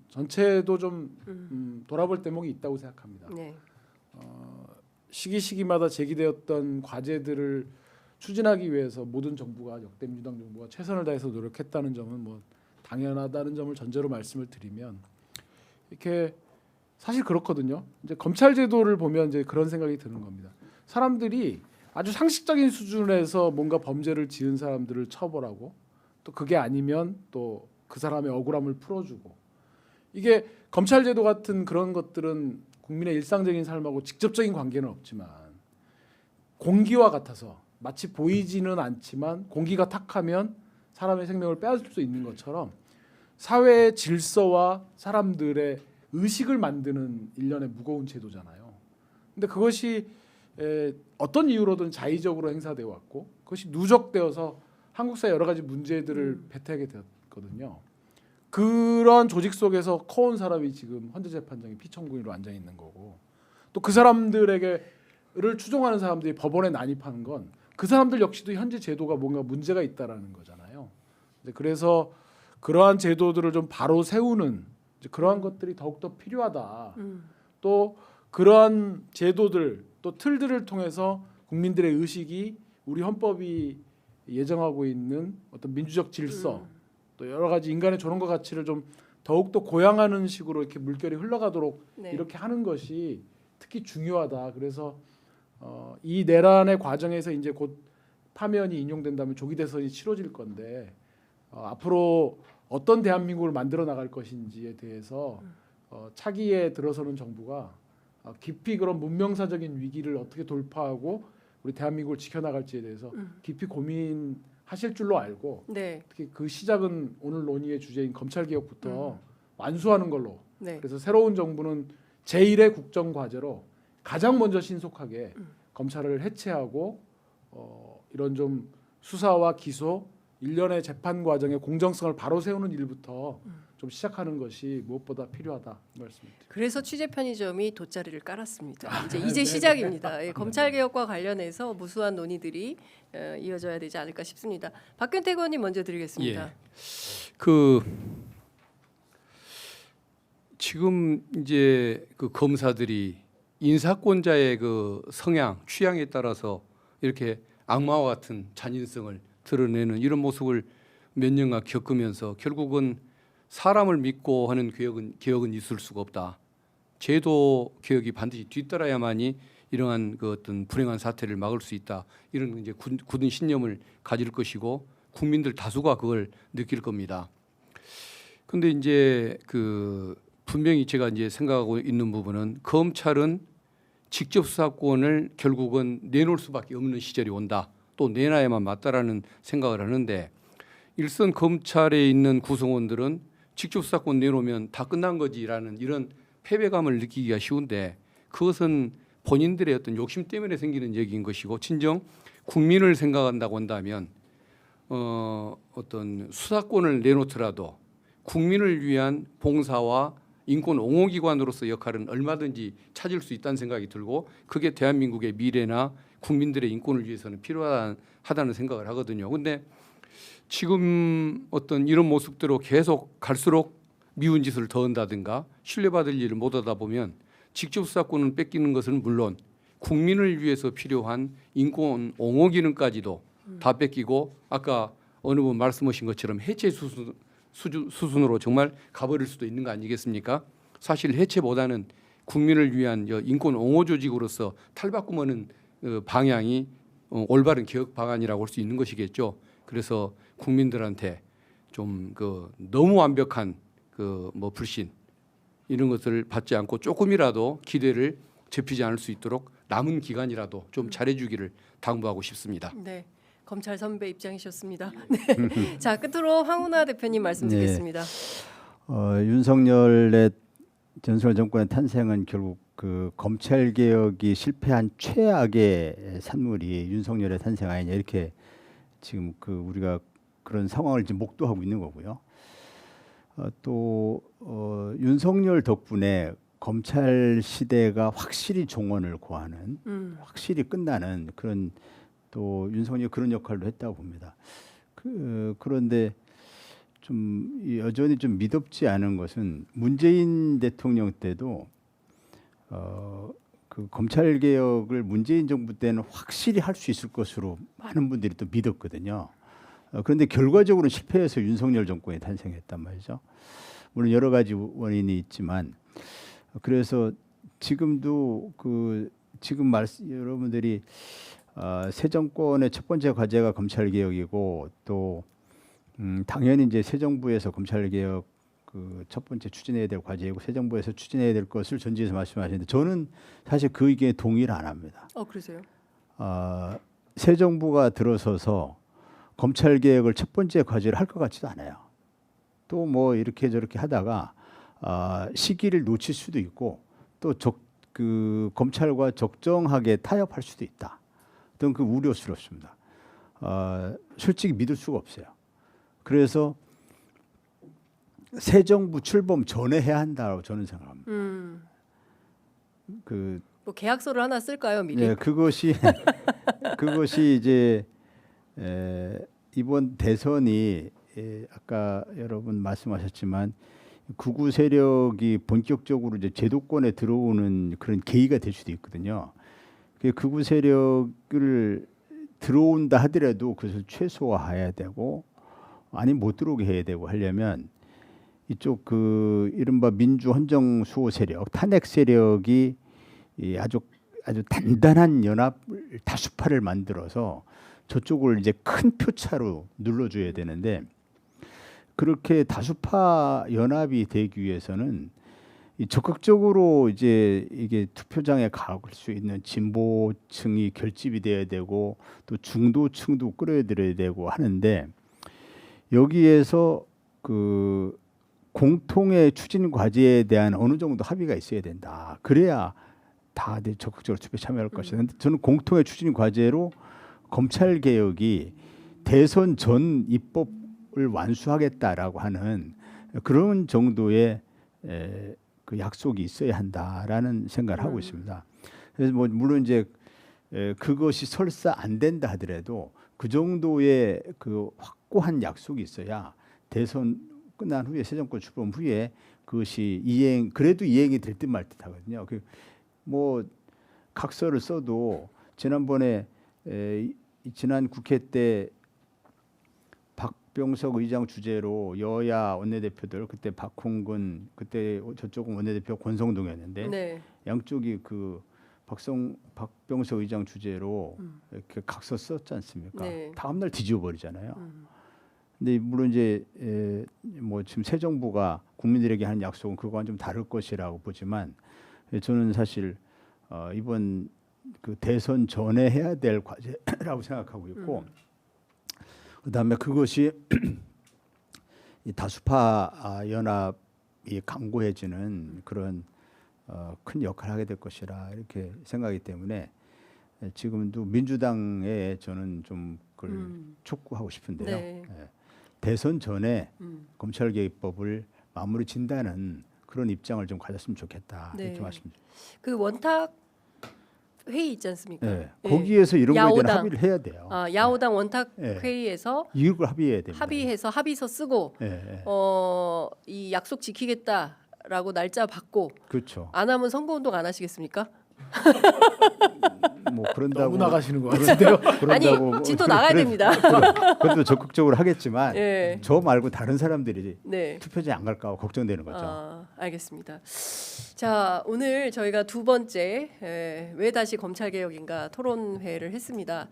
Speaker 4: 전체도 좀 돌아볼 대목이 있다고 생각합니다.
Speaker 1: 네.
Speaker 4: 시기마다 제기되었던 과제들을 추진하기 위해서 모든 정부가 역대 민주당 정부가 최선을 다해서 노력했다는 점은 뭐 당연하다는 점을 전제로 말씀을 드리면 이렇게 사실 그렇거든요. 이제 검찰 제도를 보면 이제 그런 생각이 드는 겁니다. 사람들이 아주 상식적인 수준에서 뭔가 범죄를 지은 사람들을 처벌하고 또 그게 아니면 또 그 사람의 억울함을 풀어주고 이게 검찰 제도 같은 그런 것들은 국민의 일상적인 삶하고 직접적인 관계는 없지만 공기와 같아서 마치 보이지는 않지만 공기가 탁하면 사람의 생명을 빼앗을 수 있는 것처럼 사회의 질서와 사람들의 의식을 만드는 일련의 무거운 제도잖아요. 근데 그것이 어떤 이유로든 자의적으로 행사되어 왔고 그것이 누적되어서 한국 사회 여러 가지 문제들을 배태하게 되었거든요. 그런 조직 속에서 커온 사람이 지금 헌재재판장의 피청구인으로 앉아 있는 거고 또 그 사람들에게를 추종하는 사람들이 법원에 난입하는 건 그 사람들 역시도 현재 제도가 뭔가 문제가 있다라는 거잖아요. 그래서 그러한 제도들을 좀 바로 세우는 이제 그러한 것들이 더욱더 필요하다. 또 그러한 제도들 또 틀들을 통해서 국민들의 의식이 우리 헌법이 예정하고 있는 어떤 민주적 질서 또 여러 가지 인간의 존엄과 가치를 좀 더욱더 고양하는 식으로 이렇게 물결이 흘러가도록
Speaker 1: 네.
Speaker 4: 이렇게 하는 것이 특히 중요하다. 그래서 이 내란의 과정에서 이제 곧 파면이 인용된다면 조기 대선이 치러질 건데 앞으로 어떤 대한민국을 만들어 나갈 것인지에 대해서 차기에 들어서는 정부가 깊이 그런 문명사적인 위기를 어떻게 돌파하고 우리 대한민국을 지켜나갈지에 대해서 깊이 고민하실 줄로 알고
Speaker 1: 네.
Speaker 4: 특히 그 시작은 오늘 논의의 주제인 검찰 개혁부터 완수하는 걸로.
Speaker 1: 네.
Speaker 4: 그래서 새로운 정부는 제1의 국정 과제로 가장 먼저 신속하게 검찰을 해체하고 이런 좀 수사와 기소 일련의 재판 과정의 공정성을 바로 세우는 일부터 좀 시작하는 것이 무엇보다 필요하다 이 말씀입니다.
Speaker 1: 그래서 취재 편의점이 돗자리를 깔았습니다. 이제
Speaker 4: 네.
Speaker 1: 시작입니다. 예, 검찰 개혁과 관련해서 무수한 논의들이 이어져야 되지 않을까 싶습니다. 박근태 의원님 먼저 드리겠습니다.
Speaker 2: 예. 그 지금 이제 그 검사들이 인사권자의 그 성향, 취향에 따라서 이렇게 악마와 같은 잔인성을 드러내는 이런 모습을 몇 년간 겪으면서 결국은 사람을 믿고 하는 개혁은 있을 수가 없다. 제도 개혁이 반드시 뒤따라야만이 이러한 그 어떤 불행한 사태를 막을 수 있다. 이런 이제 굳은 신념을 가질 것이고 국민들 다수가 그걸 느낄 겁니다. 근데 이제 그 분명히 제가 이제 생각하고 있는 부분은 검찰은 직접 수사권을 결국은 내놓을 수밖에 없는 시절이 온다. 또 내놔야만 맞다라는 생각을 하는데 일선 검찰에 있는 구성원들은 직접 수사권 내놓으면 다 끝난 거지라는 이런 패배감을 느끼기가 쉬운데 그것은 본인들의 어떤 욕심 때문에 생기는 얘기인 것이고 진정 국민을 생각한다고 한다면 어떤 수사권을 내놓더라도 국민을 위한 봉사와 인권 옹호기관으로서 역할은 얼마든지 찾을 수 있다는 생각이 들고 그게 대한민국의 미래나 국민들의 인권을 위해서는 필요하다는 생각을 하거든요. 근데 지금 어떤 이런 모습대로 계속 갈수록 미운 짓을 더 한다든가 신뢰받을 일을 못 하다 보면 직접 수사권을 뺏기는 것은 물론 국민을 위해서 필요한 인권 옹호 기능까지도 다 뺏기고 아까 어느 분 말씀하신 것처럼 해체 수순으로 정말 가버릴 수도 있는 거 아니겠습니까? 사실 해체보다는 국민을 위한 인권 옹호 조직으로서 탈바꿈하는 방향이 올바른 개혁 방안이라고 할 수 있는 것이겠죠. 그래서 국민들한테 좀 그 너무 완벽한 그 뭐 불신 이런 것을 받지 않고 조금이라도 기대를 접히지 않을 수 있도록 남은 기간이라도 좀 잘해주기를 당부하고 싶습니다.
Speaker 1: 네. 검찰 선배 입장이셨습니다. 네. 자, 끝으로 황운하 대표님 말씀 듣겠습니다.
Speaker 5: 윤석열의 전설 정권의 탄생은 결국 그 검찰 개혁이 실패한 최악의 산물이 윤석열의 탄생 아니냐 이렇게 지금 그 우리가 그런 상황을 지금 목도하고 있는 거고요. 또 윤석열 덕분에 검찰 시대가 확실히 종언을 고하는, 확실히 끝나는 그런 또 윤석열이 그런 역할도 했다고 봅니다. 그런데 좀 여전히 좀 미덥지 않은 것은 문재인 대통령 때도 그 검찰 개혁을 문재인 정부 때는 확실히 할 수 있을 것으로 많은 분들이 또 믿었거든요. 그런데 결과적으로 실패해서 윤석열 정권이 탄생했단 말이죠. 물론 여러 가지 원인이 있지만 그래서 지금도 그 지금 여러분들이 새 정권의 첫 번째 과제가 검찰 개혁이고 또 당연히 이제 새 정부에서 검찰 개혁 그 첫 번째 추진해야 될 과제이고 새 정부에서 추진해야 될 것을 전제해서 말씀하시는데 저는 사실 그 의견에 동의를 안 합니다.
Speaker 1: 그러세요?
Speaker 5: 새 정부가 들어서서 검찰 개혁을 첫 번째 과제를 할 것 같지도 않아요. 또 뭐 이렇게 저렇게 하다가 시기를 놓칠 수도 있고 또 그 검찰과 적정하게 타협할 수도 있다. 어떤 그 우려스럽습니다. 솔직히 믿을 수가 없어요. 그래서 새 정부 출범 전에 해야 한다고 저는 생각합니다.
Speaker 1: 뭐 계약서를 하나 쓸까요, 미리?
Speaker 5: 네, 그것이 이제 이번 대선이 아까 여러분 말씀하셨지만 극우 세력이 본격적으로 이제 제도권에 들어오는 그런 계기가 될 수도 있거든요. 그 극우 세력을 들어온다 하더라도 그것을 최소화해야 되고 아니 못 들어오게 해야 되고 하려면 이쪽 그 이른바 민주 헌정 수호 세력, 탄핵 세력이 아주 단단한 연합 다수파를 만들어서 저쪽을 이제 큰 표차로 눌러줘야 되는데 그렇게 다수파 연합이 되기 위해서는 적극적으로 이제 이게 투표장에 갈 수 있는 진보층이 결집이 돼야 되고 또 중도층도 끌어들여야 되고 하는데 여기에서 그 공통의 추진 과제에 대한 어느 정도 합의가 있어야 된다. 그래야 다들 적극적으로 투표에 참여할 것이다. 근데 저는 공통의 추진 과제로 검찰 개혁이 대선 전 입법을 완수하겠다라고 하는 그런 정도의 그 약속이 있어야 한다라는 생각을 하고 있습니다. 그래서 뭐 물론 이제 그것이 설사 안 된다 하더라도 그 정도의 그 확고한 약속이 있어야 대선 끝난 후에 새 정권 출범 후에 그것이 그래도 이행이 될 듯 말 듯 하거든요. 뭐 각서를 써도 지난번에 지난 국회 때 박병석 의장 주재로 여야 원내대표들 그때 박홍근 그때 저쪽은 원내대표 권성동이었는데
Speaker 1: 네.
Speaker 5: 양쪽이 그 박병석 의장 주재로 이렇게 각서 썼지 않습니까?
Speaker 1: 네.
Speaker 5: 다음 날 뒤집어 버리잖아요. 근데 물론 이제 뭐 지금 새 정부가 국민들에게 한 약속은 그거와는 좀 다를 것이라고 보지만 저는 사실 이번 그 대선 전에 해야 될 과제라고 생각하고 있고 그다음에 그것이 이 다수파 연합이 강고해지는 그런 큰 역할을 하게 될 것이라 이렇게 생각하기 때문에 지금도 민주당에 저는 좀 그걸 촉구하고 싶은데요.
Speaker 1: 네.
Speaker 5: 대선 전에 검찰개혁법을 마무리 진다는 그런 입장을 좀 가졌으면 좋겠다
Speaker 1: 네.
Speaker 5: 이렇게 말씀드립니다.
Speaker 1: 그 원탁 회의 있지 않습니까?
Speaker 5: 네.
Speaker 1: 예.
Speaker 5: 거기에서 이런 거에 대한
Speaker 1: 야오당.
Speaker 5: 합의를 해야 돼요.
Speaker 1: 야오당 원탁
Speaker 5: 네.
Speaker 1: 회의에서
Speaker 5: 이걸 합의해야 됩니다.
Speaker 1: 합의해서 합의서 쓰고
Speaker 5: 네.
Speaker 1: 이 약속 지키겠다라고 날짜 받고
Speaker 5: 그렇죠.
Speaker 1: 안 하면 선거운동 안 하시겠습니까?
Speaker 5: 뭐 그런다고
Speaker 4: 너무 나가시는 것 같은데요.
Speaker 1: 아니
Speaker 5: 그런다고
Speaker 1: 진도 나가야 됩니다.
Speaker 5: 그래도 적극적으로 하겠지만
Speaker 1: 예.
Speaker 5: 저 말고 다른 사람들이
Speaker 1: 네.
Speaker 5: 투표장에 안 갈까 봐 걱정되는 거죠.
Speaker 1: 알겠습니다. 자, 오늘 저희가 두 번째 왜 다시 검찰개혁인가 토론회를 했습니다.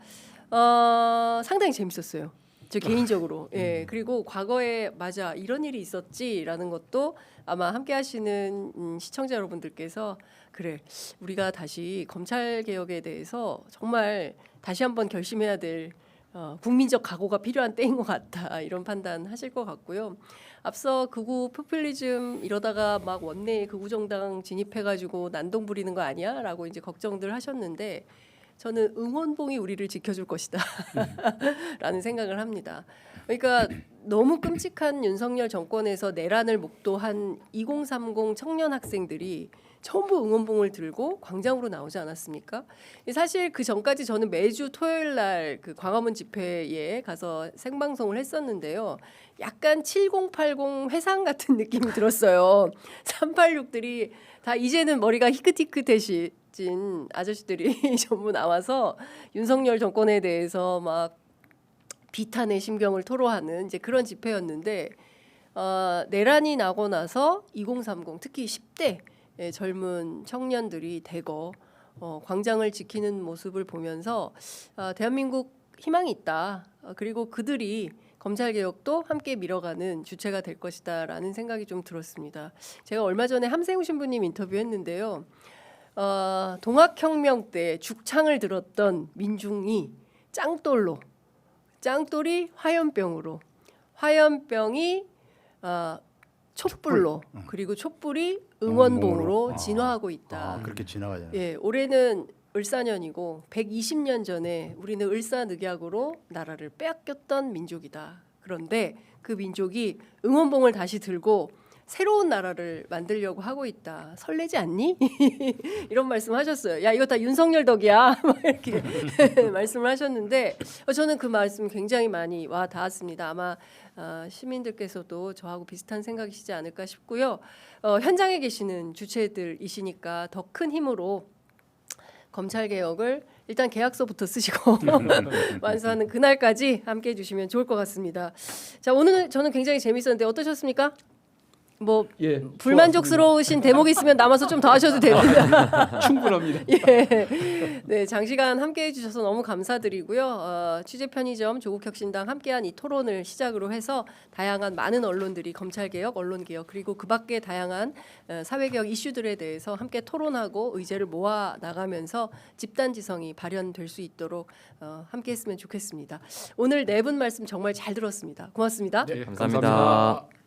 Speaker 1: 상당히 재밌었어요. 저 개인적으로. 예. 그리고 과거에 맞아 이런 일이 있었지라는 것도 아마 함께 하시는 시청자 여러분들께서 그래 우리가 다시 검찰개혁에 대해서 정말 다시 한번 결심해야 될 국민적 각오가 필요한 때인 것 같다 이런 판단하실 것 같고요. 앞서 극우 포퓰리즘 이러다가 막 원내에 극우 정당 진입해가지고 난동 부리는 거 아니야?라고 이제 걱정들 하셨는데 저는 응원봉이 우리를 지켜줄 것이다라는 생각을 합니다. 그러니까 너무 끔찍한 윤석열 정권에서 내란을 목도한 2030 청년 학생들이 전부 응원봉을 들고 광장으로 나오지 않았습니까? 사실 그 전까지 저는 매주 토요일 날 그 광화문 집회에 가서 생방송을 했었는데요. 약간 7080 회상 같은 느낌이 들었어요. 386들이 다 이제는 머리가 희끗희끗해진 아저씨들이 전부 나와서 윤석열 정권에 대해서 막 비탄의 심경을 토로하는 이제 그런 집회였는데 내란이 나고 나서 2030 특히 10대 젊은 청년들이 대거 광장을 지키는 모습을 보면서 대한민국 희망이 있다. 그리고 그들이 검찰개혁도 함께 밀어가는 주체가 될 것이다라는 생각이 좀 들었습니다. 제가 얼마 전에 함세웅 신부님 인터뷰했는데요. 동학혁명 때 죽창을 들었던 민중이 짱돌이 화염병이 촛불로 그리고 촛불이 응원봉으로 진화하고 있다.
Speaker 5: 아, 그렇게 지나가잖아요.
Speaker 1: 예, 올해는 을사년이고 120년 전에 우리는 을사늑약으로 나라를 빼앗겼던 민족이다. 그런데 그 민족이 응원봉을 다시 들고 새로운 나라를 만들려고 하고 있다. 설레지 않니? 이런 말씀하셨어요. 야, 이거 다 윤석열 덕이야. 막 이렇게 말씀을 하셨는데 저는 그 말씀 굉장히 많이 와 닿았습니다. 아마 시민들께서도 저하고 비슷한 생각이시지 않을까 싶고요. 현장에 계시는 주체들이시니까 더 큰 힘으로 검찰 개혁을 일단 계약서부터 쓰시고 완수하는 그날까지 함께해 주시면 좋을 것 같습니다. 자, 오늘 저는 굉장히 재밌었는데 어떠셨습니까? 뭐
Speaker 2: 예,
Speaker 1: 불만족스러우신 대목이 있으면 남아서 좀 더 하셔도 됩니다.
Speaker 2: 충분합니다.
Speaker 1: 예, 네, 장시간 함께해 주셔서 너무 감사드리고요. 취재 편의점 조국혁신당 함께한 이 토론을 시작으로 해서 다양한 많은 언론들이 검찰개혁, 언론개혁 그리고 그밖에 다양한 사회개혁 이슈들에 대해서 함께 토론하고 의제를 모아 나가면서 집단지성이 발현될 수 있도록 함께했으면 좋겠습니다. 오늘 네 분 말씀 정말 잘 들었습니다. 고맙습니다.
Speaker 4: 네,
Speaker 3: 감사합니다.